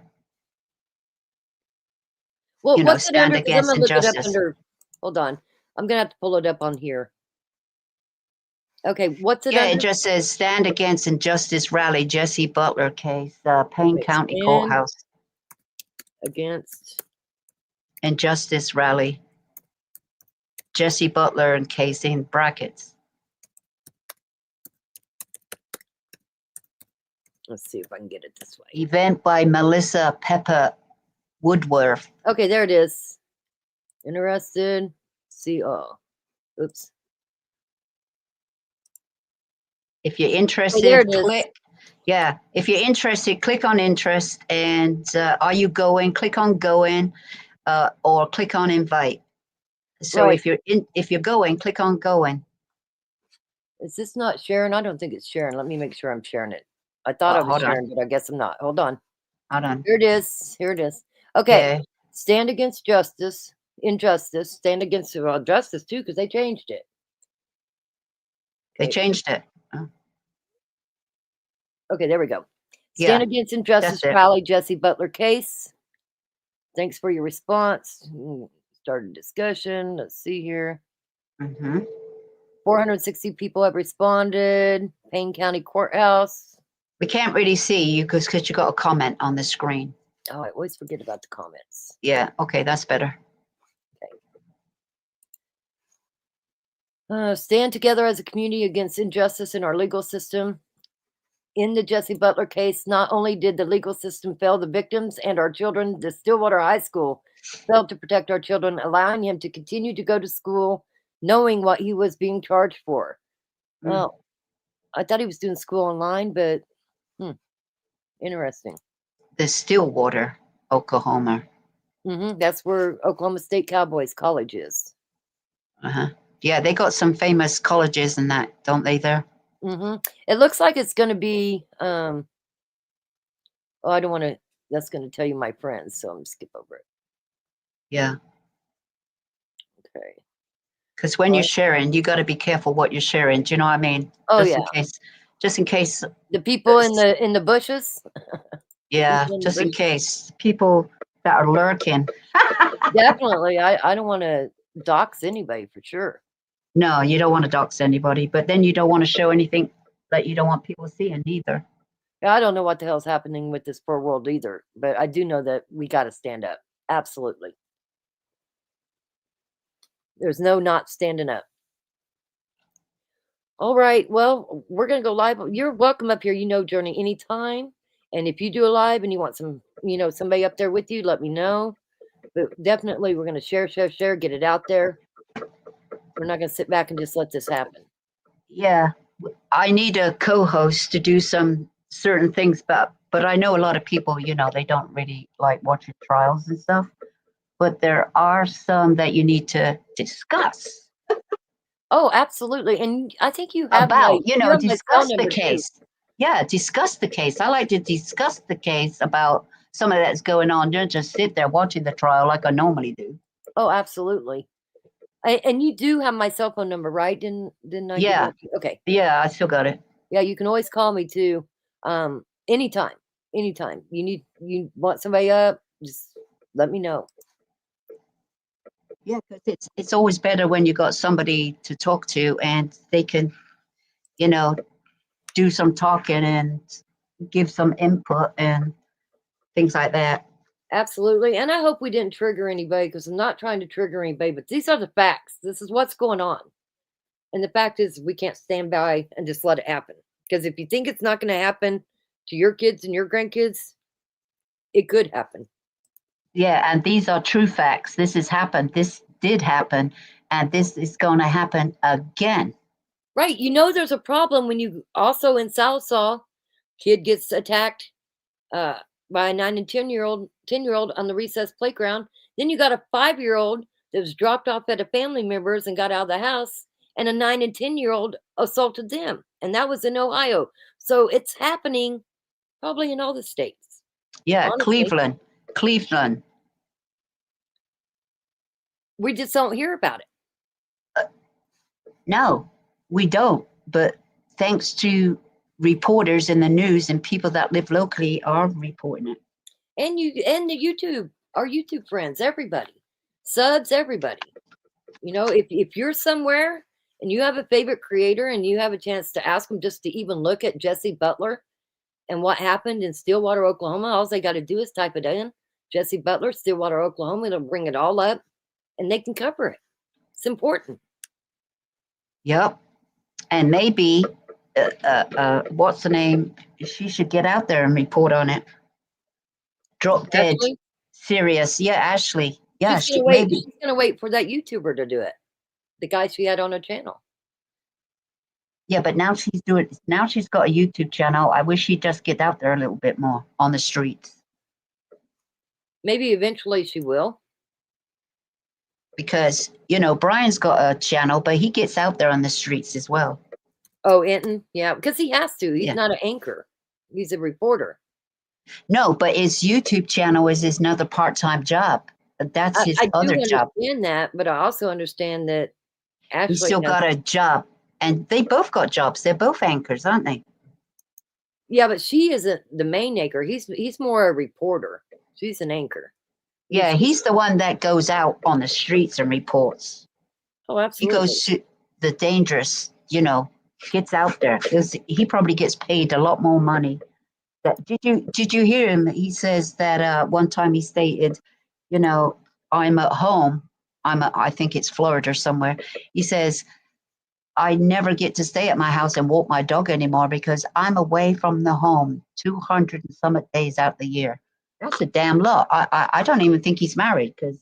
S2: what's it
S5: stand
S2: under? Because I'm
S5: against
S2: gonna look it up
S5: injustice.
S2: under. Hold on, I'm gonna have to pull it up on here. Okay, what's it
S5: Yeah,
S2: under?
S5: it just says stand against injustice rally, Jesse Butler case, Payne County Courthouse.
S2: Against
S5: injustice rally, Jesse Butler and case in brackets.
S2: Let's see if I can get it this way.
S5: Event by Melissa Pepper Woodworth.
S2: Okay, there it is. Interested? See all. Oops.
S5: If you're interested,
S2: there it is.
S5: click. Yeah, if you're interested, click on interest and are you going? Click on going, or click on invite. So
S2: Right.
S5: if you're going, click on going.
S2: Is this not sharing? I don't think it's sharing. Let me make sure I'm sharing it. I thought I was sharing, but I guess I'm not. Hold on.
S5: Hold on.
S2: Here it is. Here it is. Okay. Stand against justice, injustice. Stand against justice too, because they changed it.
S5: They changed it. Oh.
S2: Okay, there we go. Stand against injustice, rally, Jesse Butler case. Thanks for your response. Start a discussion. Let's see here. 460 people have responded. Payne County Courthouse.
S5: We can't really see you because you got a comment on the screen.
S2: Oh, I always forget about the comments.
S5: Yeah, okay, that's better.
S2: Okay. Stand together as a community against injustice in our legal system. In the Jesse Butler case, not only did the legal system fail the victims and our children, the Stillwater High School failed to protect our children, allowing him to continue to go to school, knowing what he was being charged for. Well, I thought he was doing school online, but interesting.
S5: The Stillwater, Oklahoma.
S2: That's where Oklahoma State Cowboys College is.
S5: Yeah, they got some famous colleges and that, don't they, there?
S2: It looks like it's going to be, I don't want to, that's going to tell you my friends, so I'm going to skip over it.
S5: Yeah.
S2: Okay.
S5: Because when you're
S2: Right.
S5: sharing, you got to be careful what you're sharing. Do you know what I mean?
S2: Oh
S5: Just
S2: yeah,
S5: in case, just in case,
S2: the people in the bushes. The
S5: yeah,
S2: people in the
S5: just in
S2: bushes.
S5: case people that are lurking.
S2: Definitely, I don't want to dox anybody for sure.
S5: No, you don't want to dox anybody, but then you don't want to show anything that you don't want people seeing either.
S2: I don't know what the hell's happening with this poor world either, but I do know that we got to stand up. Absolutely. There's no not standing up. All right. Well, we're going to go live. You're welcome up here, Journey, anytime. And if you do a live and you want somebody up there with you, let me know. But definitely we're going to share, get it out there. We're not going to sit back and just let this happen.
S5: Yeah, I need a co-host to do some certain things, but I know a lot of people, they don't really like watching trials and stuff. But there are some that you need to discuss.
S2: Oh, absolutely. And I think you have
S5: discuss the case. Too. Yeah, discuss the case. I like to discuss the case about some of that's going on. Don't just sit there watching the trial like I normally do.
S2: Oh, absolutely. And you do have my cell phone number, right? Didn't I?
S5: Yeah.
S2: Okay.
S5: Yeah, I still got it.
S2: Yeah, you can always call me too. Anytime. You want somebody up, just let me know.
S5: Yeah, because it's always better when you got somebody to talk to and they can, do some talking and give some input and things like that.
S2: Absolutely. And I hope we didn't trigger anybody, because I'm not trying to trigger anybody, but these are the facts. This is what's going on. And the fact is, we can't stand by and just let it happen. Because if you think it's not going to happen to your kids and your grandkids, it could happen.
S5: Yeah, and these are true facts. This has happened. This did happen, and this is going to happen again.
S2: Right. There's a problem when you also in Sallisaw, kid gets attacked by a 9 and 10-year-old on the recess playground. Then you got a 5-year-old that was dropped off at a family member's and got out of the house, and a 9 and 10-year-old assaulted them. And that was in Ohio. So it's happening probably in all the states.
S5: Yeah,
S2: honestly.
S5: Cleveland.
S2: We just don't hear about it.
S5: No, we don't. But thanks to reporters in the news and people that live locally are reporting it.
S2: And our YouTube friends, everybody, subs, everybody. If you're somewhere and you have a favorite creator and you have a chance to ask them just to even look at Jesse Butler and what happened in Stillwater, Oklahoma, all they got to do is type it in, Jesse Butler, Stillwater, Oklahoma. It'll bring it all up and they can cover it. It's important.
S5: Yep. And maybe, what's the name? She should get out there and report on it. Drop dead.
S2: Ashley?
S5: Serious. Yeah, Ashley. Yeah,
S2: she's gonna wait. She's gonna wait for that YouTuber to do it. The guy she had on her channel.
S5: Yeah, but now she's got a YouTube channel. I wish she'd just get out there a little bit more on the streets.
S2: Maybe eventually she will.
S5: Because, Brian's got a channel, but he gets out there on the streets as well.
S2: Oh, Enton? Yeah, because he has to. He's not an anchor. He's a reporter.
S5: No, but his YouTube channel is his another part-time job. That's his other job.
S2: I understand that, but I also understand that Ashley
S5: he's still got a job. And they both got jobs. They're both anchors, aren't they?
S2: Yeah, but she isn't the main anchor. He's more a reporter. She's an anchor.
S5: Yeah, he's the one that goes out on the streets and reports.
S2: Oh, absolutely.
S5: He goes to the dangerous, gets out there. He probably gets paid a lot more money. Did you hear him? He says that one time he stated, I'm at home. I think it's Florida or somewhere. He says, I never get to stay at my house and walk my dog anymore because I'm away from the home 200 and some days out the year. That's a damn lot. I don't even think he's married because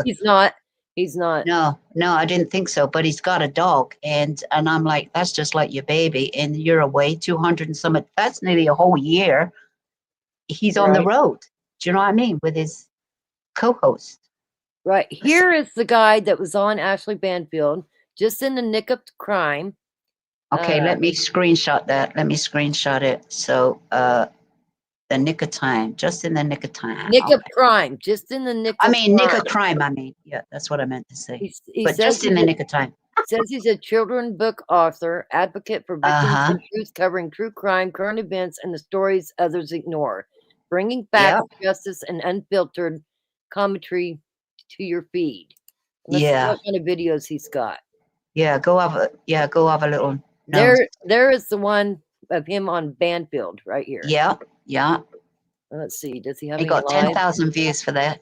S2: he's not. He's not.
S5: No, I didn't think so. But he's got a dog, and I'm like, that's just like your baby, and you're away 200 and some. That's nearly a whole year. He's on the road. Do you know what I mean? With his co-host.
S2: Right. Here is the guy that was on Ashley Banfield, just in the nick of crime.
S5: Okay, let me screenshot that. Let me screenshot it. So The nick of time, just in the nick of time.
S2: Nick of crime, just in the nick
S5: I
S2: of
S5: mean, nick
S2: crime.
S5: of crime. I mean, yeah, that's what I meant to say.
S2: He
S5: But
S2: says
S5: just in the nick of time.
S2: Says he's a children's book author, advocate for victims
S5: Uh-huh.
S2: and truth, covering true crime, current events, and the stories others ignore, bringing facts, justice, and unfiltered commentary to your feed. Let's see
S5: Yeah.
S2: what kind of videos he's got.
S5: Yeah, go have a little
S2: There is the one of him on Banfield right here.
S5: Yeah, yeah.
S2: Let's see. Does he have
S5: He
S2: any
S5: got
S2: live?
S5: 10,000 views for that.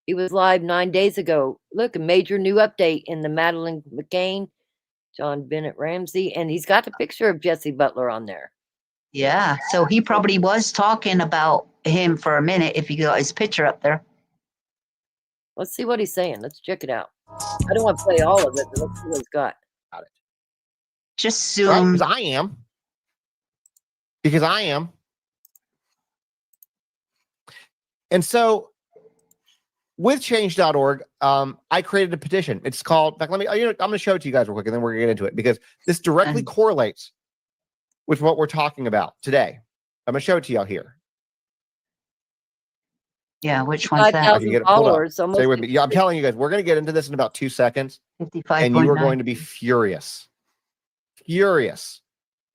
S2: He was live 9 days ago. Look, a major new update in the Madeline McCain, John Bennett Ramsey, and he's got a picture of Jesse Butler on there.
S5: Yeah, so he probably was talking about him for a minute if you got his picture up there.
S2: Let's see what he's saying. Let's check it out. I don't want to play all of it, but let's see what he's got.
S5: Just
S4: Right,
S5: zoom.
S4: because I am. Because I am. And so with change.org, I created a petition. It's called, in fact, I'm going to show it to you guys real quick, and then we're going to get into it, because this directly correlates with what we're talking about today. I'm going to show it to y'all here.
S5: Yeah, which one's that?
S4: I can get it pulled up. Stay with me. Yeah, I'm telling you guys, we're going to get into this in about 2 seconds,
S5: 55.
S4: and you are going to be furious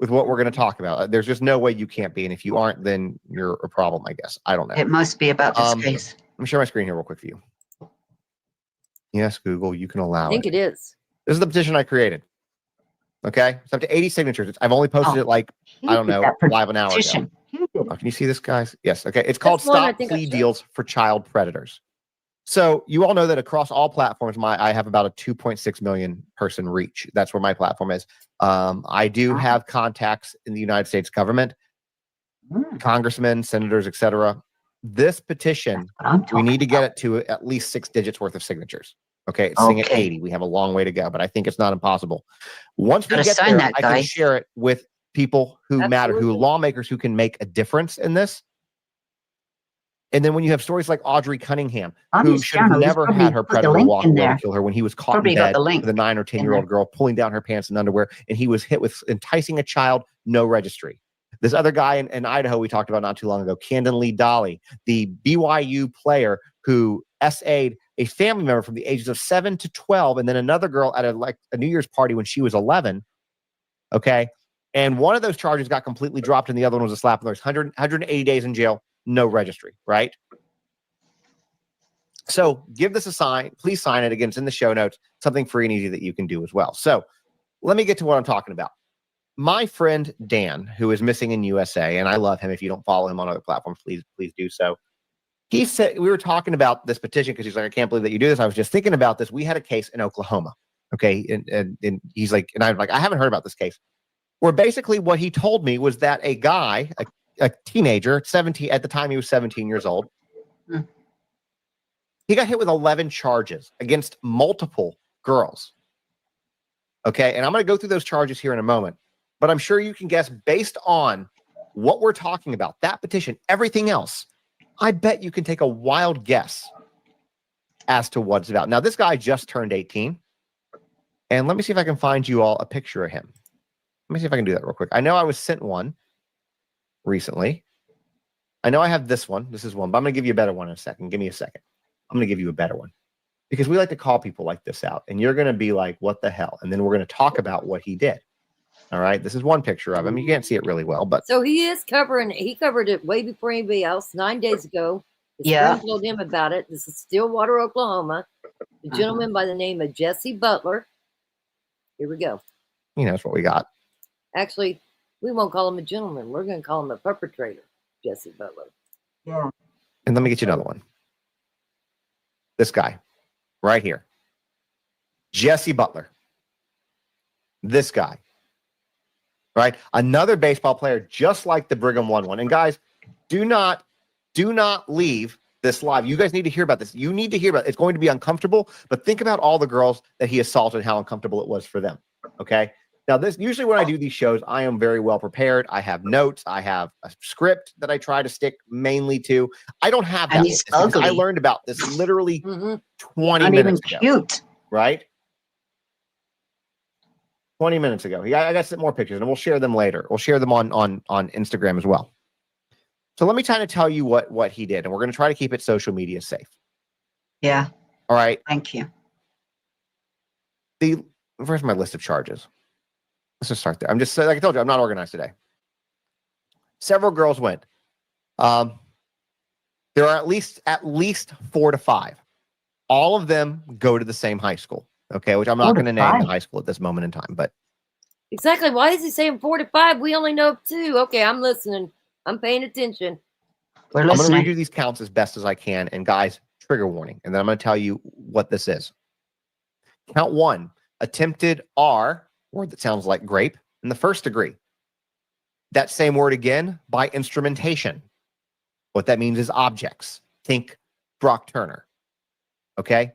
S4: with what we're going to talk about. There's just no way you can't be, and if you aren't, then you're a problem, I guess. I don't know.
S5: It must be about this case.
S4: Let me share my screen here real quick for you. Yes, Google, you can allow it.
S2: I think it is.
S4: This is the petition I created. Okay, it's up to 80 signatures. I've only posted it like, I don't know, live an hour ago. Oh, can you see this, guys? Yes. Okay, it's called Stop Plea Deals for Child Predators. So you all know that across all platforms, I have about a 2.6 million person reach. That's where my platform is. I do have contacts in the United States government, congressmen, senators, etc. This petition, we need to get it to at least 6 digits worth of signatures. Okay, it's sitting at 80. We have a long way to go, but I think it's not impossible. Once we get there, I can share it with people who matter, who are lawmakers who can make a difference in this. And then when you have stories like Audrey Cunningham, who should have never had her predator walk away to kill her when he was caught in bed with a 9 or 10-year-old girl pulling down her pants and underwear, and he was hit with enticing a child, no registry. This other guy in Idaho we talked about not too long ago, Camden Lee Dolly, the BYU player who SA'd a family member from the ages of 7 to 12, and then another girl at a New Year's party when she was 11. Okay. And one of those charges got completely dropped, and the other one was a slap. And there's 180 days in jail, no registry, right? So give this a sign. Please sign it. Again, it's in the show notes. Something free and easy that you can do as well. So let me get to what I'm talking about. My friend Dan, who is missing in USA, and I love him. If you don't follow him on other platforms, please do so. He said, we were talking about this petition because he's like, I can't believe that you do this. I was just thinking about this. We had a case in Oklahoma. Okay. And he's like, and I'm like, I haven't heard about this case. Where basically what he told me was that a guy, a teenager, 17, at the time he was 17 years old, he got hit with 11 charges against multiple girls. Okay. And I'm going to go through those charges here in a moment, but I'm sure you can guess based on what we're talking about, that petition, everything else, I bet you can take a wild guess as to what it's about. Now, this guy just turned 18. And let me see if I can find you all a picture of him. Let me see if I can do that real quick. I know I was sent one recently. I know I have this one. This is one, but I'm going to give you a better one in a second. Give me a second. I'm going to give you a better one because we like to call people like this out, and you're going to be like, what the hell? And then we're going to talk about what he did. All right. This is one picture of him. You can't see it really well, but.
S2: So he covered it way before anybody else 9 days ago. His friend told him about it. This is Stillwater, Oklahoma. A gentleman by the name of Jesse Butler. Here we go.
S4: That's what we got.
S2: Actually, we won't call him a gentleman. We're going to call him a perpetrator, Jesse Butler.
S5: Yeah.
S4: And let me get you another one. This guy right here. Jesse Butler. This guy. Right? Another baseball player just like the Brigham Young one. And guys, do not leave this live. You guys need to hear about this. You need to hear about it. It's going to be uncomfortable, but think about all the girls that he assaulted, how uncomfortable it was for them. Okay? Now, this usually when I do these shows, I am very well prepared. I have notes. I have a script that I try to stick mainly to. I don't have that. I learned about this literally 20 minutes ago. Cute. Right? 20 minutes ago. I got some more pictures, and we'll share them later. We'll share them on Instagram as well.
S13: So let me try to tell you what he did, and we're going to try to keep it social media safe.
S5: Yeah.
S13: All right.
S5: Thank you.
S13: Where's my list of charges? Let's just start there. I'm just, like I told you, I'm not organized today. Several girls went. There are at least 4 to 5. All of them go to the same high school. Okay, which I'm not going to name the high school at this moment in time, but
S2: Exactly. Why is he saying 4 to 5? We only know 2. Okay, I'm listening. I'm paying attention.
S5: We're
S13: I'm going to
S5: listening.
S13: read you these counts as best as I can. And guys, trigger warning. And then I'm going to tell you what this is. Count 1, attempted R, word that sounds like grape, in the first degree. That same word again by instrumentation. What that means is objects. Think Brock Turner. Okay?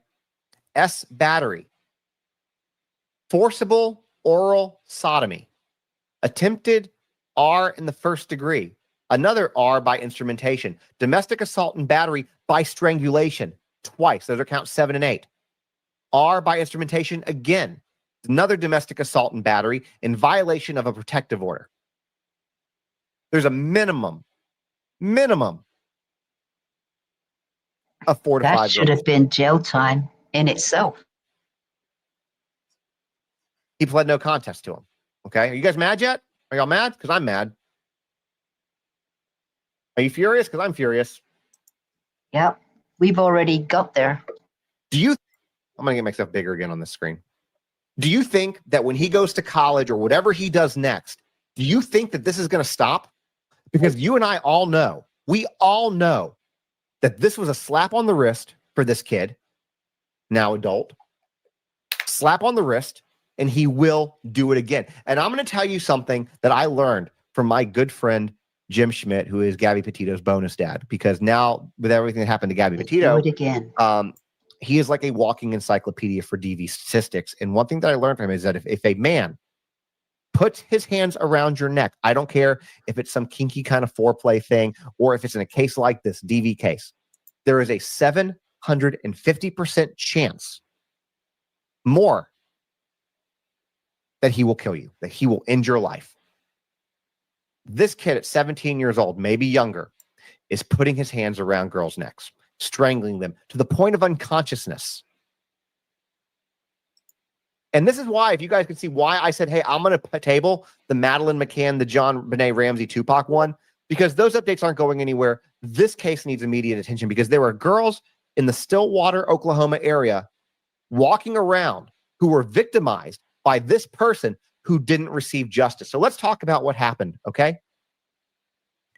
S13: S, battery. Forcible oral sodomy. Attempted R in the first degree. Another R by instrumentation. Domestic assault and battery by strangulation. Twice. Those are count 7 and 8. R by instrumentation again. Another domestic assault and battery in violation of a protective order. There's a minimum of 4 to 5
S5: That
S13: girls.
S5: should have been jail time in itself.
S13: He pled no contest to him. Okay. Are you guys mad yet? Are y'all mad? Because I'm mad. Are you furious? Because I'm furious.
S5: Yep. We've already got there.
S13: I'm going to get myself bigger again on this screen. Do you think that when he goes to college or whatever he does next, do you think that this is going to stop? Because you and I all know, we all know that this was a slap on the wrist for this kid, now adult. Slap on the wrist, and he will do it again. And I'm going to tell you something that I learned from my good friend, Jim Schmidt, who is Gabby Petito's bonus dad, because now with everything that happened to Gabby Petito,
S5: Do it again.
S13: he is like a walking encyclopedia for DV statistics. And one thing that I learned from him is that if a man puts his hands around your neck, I don't care if it's some kinky kind of foreplay thing or if it's in a case like this, DV case, there is a 750% chance more that he will kill you, that he will end your life. This kid at 17 years old, maybe younger, is putting his hands around girls' necks, strangling them to the point of unconsciousness. And this is why, if you guys can see why I said, hey, I'm going to table the Madeline McCann, the John Benet Ramsey Tupac one, because those updates aren't going anywhere. This case needs immediate attention because there were girls in the Stillwater, Oklahoma area walking around who were victimized by this person who didn't receive justice. So let's talk about what happened, okay?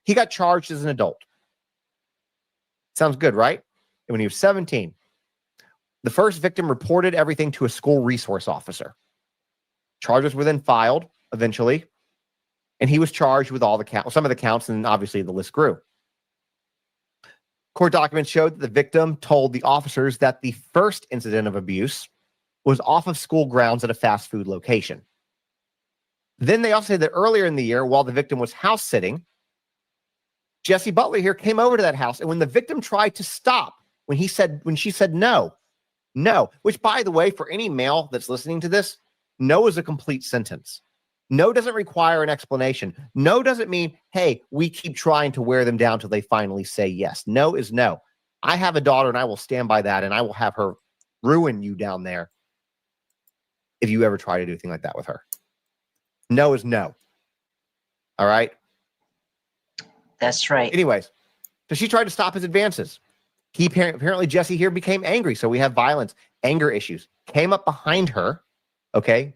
S13: He got charged as an adult. Sounds good, right? And when he was 17, the first victim reported everything to a school resource officer. Charges were then filed eventually, and he was charged with all the counts, some of the counts, and obviously the list grew. Court documents showed that the victim told the officers that the first incident of abuse was off of school grounds at a fast food location. Then they also said that earlier in the year, while the victim was house sitting, Jesse Butler here came over to that house, and when the victim tried to stop, when she said no, which by the way, for any male that's listening to this, no is a complete sentence. No doesn't require an explanation. No doesn't mean, hey, we keep trying to wear them down till they finally say yes. No is no. I have a daughter and I will stand by that, and I will have her ruin you down there if you ever try to do anything like that with her. No is no. All right?
S5: That's right.
S13: Anyways, so she tried to stop his advances. Apparently Jesse here became angry. So we have violence, anger issues. Came up behind her, okay,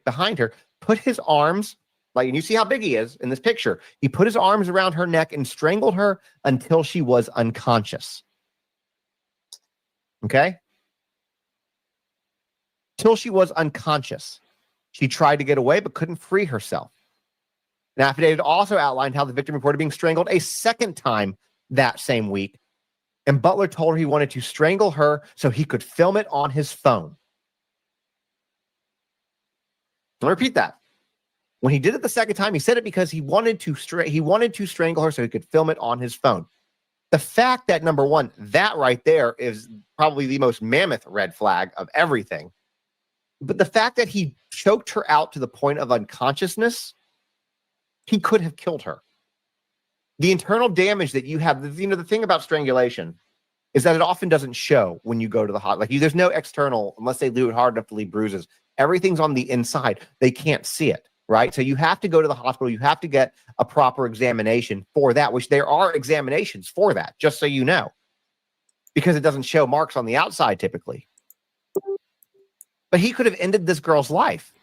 S13: put his arms, like, and you see how big he is in this picture. He put his arms around her neck and strangled her until she was unconscious. Okay? Till she was unconscious. She tried to get away but couldn't free herself. An affidavit also outlined how the victim reported being strangled a second time that same week. And Butler told her he wanted to strangle her so he could film it on his phone. Let me repeat that. When he did it the second time, he said it because he wanted to strangle her so he could film it on his phone. The fact that, number one, that right there is probably the most mammoth red flag of everything. But the fact that he choked her out to the point of unconsciousness, he could have killed her. The internal damage that you have, you know, the thing about strangulation is that it often doesn't show when you go to the hospital. Like there's no external, unless they do it hard enough to leave bruises. Everything's on the inside. They can't see it, right? So you have to go to the hospital. You have to get a proper examination for that, which there are examinations for that, just so you know, because it doesn't show marks on the outside typically. But he could have ended this girl's life.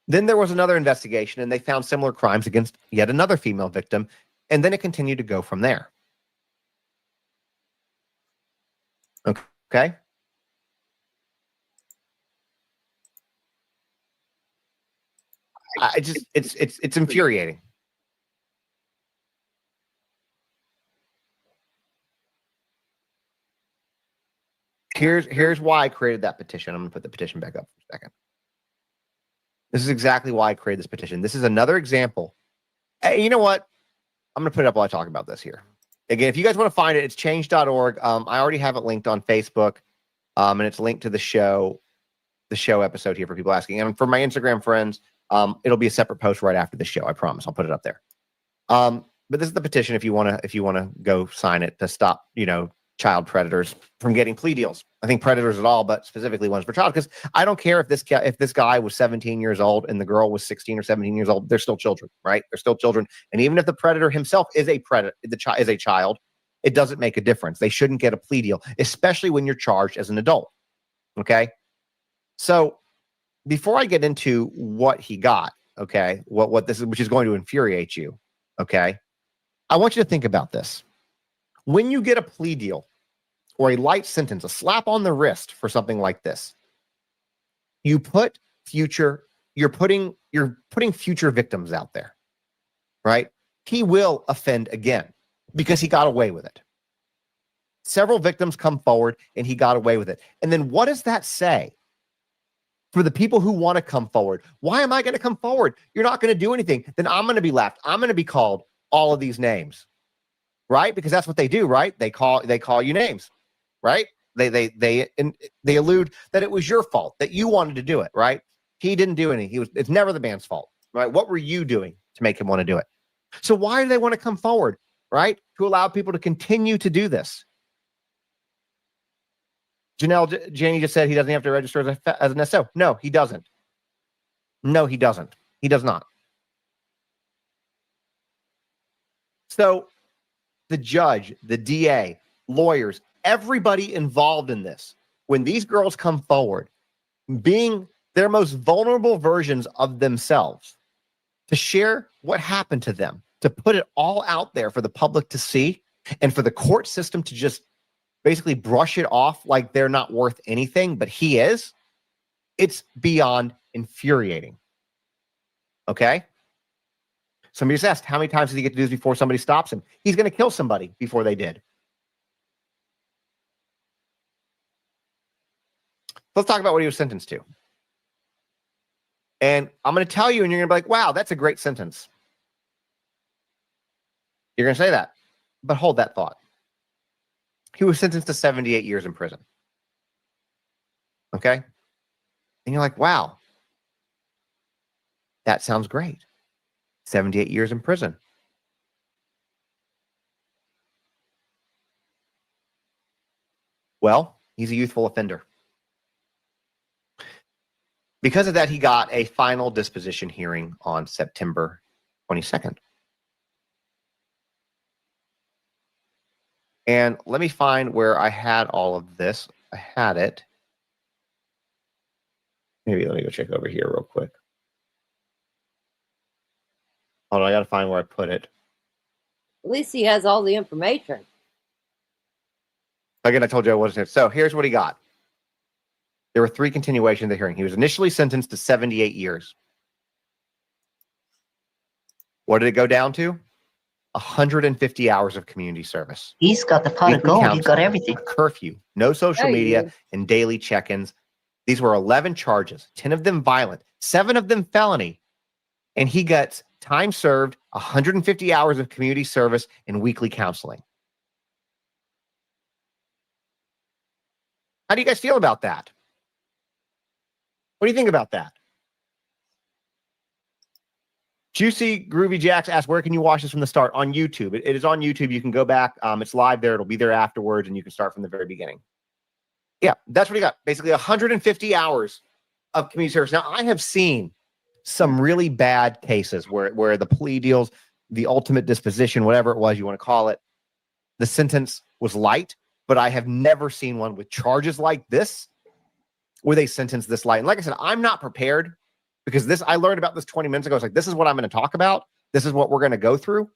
S13: Then there was another investigation, and they found similar crimes against yet another female victim, and then it continued to go from there. Okay? It's infuriating. Here's why I created that petition. I'm going to put the petition back up for a second. This is exactly why I created this petition. This is another example. Hey, you know what? I'm going to put it up while I talk about this here. Again, if you guys want to find it, it's change.org. I already have it linked on Facebook, and it's linked to the show episode here for people asking. And for my Instagram friends, it'll be a separate post right after the show. I promise. I'll put it up there. But this is the petition if you want to go sign it to stop, you know, child predators from getting plea deals. I think predators at all, but specifically ones for child, because I don't care if this guy was 17 years old and the girl was 16 or 17 years old. They're still children, right? They're still children. And even if the predator himself is a predator, is a child, it doesn't make a difference. They shouldn't get a plea deal, especially when you're charged as an adult. Okay. So before I get into what he got, okay, what this is, which is going to infuriate you, okay, I want you to think about this. When you get a plea deal or a light sentence, a slap on the wrist for something like this, you're putting future victims out there, right? He will offend again because he got away with it. Several victims come forward and he got away with it. And then what does that say for the people who want to come forward? Why am I going to come forward? You're not going to do anything. Then I'm going to be left. I'm going to be called all of these names, right? Because that's what they do, right? They call you names, right? They allude that it was your fault, that you wanted to do it, right? He didn't do anything. It's never the man's fault, right? What were you doing to make him want to do it? So why do they want to come forward, right? To allow people to continue to do this. Janie just said he doesn't have to register as an SO. No, he doesn't. No, he doesn't. He does not. So the judge, the DA, lawyers, everybody involved in this, when these girls come forward, being their most vulnerable versions of themselves, to share what happened to them, to put it all out there for the public to see, and for the court system to just basically brush it off like they're not worth anything, but he is, it's beyond infuriating. Okay? Somebody just asked, how many times does he get to do this before somebody stops him? He's going to kill somebody before they did. Let's talk about what he was sentenced to. And I'm going to tell you, and you're going to be like, wow, that's a great sentence. You're going to say that, but hold that thought. He was sentenced to 78 years in prison. Okay? And you're like, wow, that sounds great. 78 years in prison. Well, he's a youthful offender. Because of that, he got a final disposition hearing on September 22nd. And let me find where I had all of this. I had it. Maybe let me go check over here real quick. Hold on, I got to find where I put it.
S2: At least he has all the information.
S13: Again, I told you I wasn't here. So here's what he got. There were 3 continuations of the hearing. He was initially sentenced to 78 years. What did it go down to? 150 hours of community service.
S5: He's got the pot of gold. He's got everything.
S13: A curfew, no social media, and daily check-ins. These were 11 charges, 10 of them violent, 7 of them felony. And he gets time served, 150 hours of community service, and weekly counseling. How do you guys feel about that? What do you think about that? Juicy Groovy Jacks asked, where can you watch this from the start? On YouTube. It is on YouTube. You can go back. It's live there. It'll be there afterwards, and you can start from the very beginning. Yeah, that's what he got. Basically 150 hours of community service. Now, I have seen some really bad cases where the plea deals, the ultimate disposition, whatever it was you want to call it, the sentence was light, but I have never seen one with charges like this where they sentence this light. And like I said, I'm not prepared because I learned about this 20 minutes ago. It's like, this is what I'm going to talk about. This is what we're going to go through.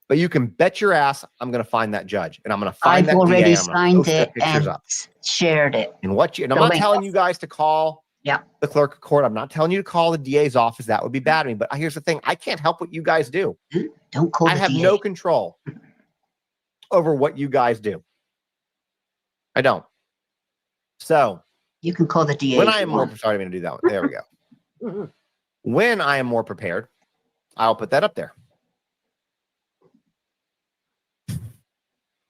S13: But you can bet your ass I'm going to find that judge, and I'm going to find that DA. I've
S5: already
S13: and I'm gonna
S5: signed
S13: post their
S5: it
S13: pictures
S5: and
S13: up.
S5: shared it.
S13: And I'm
S5: The
S13: not
S5: link.
S13: telling you guys to call
S5: Yeah.
S13: the clerk of court. I'm not telling you to call the DA's office. That would be bad of me. But here's the thing. I can't help what you guys do.
S5: Don't call
S13: I
S5: the
S13: have
S5: DA.
S13: no control over what you guys do. I don't. So
S5: you can call the DA.
S13: when I am more, sorry, I'm going to do that one. There we go. When I am more prepared, I'll put that up there.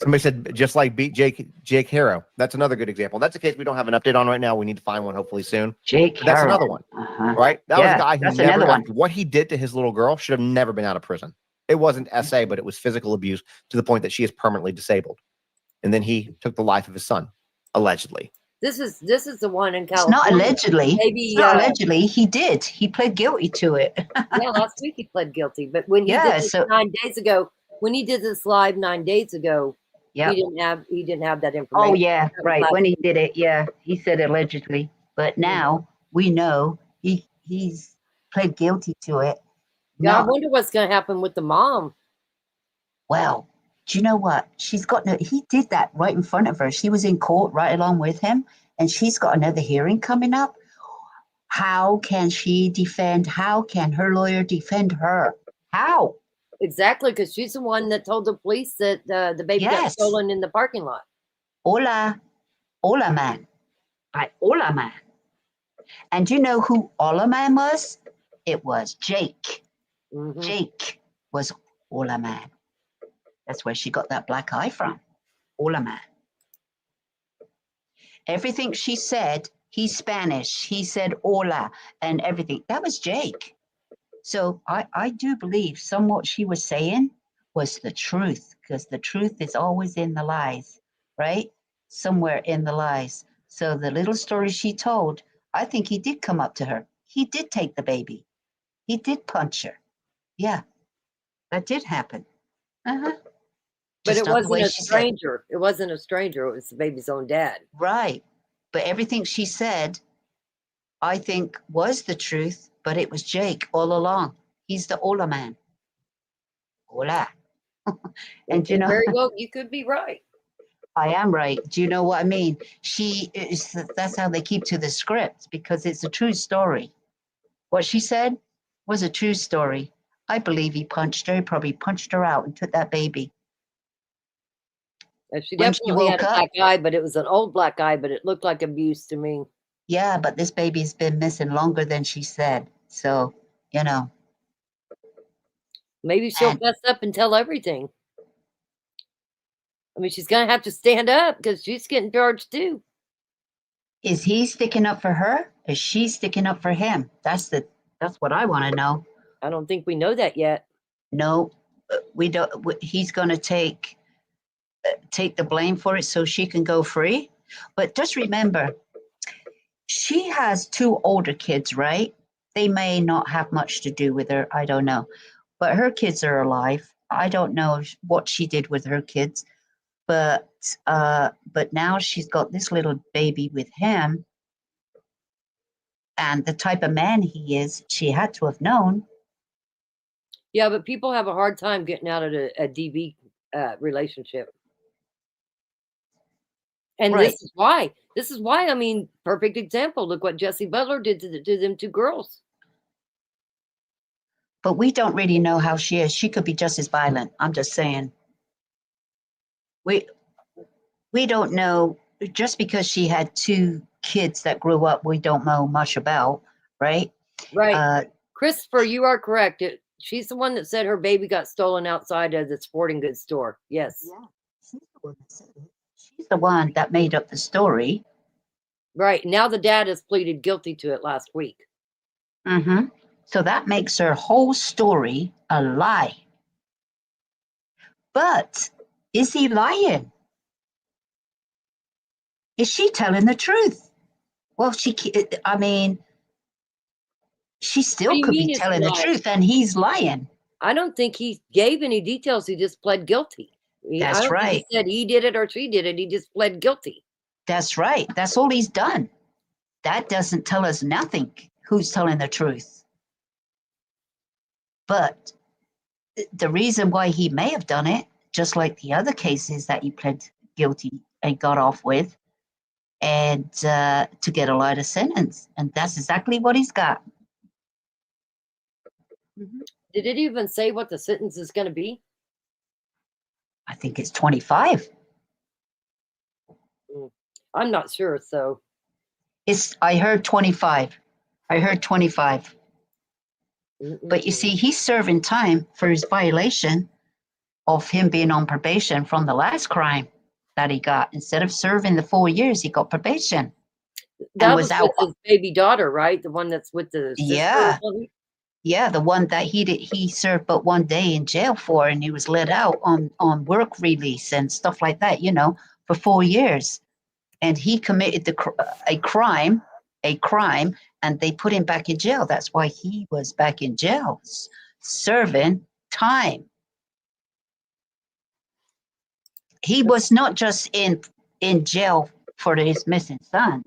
S13: Somebody said, just like beat Jake Harrow. That's another good example. That's a case we don't have an update on right now. We need to find one hopefully soon.
S5: Jake
S13: But that's
S5: Harrow.
S13: another one, right? That was a guy who
S5: that's
S13: never
S5: another
S13: got,
S5: one.
S13: what he did to his little girl should have never been out of prison. It wasn't SA, but it was physical abuse to the point that she is permanently disabled. And then he took the life of his son, allegedly.
S2: This is the one in
S5: It's
S2: California.
S5: not allegedly.
S2: Maybe
S5: It's not allegedly. He did. He pled guilty to it.
S2: yeah, last week he pled guilty. But when he
S5: Yeah,
S2: did this
S5: so-
S2: 9 days ago, when he did this live 9 days ago,
S5: Yep.
S2: he didn't have that information.
S5: Oh yeah,
S2: That was
S5: right.
S2: last
S5: When he did it, yeah, he said allegedly. But now we know he's pled guilty to it.
S2: Yeah, I
S5: No,
S2: wonder what's going to happen with the mom.
S5: well, do you know what? She's got no. He did that right in front of her. She was in court right along with him, and she's got another hearing coming up. How can she defend? How can her lawyer defend her? How?
S2: Exactly, because she's the one that told the police that the baby got
S5: Yes.
S2: stolen in the parking lot.
S5: Hola man. Right, hola man. And do you know who hola man was? It was Jake.
S2: Mhm.
S5: Jake was hola man. That's where she got that black eye from. Hola man. Everything she said, he's Spanish. He said hola and everything. That was Jake. So I do believe some what she was saying was the truth, because the truth is always in the lies, right? Somewhere in the lies. So the little story she told, I think he did come up to her. He did take the baby. He did punch her. Yeah, that did happen. Uh-huh.
S2: But
S5: Just
S2: it
S5: not the
S2: wasn't
S5: way
S2: a
S5: she said.
S2: stranger. It wasn't a stranger. It was the baby's own dad.
S5: Right. But everything she said, I think was the truth, but it was Jake all along. He's the hola man. Hola. And you know,
S2: Very well, you could be right.
S5: I am right. Do you know what I mean? That's how they keep to the script, because it's a true story. What she said was a true story. I believe he punched her. He probably punched her out and took that baby.
S2: And she
S5: When she
S2: definitely had
S5: woke
S2: a
S5: up-
S2: black eye, but it was an old black eye, but it looked like abuse to me.
S5: Yeah, but this baby's been missing longer than she said. So, you know.
S2: Maybe she'll
S5: And-
S2: fess up and tell everything. I mean, she's going to have to stand up because she's getting charged too.
S5: Is he sticking up for her? Is she sticking up for him? That's what I want to know.
S2: I don't think we know that yet.
S5: No, we don't. He's going to take the blame for it so she can go free. But just remember, she has 2 older kids, right? They may not have much to do with her. I don't know. But her kids are alive. I don't know what she did with her kids. But now she's got this little baby with him. And the type of man he is, she had to have known.
S2: Yeah, but people have a hard time getting out of a DV relationship. And
S5: Right.
S2: this is why, I mean, perfect example. Look what Jesse Butler did to them 2 girls.
S5: But we don't really know how she is. She could be just as violent. I'm just saying. We don't know, just because she had 2 kids that grew up we don't know much about, right?
S2: Right. Christopher, you are correct. She's the one that said her baby got stolen outside of the sporting goods store. Yes.
S5: Yeah, she's the one that said it. She's the one that made up the story.
S2: Right. Now the dad has pleaded guilty to it last week.
S5: Mm-hmm. So that makes her whole story a lie. But is he lying? Is she telling the truth? Well, she still
S2: do you
S5: could be
S2: mean it's
S5: telling the
S2: lying?
S5: truth, and he's lying.
S2: I don't think he gave any details. He just pled guilty. I
S5: That's
S2: don't think
S5: right.
S2: he said he did it or she did it. He just pled guilty.
S5: That's right. That's all he's done. That doesn't tell us nothing who's telling the truth. But the reason why he may have done it, just like the other cases that he pled guilty and got off with, and to get a lighter sentence. And that's exactly what he's got.
S2: Did it even say what the sentence is going to be?
S5: I think it's 25.
S2: I'm not sure. So
S5: I heard 25. I heard 25. But you see, he's serving time for his violation of him being on probation from the last crime that he got. Instead of serving the 4 years, he got probation.
S2: that
S5: and
S2: was
S5: was out.
S2: with his baby daughter, right? The one that's with the sister.
S5: Yeah.
S2: Or something?
S5: Yeah, the one that he served but 1 day in jail for, and he was let out on work release and stuff like that, for 4 years. And he committed a crime, and they put him back in jail. That's why he was back in jail, serving time. He was not just in jail for his missing son.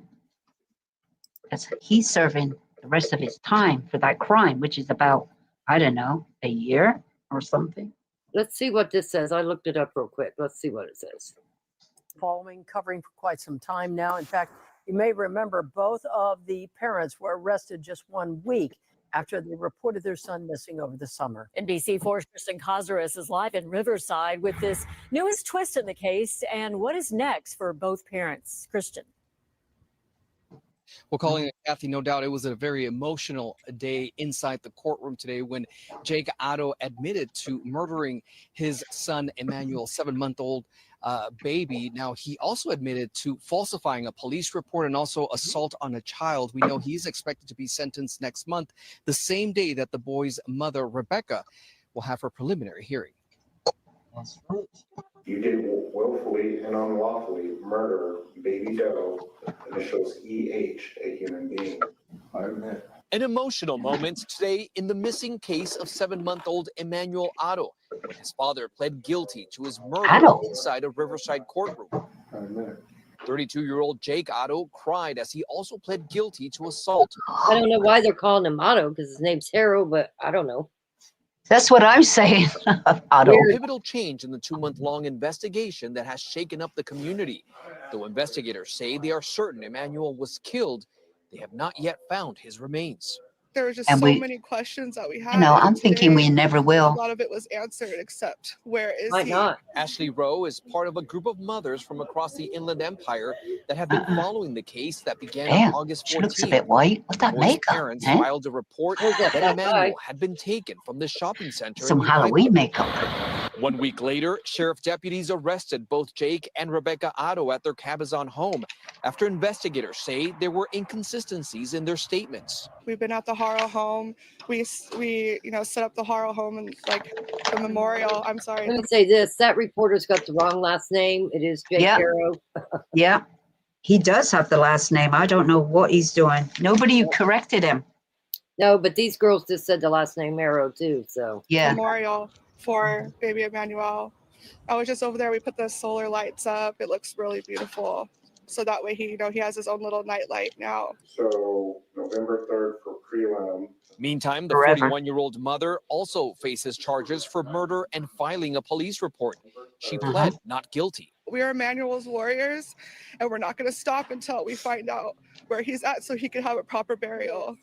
S5: He's serving the rest of his time for that crime, which is about, I don't know, a year or something.
S2: Let's see what this says. I looked it up real quick. Let's see what it says.
S14: Covering for quite some time now. In fact, you may remember both of the parents were arrested just 1 week after they reported their son missing over the summer.
S3: NBC4's Kristen Kazaris is live in Riverside with this newest twist in the case and what is next for both parents. Kristen.
S15: Well, calling it Kathy, no doubt it was a very emotional day inside the courtroom today when Jake Otto admitted to murdering his son, Emmanuel, 7-month-old baby. Now, he also admitted to falsifying a police report and also assault on a child. We know he's expected to be sentenced next month, the same day that the boy's mother, Rebecca, will have her preliminary hearing.
S5: That's right.
S16: You did willfully and unlawfully murder baby Doe, initials EH, a human being. I admit.
S15: An emotional moment today in the missing case of 7-month-old Emmanuel Otto. His father pled guilty to his murder inside a Riverside courtroom.
S16: I admit.
S15: 32-year-old Jake Otto cried as he also pled guilty to assault.
S2: I don't know why they're calling him Otto because his name's Harold, but I don't know.
S5: That's what I'm saying. Otto.
S15: A pivotal change in the 2-month-long investigation that has shaken up the community. Though investigators say they are certain Emmanuel was killed, they have not yet found his remains.
S17: There were just many questions that we had.
S5: I'm thinking we never will.
S17: A lot of it was answered, except where is
S2: Might
S17: he?
S2: not.
S15: Ashley Rowe is part of a group of mothers from across the Inland Empire that have been following the case that began on August 14th.
S5: She looks a bit white. What's that
S15: Boy's
S5: makeup?
S15: parents filed a report that Emmanuel had been taken from the shopping center.
S5: Some Halloween makeup.
S15: 1 week later, sheriff deputies arrested both Jake and Rebecca Otto at their Cabazon home after investigators say there were inconsistencies in their statements.
S17: We've been at the Harrow home. We set up the Harrow home and like the memorial. I'm sorry.
S2: Let me say this. That reporter's got the wrong last name. It is Jake Harrow.
S5: Yeah. He does have the last name. I don't know what he's doing. Nobody corrected him.
S2: No, but these girls just said the last name Harrow too. So
S17: Memorial for baby Emmanuel. I was just over there. We put the solar lights up. It looks really beautiful. So that way he has his own little night light now.
S16: So November 3rd for prelim.
S15: Meantime, the 41-year-old mother also faces charges for murder and filing a police report. She pled not guilty.
S17: We are Emmanuel's warriors, and we're not going to stop until we find out where he's at so he can have a proper burial.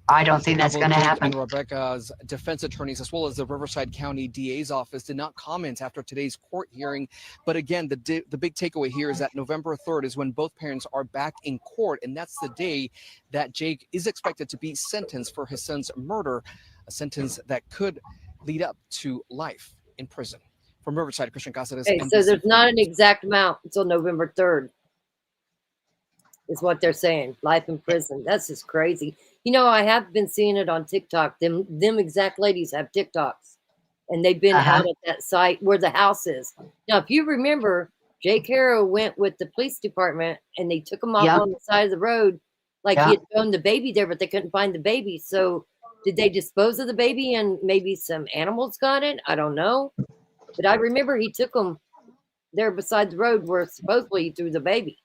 S5: I don't think that's going to happen.
S15: And Rebecca's defense attorneys, as well as the Riverside County DA's office, did not comment after today's court hearing. But again, the big takeaway here is that November 3rd is when both parents are back in court, and that's the day that Jake is expected to be sentenced for his son's murder, a sentence that could lead up to life in prison. From Riverside, Christian Casares.
S2: Okay, so there's not an exact amount until November 3rd. is what they're saying. Life in prison. That's just crazy. You know, I have been seeing it on TikTok. Them exact ladies have TikToks, and they've been
S5: Uh-huh.
S2: out at that site where the house is. Now, if you remember, Jake Harrow went with the police department, and they took him off
S5: Yeah.
S2: on the side of the road, like he
S5: Yeah.
S2: had thrown the baby there, but they couldn't find the baby. So, did they dispose of the baby, and maybe some animals got it? I don't know. But I remember he took them there beside the road where supposedly he threw the baby.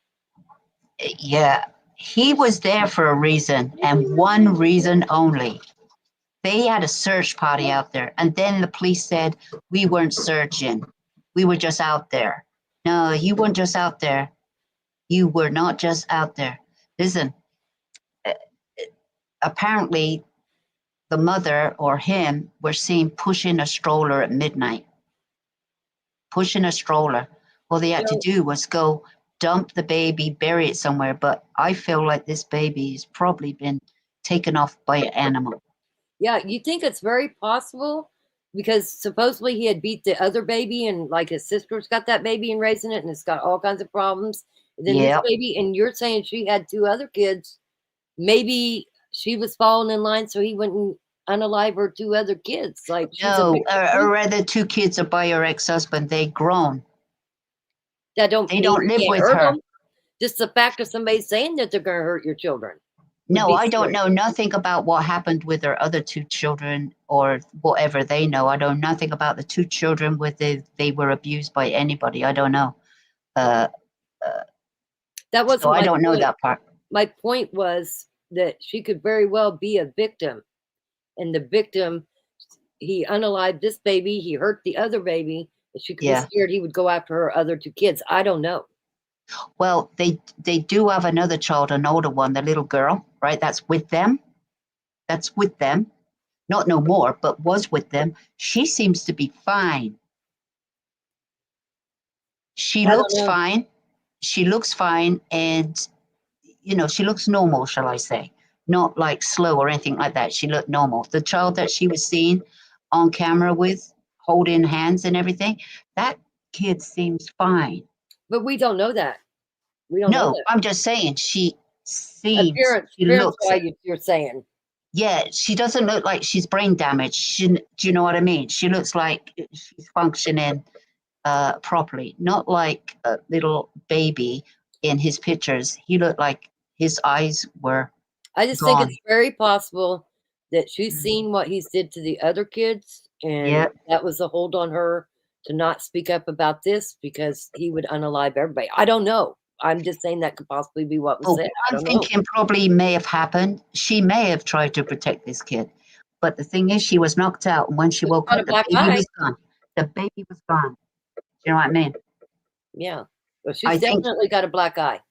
S5: Yeah. He was there for a reason, and one reason only. They had a search party out there, and then the police said we weren't searching. We were just out there. No, you weren't just out there. You were not just out there. Listen, apparently the mother or him were seen pushing a stroller at midnight. Pushing a stroller. All they had to do was go dump the baby, bury it somewhere. But I feel like this baby has probably been taken off by an animal.
S2: Yeah, you think it's very possible because supposedly he had beat the other baby, and like his sister's got that baby and raising it, and it's got all kinds of problems. And then
S5: Yep.
S2: this baby, and you're saying she had 2 other kids. Maybe she was falling in line so he wouldn't unalive her 2 other kids. Like she's a
S5: No,
S2: victim
S5: or
S2: too.
S5: rather 2 kids are by her ex-husband. They grown.
S2: That don't
S5: They
S2: mean
S5: don't
S2: you
S5: live
S2: can't
S5: with
S2: hurt
S5: her.
S2: them. Just the fact of somebody saying that they're going to hurt your children would
S5: No,
S2: be
S5: I don't
S2: scary.
S5: know nothing about what happened with her other 2 children or whatever they know. I know nothing about the 2 children, whether they were abused by anybody. I don't know.
S2: That
S5: So
S2: wasn't
S5: I
S2: my
S5: don't know
S2: point.
S5: that part.
S2: My point was that she could very well be a victim, and the victim, he unalived this baby, he hurt the other baby, and she could be
S5: Yeah.
S2: scared he would go after her other 2 kids. I don't know.
S5: Well, they do have another child, an older one, the little girl, right? That's with them. That's with them. Not no more, but was with them. She seems to be fine. She
S2: I don't
S5: looks
S2: know.
S5: fine. She looks fine, and you know, she looks normal, shall I say? Not like slow or anything like that. She looked normal. The child that she was seen on camera with, holding hands and everything, that kid seems fine.
S2: But we don't know that. We don't know
S5: No,
S2: that.
S5: I'm just saying she seems,
S2: Appearance
S5: she looks
S2: why
S5: it.
S2: you're saying.
S5: Yeah, she doesn't look like she's brain damaged. Do you know what I mean? She looks like she's functioning properly, not like a little baby in his pictures. He looked like his eyes were
S2: I just think
S5: gone.
S2: it's very possible that she's seen what he's did to the other kids, and
S5: Yep.
S2: that was a hold on her to not speak up about this because he would unalive everybody. I don't know. I'm just saying that could possibly be what was
S5: Oh,
S2: said. I
S5: I'm
S2: don't know.
S5: thinking probably may have happened. She may have tried to protect this kid, but the thing is, she was knocked out, and when she woke
S2: got a
S5: up, the
S2: black
S5: baby
S2: eye.
S5: was gone. The baby was gone. Do you know what I mean?
S2: Yeah. Well,
S5: I
S2: she's
S5: think,
S2: definitely got a black eye.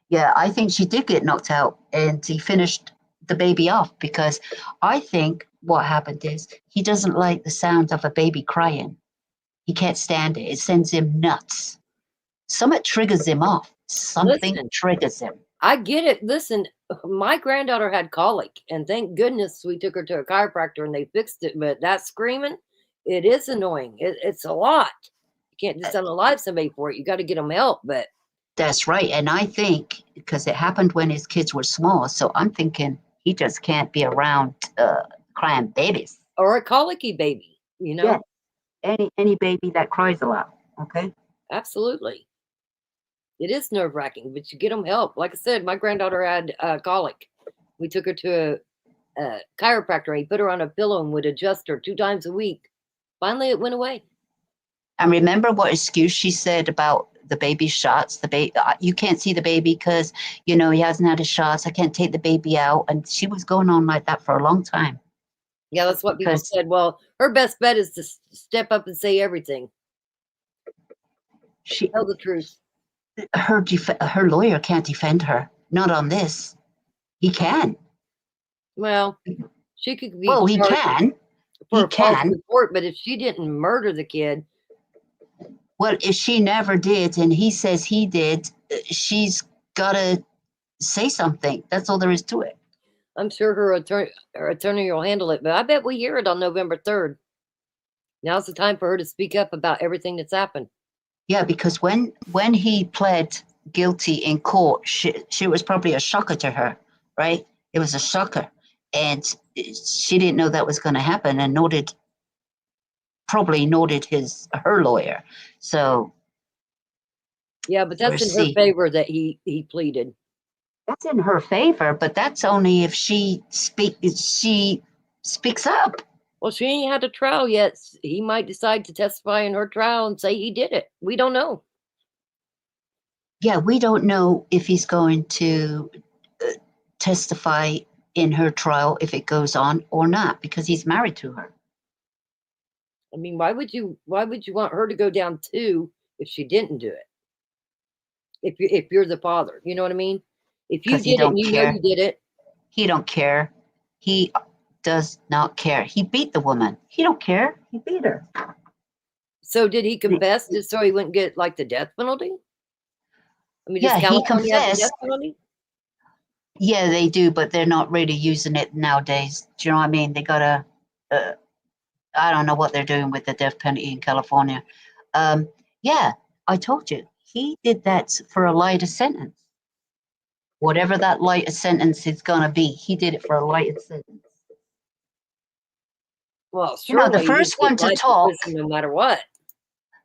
S5: yeah, I think she did get knocked out, and he finished the baby off because I think what happened is he doesn't like the sound of a baby crying. He can't stand it. It sends him nuts. Something triggers him off. Something
S2: Listen,
S5: triggers him.
S2: I get it. Listen, my granddaughter had colic, and thank goodness we took her to a chiropractor and they fixed it. But that screaming, it is annoying. It's a lot. You can't just unalive somebody for it. You got to get them help. But
S5: That's right. And I think because it happened when his kids were small, so I'm thinking he just can't be around crying babies.
S2: or a colicky baby, you know?
S5: Yeah. Any baby that cries a lot. Okay.
S2: Absolutely. It is nerve wracking, but you get them help. Like I said, my granddaughter had colic. We took her to a chiropractor. He put her on a pillow and would adjust her 2 times a week. Finally, it went away.
S5: And remember what excuse she said about the baby shots? The baby, you can't see the baby because you know he hasn't had his shots. I can't take the baby out, and she was going on like that for a long time.
S2: Yeah, that's what people
S5: Because
S2: said. Well, her best bet is to step up and say everything.
S5: she,
S2: Tell the truth.
S5: her lawyer can't defend her. Not on this. He can.
S2: Well, she could be
S5: Well, he
S2: charged
S5: can.
S2: for
S5: He
S2: a false
S5: can.
S2: report, but if she didn't murder the kid,
S5: Well, if she never did, and he says he did, she's got to say something. That's all there is to it.
S2: I'm sure her attorney will handle it. But I bet we hear it on November 3rd. Now's the time for her to speak up about everything that's happened.
S5: Yeah, because when he pled guilty in court, she was probably a shocker to her, right? It was a shocker. And she didn't know that was going to happen, and nor did her lawyer. So
S2: Yeah, but
S5: we'll
S2: that's in her
S5: see.
S2: favor that he pleaded.
S5: That's in her favor, but that's only if she speaks up.
S2: Well, she ain't had a trial yet. He might decide to testify in her trial and say he did it. We don't know.
S5: Yeah, we don't know if he's going to testify in her trial if it goes on or not, because he's married to her.
S2: I mean, why would you want her to go down too if she didn't do it? If you're the father, you know what I mean? If you did it and you know you did it.
S5: He don't care. He does not care. He beat the woman. He don't care. He beat her.
S2: So did he confess just so he wouldn't get like the death penalty? I mean,
S5: Yeah,
S2: does
S5: he
S2: California have the
S5: confessed.
S2: death penalty?
S5: Yeah, they do, but they're not really using it nowadays. Do you know what I mean? They got I don't know what they're doing with the death penalty in California. Yeah, I told you. He did that for a lighter sentence. Whatever that lighter sentence is going to be, he did it for a lighter sentence.
S2: Well,
S5: You know, the
S2: surely
S5: first
S2: he'd get
S5: one to
S2: life in
S5: talk.
S2: prison no matter what.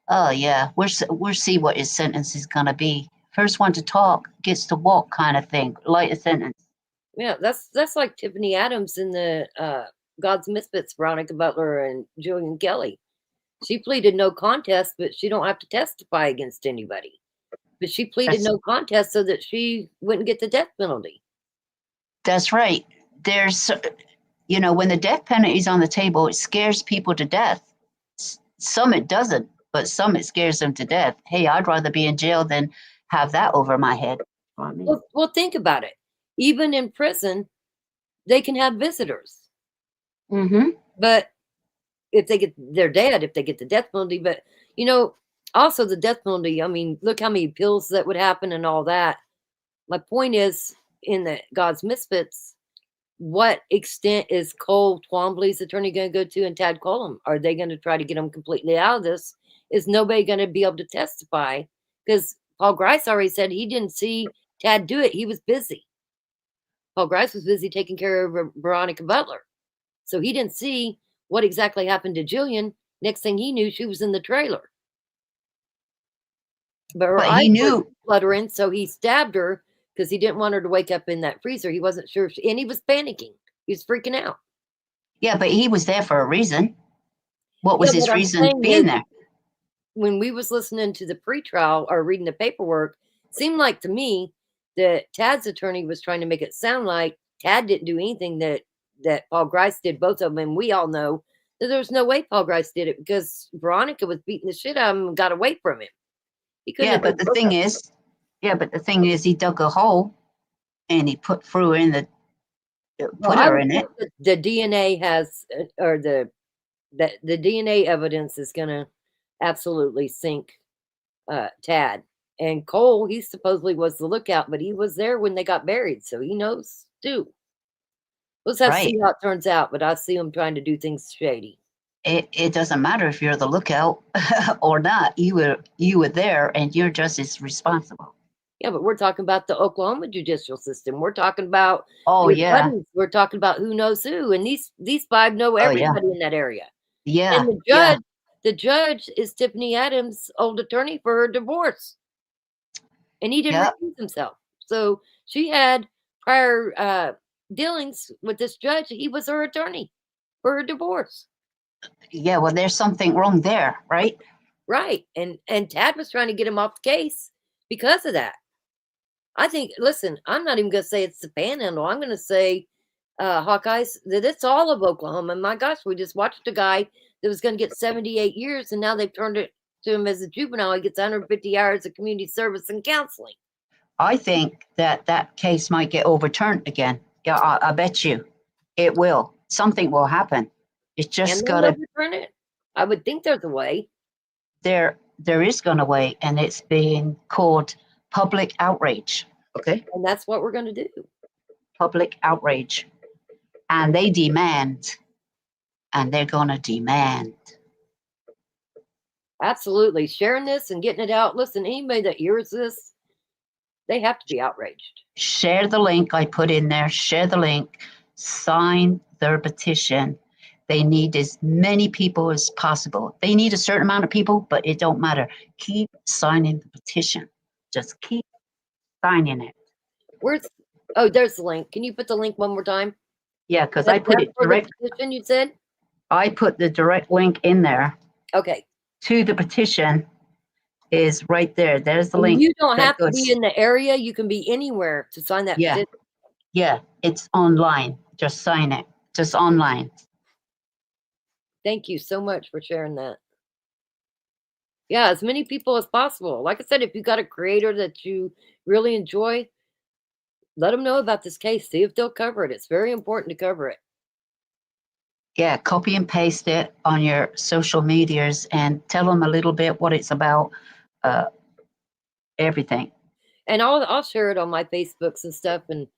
S5: Oh yeah, we'll see what his sentence is gonna be. First one to talk gets to walk, kind of thing. Lighter sentence.
S2: Yeah, that's like Tiffany Adams in the God's Misfits, Veronica Butler and Julian Kelly. She pleaded no contest, but she don't have to testify against anybody. But she pleaded no contest so that she wouldn't get the death penalty.
S5: That's right. There's, you know, when the death penalty is on the table, it scares people to death. Some it doesn't, but some it scares them to death. Hey, I'd rather be in jail than have that over my head.
S2: Well, think about it. Even in prison, they can have visitors.
S5: Mm-hmm.
S2: But if they're dead, if they get the death penalty. But, you know, also the death penalty, I mean, look how many appeals that would happen and all that. My point is, in the God's Misfits, what extent is Cole Twombly's attorney going to go to and Tad Cullum? Are they going to try to get him completely out of this? Is nobody going to be able to testify? Because Paul Grice already said he didn't see Tad do it. He was busy. Paul Grice was busy taking care of Veronica Butler. So he didn't see what exactly happened to Jillian. Next thing he knew, she was in the trailer. But her eyes were fluttering, so he stabbed her because he didn't want her to wake up in that freezer. He wasn't sure, and he was panicking. He was freaking out.
S5: Yeah, but he was there for a reason. What was his reason being there?
S2: When we was listening to the pretrial or reading the paperwork, it seemed like to me that Tad's attorney was trying to make it sound like Tad didn't do anything that Paul Grice did, both of them. And we all know that there's no way Paul Grice did it because Veronica was beating the shit out of him and got away from him.
S5: Yeah, but the thing is, he dug a hole and he put her in it.
S2: The DNA has, or the DNA evidence is going to absolutely sink Tad. And Cole, he supposedly was the lookout, but he was there when they got buried, so he knows too. Let's have to see how it turns out, but I see him trying to do things shady.
S5: It doesn't matter if you're the lookout or not. You were there, and you're just as responsible.
S2: Yeah, but we're talking about the Oklahoma judicial system. We're talking about buddies. We're talking about who knows who, and these five know everybody in that area.
S5: Yeah,
S2: and the judge is Tiffany Adams' old attorney for her divorce, and he didn't recuse himself. So she had prior dealings with this judge. He was her attorney for her divorce.
S5: Yeah, well, there's something wrong there, right?
S2: Right. And Tad was trying to get him off the case because of that. I think, listen, I'm not even going to say it's the Panhandle. I'm going to say, Hawkeyes, that it's all of Oklahoma. And my gosh, we just watched a guy that was going to get 78 years, and now they've turned it to him as a juvenile. He gets 150 hours of community service and counseling.
S5: I think that case might get overturned again. Yeah, I bet you it will. Something will happen. It's just got to
S2: overturn it. I would think there's a way.
S5: There is going to way, and it's being called public outrage. Okay,
S2: and that's what we're going to do.
S5: Public outrage, and they demand, and they're going to demand.
S2: Absolutely, sharing this and getting it out. Listen, anybody that hears this, They have to be outraged.
S5: Share the link I put in there. Share the link. Sign their petition. They need as many people as possible. They need a certain amount of people, but it don't matter. Keep signing the petition. Just keep signing it.
S2: Where's? Oh, there's the link. Can you put the link one more time?
S5: Yeah, because I put it
S2: for
S5: direct.
S2: the petition, you said?
S5: I put the direct link in there
S2: Okay.
S5: to the petition. Is right there. There's the
S2: And
S5: link.
S2: you don't
S5: that
S2: have to
S5: goes-
S2: be in the area. You can be anywhere to sign that
S5: Yeah.
S2: petition.
S5: Yeah, it's online. Just sign it. Just online.
S2: Thank you so much for sharing that. Yeah, as many people as possible. Like I said, if you got a creator that you really enjoy, let them know about this case. See if they'll cover it. It's very important to cover it.
S5: Yeah, copy and paste it on your social medias and tell them a little bit what it's about. Everything.
S2: And I'll share it on my Facebooks and stuff, and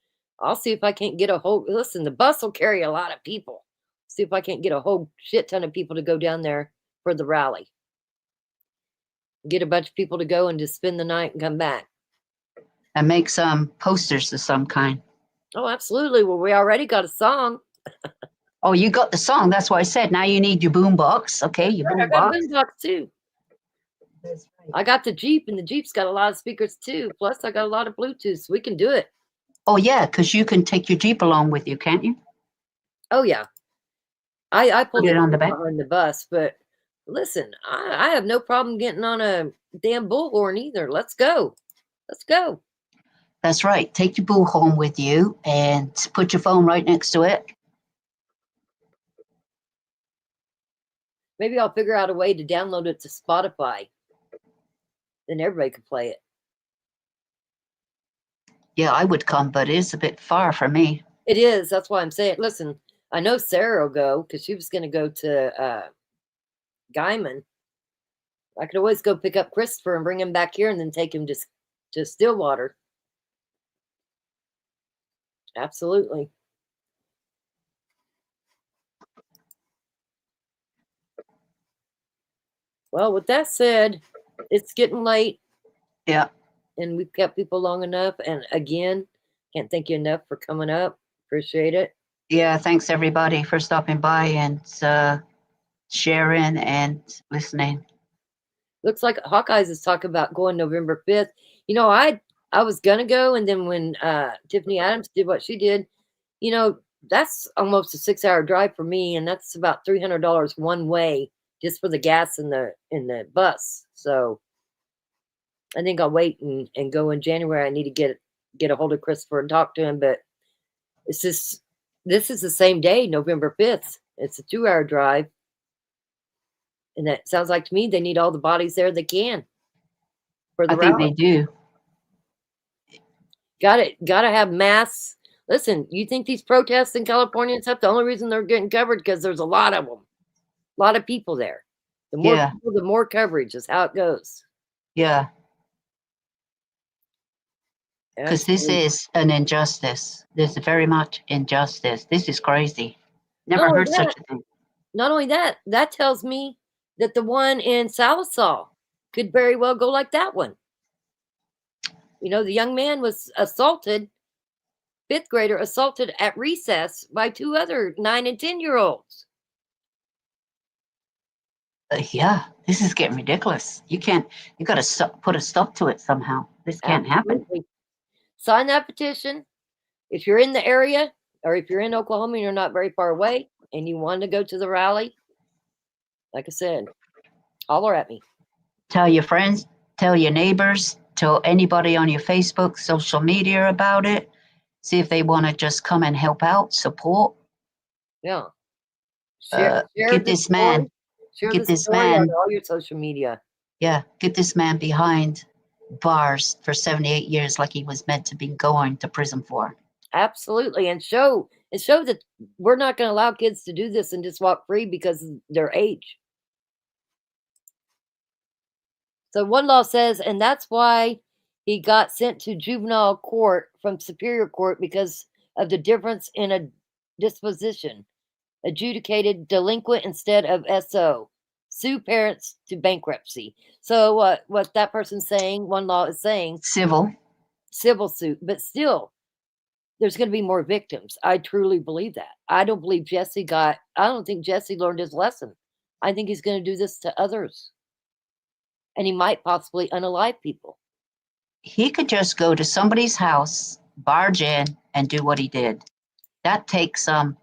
S2: I'll see if I can't get a whole. Listen, the bus will carry a lot of people. See if I can't get a whole shit ton of people to go down there for the rally. Get a bunch of people to go and just spend the night and come back.
S5: And make some posters of some kind.
S2: Oh, absolutely. Well, we already got a song.
S5: Oh, you got the song. That's what I said. Now you need your boom box. Okay, your
S2: I
S5: boom
S2: got
S5: box.
S2: a boombox too. I got the Jeep, and the Jeep's got a lot of speakers too. Plus, I got a lot of Bluetooth, so we can do it.
S5: Oh yeah, because you can take your Jeep along with you, can't you?
S2: Oh yeah. I pulled
S5: Put it
S2: it
S5: on the back.
S2: behind the bus, but listen, I have no problem getting on a damn bullhorn either. Let's go. Let's go.
S5: That's right. Take your bullhorn with you and put your phone right next to it.
S2: Maybe I'll figure out a way to download it to Spotify. Then everybody could play it.
S5: Yeah, I would come, but it's a bit far for me.
S2: It is. That's why I'm saying. Listen, I know Sarah will go because she was going to go to Guyman. I could always go pick up Christopher and bring him back here and then take him to Stillwater. Absolutely. Well, with that said, it's getting late.
S5: Yeah.
S2: And we've kept people long enough. And again, can't thank you enough for coming up. Appreciate it.
S5: Yeah, thanks everybody for stopping by and sharing and listening.
S2: Looks like Hawkeyes is talking about going November 5th. You know, I was gonna go, and then when Tiffany Adams did what she did, you know, that's almost a 6-hour drive for me, and that's about $300 one way just for the gas in the bus. So I think I'll wait and go in January. I need to get a hold of Christopher and talk to him, but this is the same day, November 5th. It's a 2-hour drive. And that sounds like to me they need all the bodies there they can for the
S5: I think
S2: rally.
S5: they do.
S2: Gotta have mass. Listen, you think these protests in California and stuff, the only reason they're getting covered because there's a lot of them. A lot of people there. The more
S5: Yeah.
S2: people, the more coverage is how it goes.
S5: Yeah. Because this
S2: Absolutely.
S5: is an injustice. There's very much injustice. This is crazy. Never
S2: Not only
S5: heard such
S2: that-
S5: a thing.
S2: Not only that, that tells me that the one in Sallisaw could very well go like that one. You know, the young man was assaulted, 5th grader assaulted at recess by 2 other 9 and 10-year-olds.
S5: Yeah, this is getting ridiculous. You got to put a stop to it somehow. This can't happen.
S2: Absolutely. Sign that petition. If you're in the area or if you're in Oklahoma and you're not very far away and you want to go to the rally, like I said, holler at me.
S5: Tell your friends, tell your neighbors, tell anybody on your Facebook, social media about it. See if they want to just come and help out, support.
S2: Yeah.
S5: Get this man.
S2: Share
S5: Get
S2: this
S5: this
S2: story
S5: man.
S2: on all your social media.
S5: Yeah, get this man behind bars for 78 years like he was meant to be going to prison for.
S2: Absolutely. And show that we're not going to allow kids to do this and just walk free because of their age. So one law says, and that's why he got sent to juvenile court from Superior Court because of the difference in a disposition. Adjudicated delinquent instead of SO. Sue parents to bankruptcy. So what that person's saying, one law is saying.
S5: Civil.
S2: civil suit, but still, there's going to be more victims. I truly believe that. I don't think Jesse learned his lesson. I think he's going to do this to others. And he might possibly unalive people.
S5: He could just go to somebody's house, barge in, and do what he did. That takes some.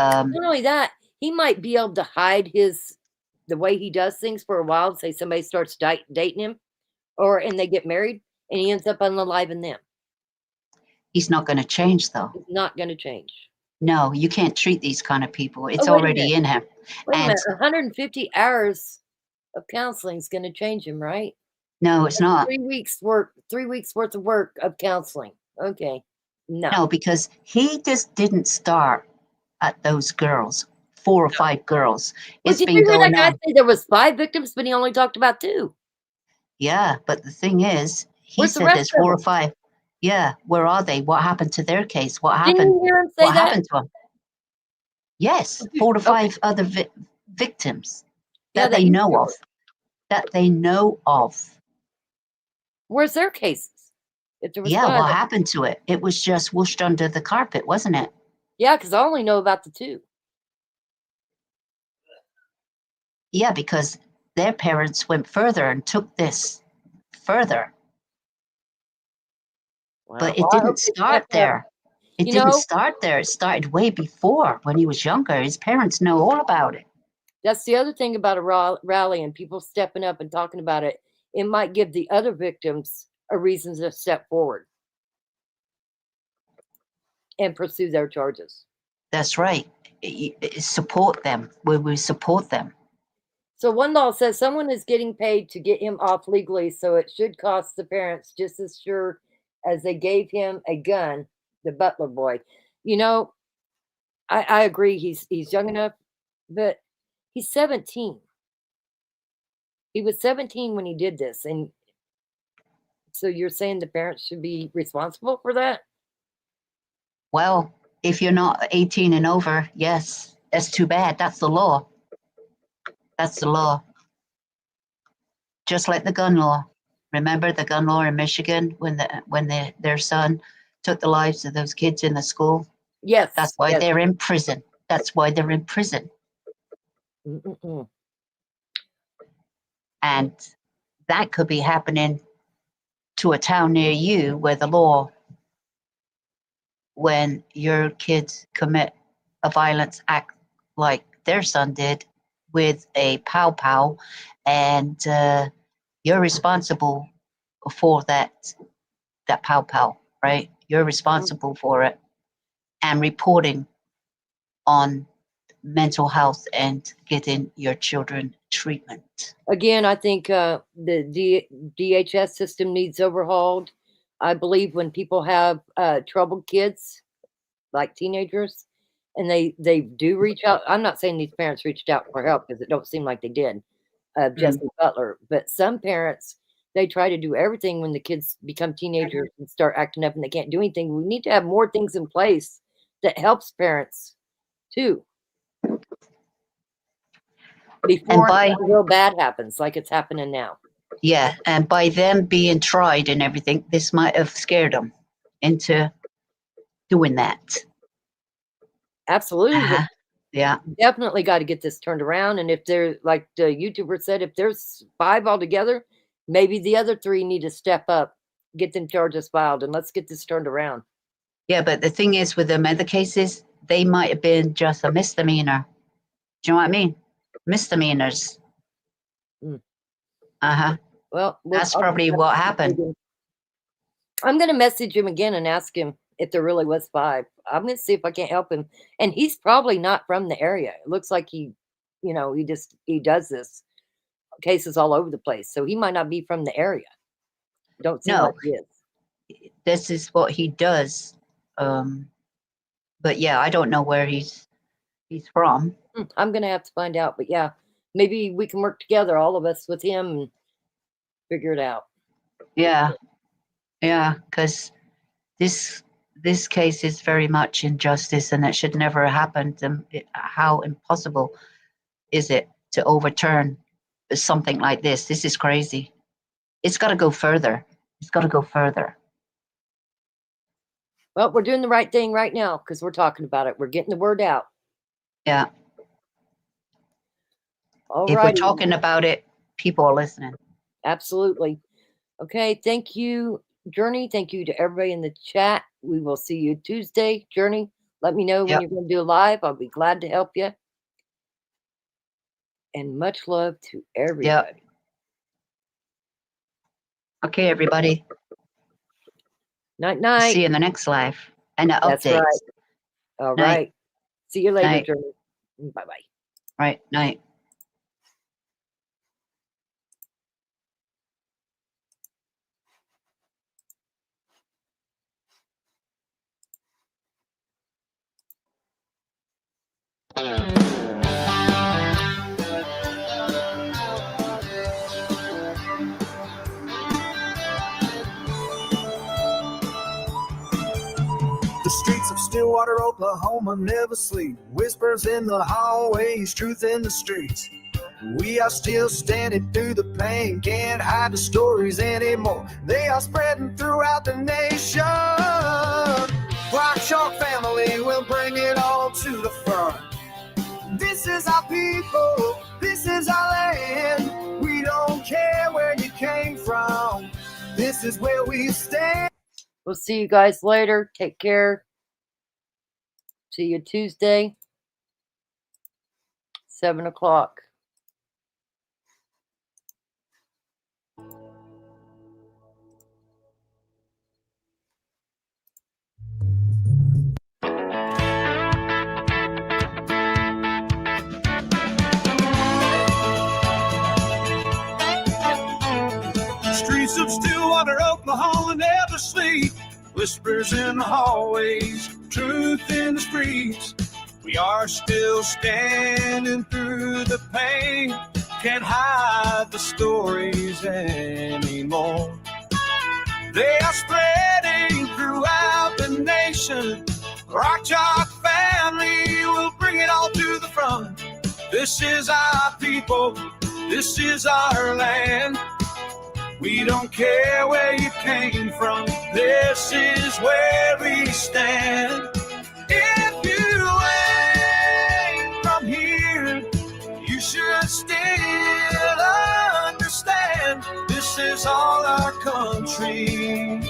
S2: Not only that, he might be able to hide the way he does things for a while. Say somebody starts dating him, and they get married, and he ends up unaliving them.
S5: He's not going to change, though.
S2: He's not going to change.
S5: No, you can't treat these kind of people. It's
S2: wait a
S5: already
S2: minute.
S5: in him.
S2: Wait a minute. 150 hours of counseling is going to change him, right?
S5: No, it's not.
S2: 3 weeks work. 3 weeks worth of work of counseling. Okay.
S5: No, because he just didn't start at those girls, 4 or 5 girls.
S2: Well,
S5: It's
S2: did
S5: been
S2: you hear that
S5: going
S2: guy
S5: on.
S2: say there was 5 victims, but he only talked about 2?
S5: Yeah, but the thing is, he
S2: Where's the
S5: said
S2: rest
S5: there's
S2: of
S5: 4 or
S2: them?
S5: 5. Yeah, where are they? What happened to their case? What
S2: Didn't
S5: happened?
S2: you hear him say
S5: What
S2: that?
S5: happened to them? Yes, 4 to 5 other victims
S2: Yeah,
S5: that they know of. That they know of.
S2: Where's their cases? If there was
S5: Yeah,
S2: 5.
S5: what happened to it? It was just whooshed under the carpet, wasn't it?
S2: Yeah, because I only know about the 2.
S5: Yeah, because their parents went further and took this further. But it
S2: Well, I hope
S5: didn't
S2: they
S5: start
S2: step up.
S5: there. It
S2: You
S5: didn't
S2: know,
S5: start there. It started way before when he was younger. His parents know all about it.
S2: that's the other thing about a rally and people stepping up and talking about it. It might give the other victims a reason to step forward and pursue their charges.
S5: That's right. Support them where we support them.
S2: So one law says someone is getting paid to get him off legally, so it should cost the parents just as sure as they gave him a gun, the Butler boy. You know, I agree he's young enough, but he's 17. He was 17 when he did this, and so you're saying the parents should be responsible for that?
S5: Well, if you're not 18 and over, yes, that's too bad. That's the law. That's the law. Just like the gun law. Remember the gun law in Michigan when their son took the lives of those kids in the school?
S2: Yes.
S5: That's why
S2: yes.
S5: they're in prison. That's why they're in prison.
S2: Mm-mm-mm.
S5: And that could be happening to a town near you where the law, when your kids commit a violence act like their son did with a pow, and you're responsible for that pow, right? You're responsible for it and reporting on mental health and getting your children treatment.
S2: Again, I think the DHS system needs overhauled. I believe when people have troubled kids, like teenagers, and they do reach out. I'm not saying these parents reached out for help because it don't seem like they did, Jesse Butler. But some parents, they try to do everything when the kids become teenagers and start acting up and they can't do anything. We need to have more things in place that helps parents too. Before something real bad happens, like it's happening now.
S5: Yeah, and by them being tried and everything, this might have scared them into doing that.
S2: Absolutely.
S5: Yeah.
S2: Definitely got to get this turned around. And if they're, like the YouTuber said, if there's 5 altogether, maybe the other 3 need to step up, get them charges filed, and let's get this turned around.
S5: Yeah, but the thing is with them other cases, they might have been just a misdemeanor. Do you know what I mean? Misdemeanors.
S2: Well,
S5: that's probably what happened.
S2: I'm going to message him again and ask him if there really was 5. I'm going to see if I can't help him. And he's probably not from the area. It looks like he does this cases all over the place. So he might not be from the area. Don't seem like he is.
S5: This is what he does. But yeah, I don't know where he's from.
S2: I'm going to have to find out. But yeah, maybe we can work together, all of us, with him and figure it out.
S5: Yeah. Yeah, because this case is very much injustice and it should never have happened. And how impossible is it to overturn something like this? This is crazy. It's got to go further. It's got to go further.
S2: Well, we're doing the right thing right now because we're talking about it. We're getting the word out.
S5: Yeah.
S2: All
S5: If
S2: right.
S5: we're talking about it, people are listening.
S2: Absolutely. Okay. Thank you, Journey. Thank you to everybody in the chat. We will see you Tuesday. Journey, let me know when you're going to do a live. I'll be glad to help you. And much love to everybody.
S5: Yep. Okay, everybody.
S2: Night, night.
S5: See you in the next live and the
S2: That's
S5: updates.
S2: right. All
S5: Night.
S2: right. See you later,
S5: Night.
S2: Journey. Bye-bye.
S5: Right. Night.
S12: The streets of Stillwater, Oklahoma never sleep. Whispers in the hallways, truth in the streets. We are still standing through the pain, can't hide the stories anymore. They are spreading throughout the nation. Rock Chalk family will bring it all to the front. This is our people, this is our land. We don't care where you came from. This is where we stand.
S2: We'll see you guys later. Take care. See you Tuesday, 7 o'clock.
S12: Streets of Stillwater, Oklahoma never sleep. Whispers in the hallways, truth in the streets. We are still standing through the pain. Can't hide the stories anymore. They are spreading throughout the nation. Rock Chalk family will bring it all to the front. This is our people, this is our land. We don't care where you came from, this is where we stand. If you ain't from here, you should still understand. This is all our country,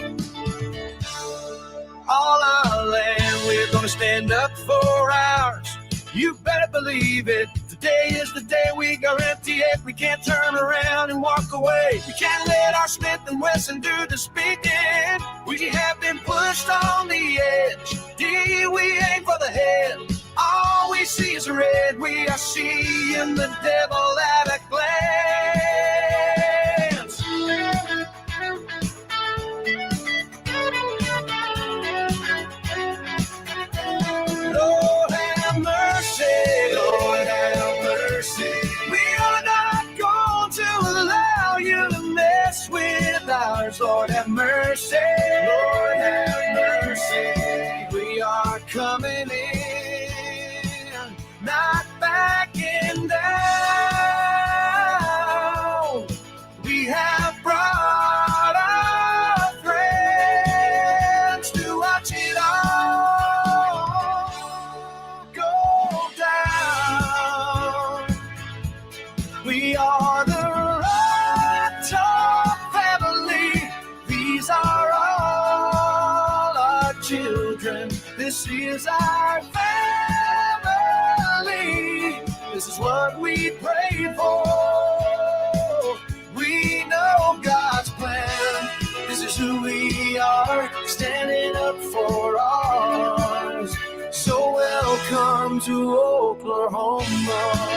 S12: all our land. We're gonna stand up for ours, you better believe it. Today is the day we guarantee it. We can't turn around and walk away. We can't let our Smith and Wesson do the speaking. We have been pushed on the edge. We aim for the head. All we see is red. We are seeing the devil at a glance. Lord have mercy, Lord have mercy. We are not going to allow you to mess with ours. Lord have mercy, Lord have mercy. We are coming in, not backing down. We have brought our friends to watch it all go down. We are the Rock Chalk family. These are all our children. This is our family. This is what we pray for. We know God's plan. This is who we are, standing up for ours. So welcome to Oklahoma.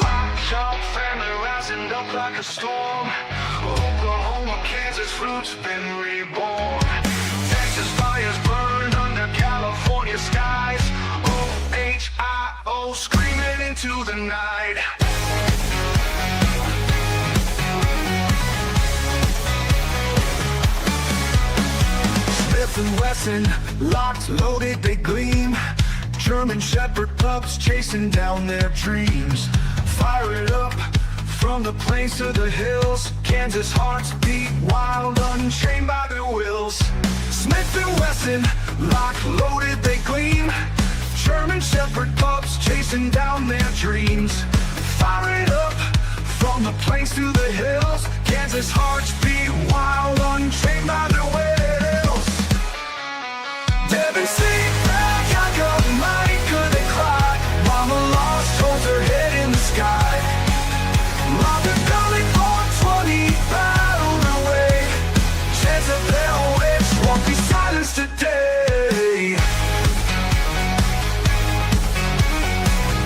S1: Rock Chalk family rising up like a storm. Oklahoma, Kansas roots been reborn. Texas fires burned under California skies. OHIO screaming into the night.
S12: and Wesson, locked, loaded, they gleam. German Shepherd pups chasing down their dreams. Fire it up from the plains to the hills. Kansas hearts beat wild, unchained by their wills. Smith and Wesson, locked, loaded, they gleam. German Shepherd pups chasing down their dreams. Fire it up from the plains to the hills. Kansas hearts beat wild, unchained by their wills. Devin sleep back, I got money, could they cry? Mama lost, holds her head in the sky. Mother Valley 420 battled her way. Jezebel waves won't be silenced today.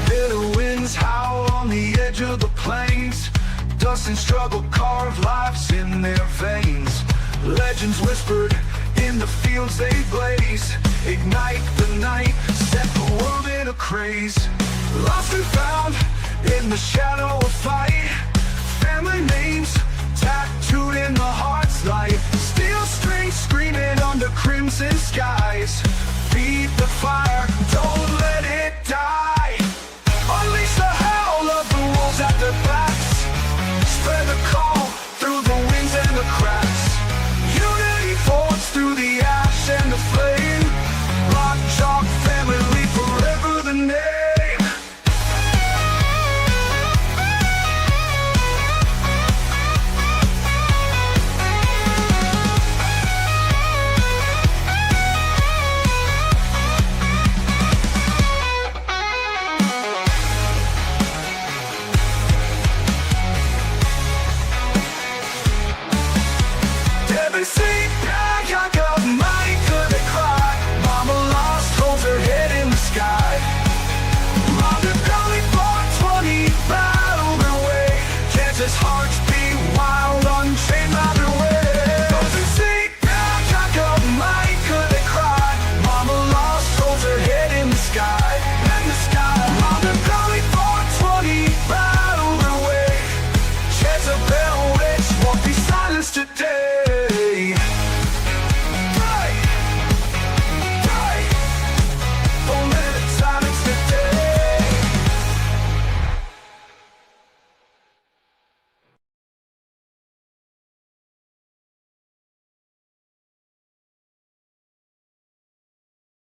S12: Bitter winds howl on the edge of the plains. Dust and struggle carve lives in their veins. Legends whispered in the fields they blaze. Ignite the night, set the world in a craze. Lost and found in the shadow of fight. Family names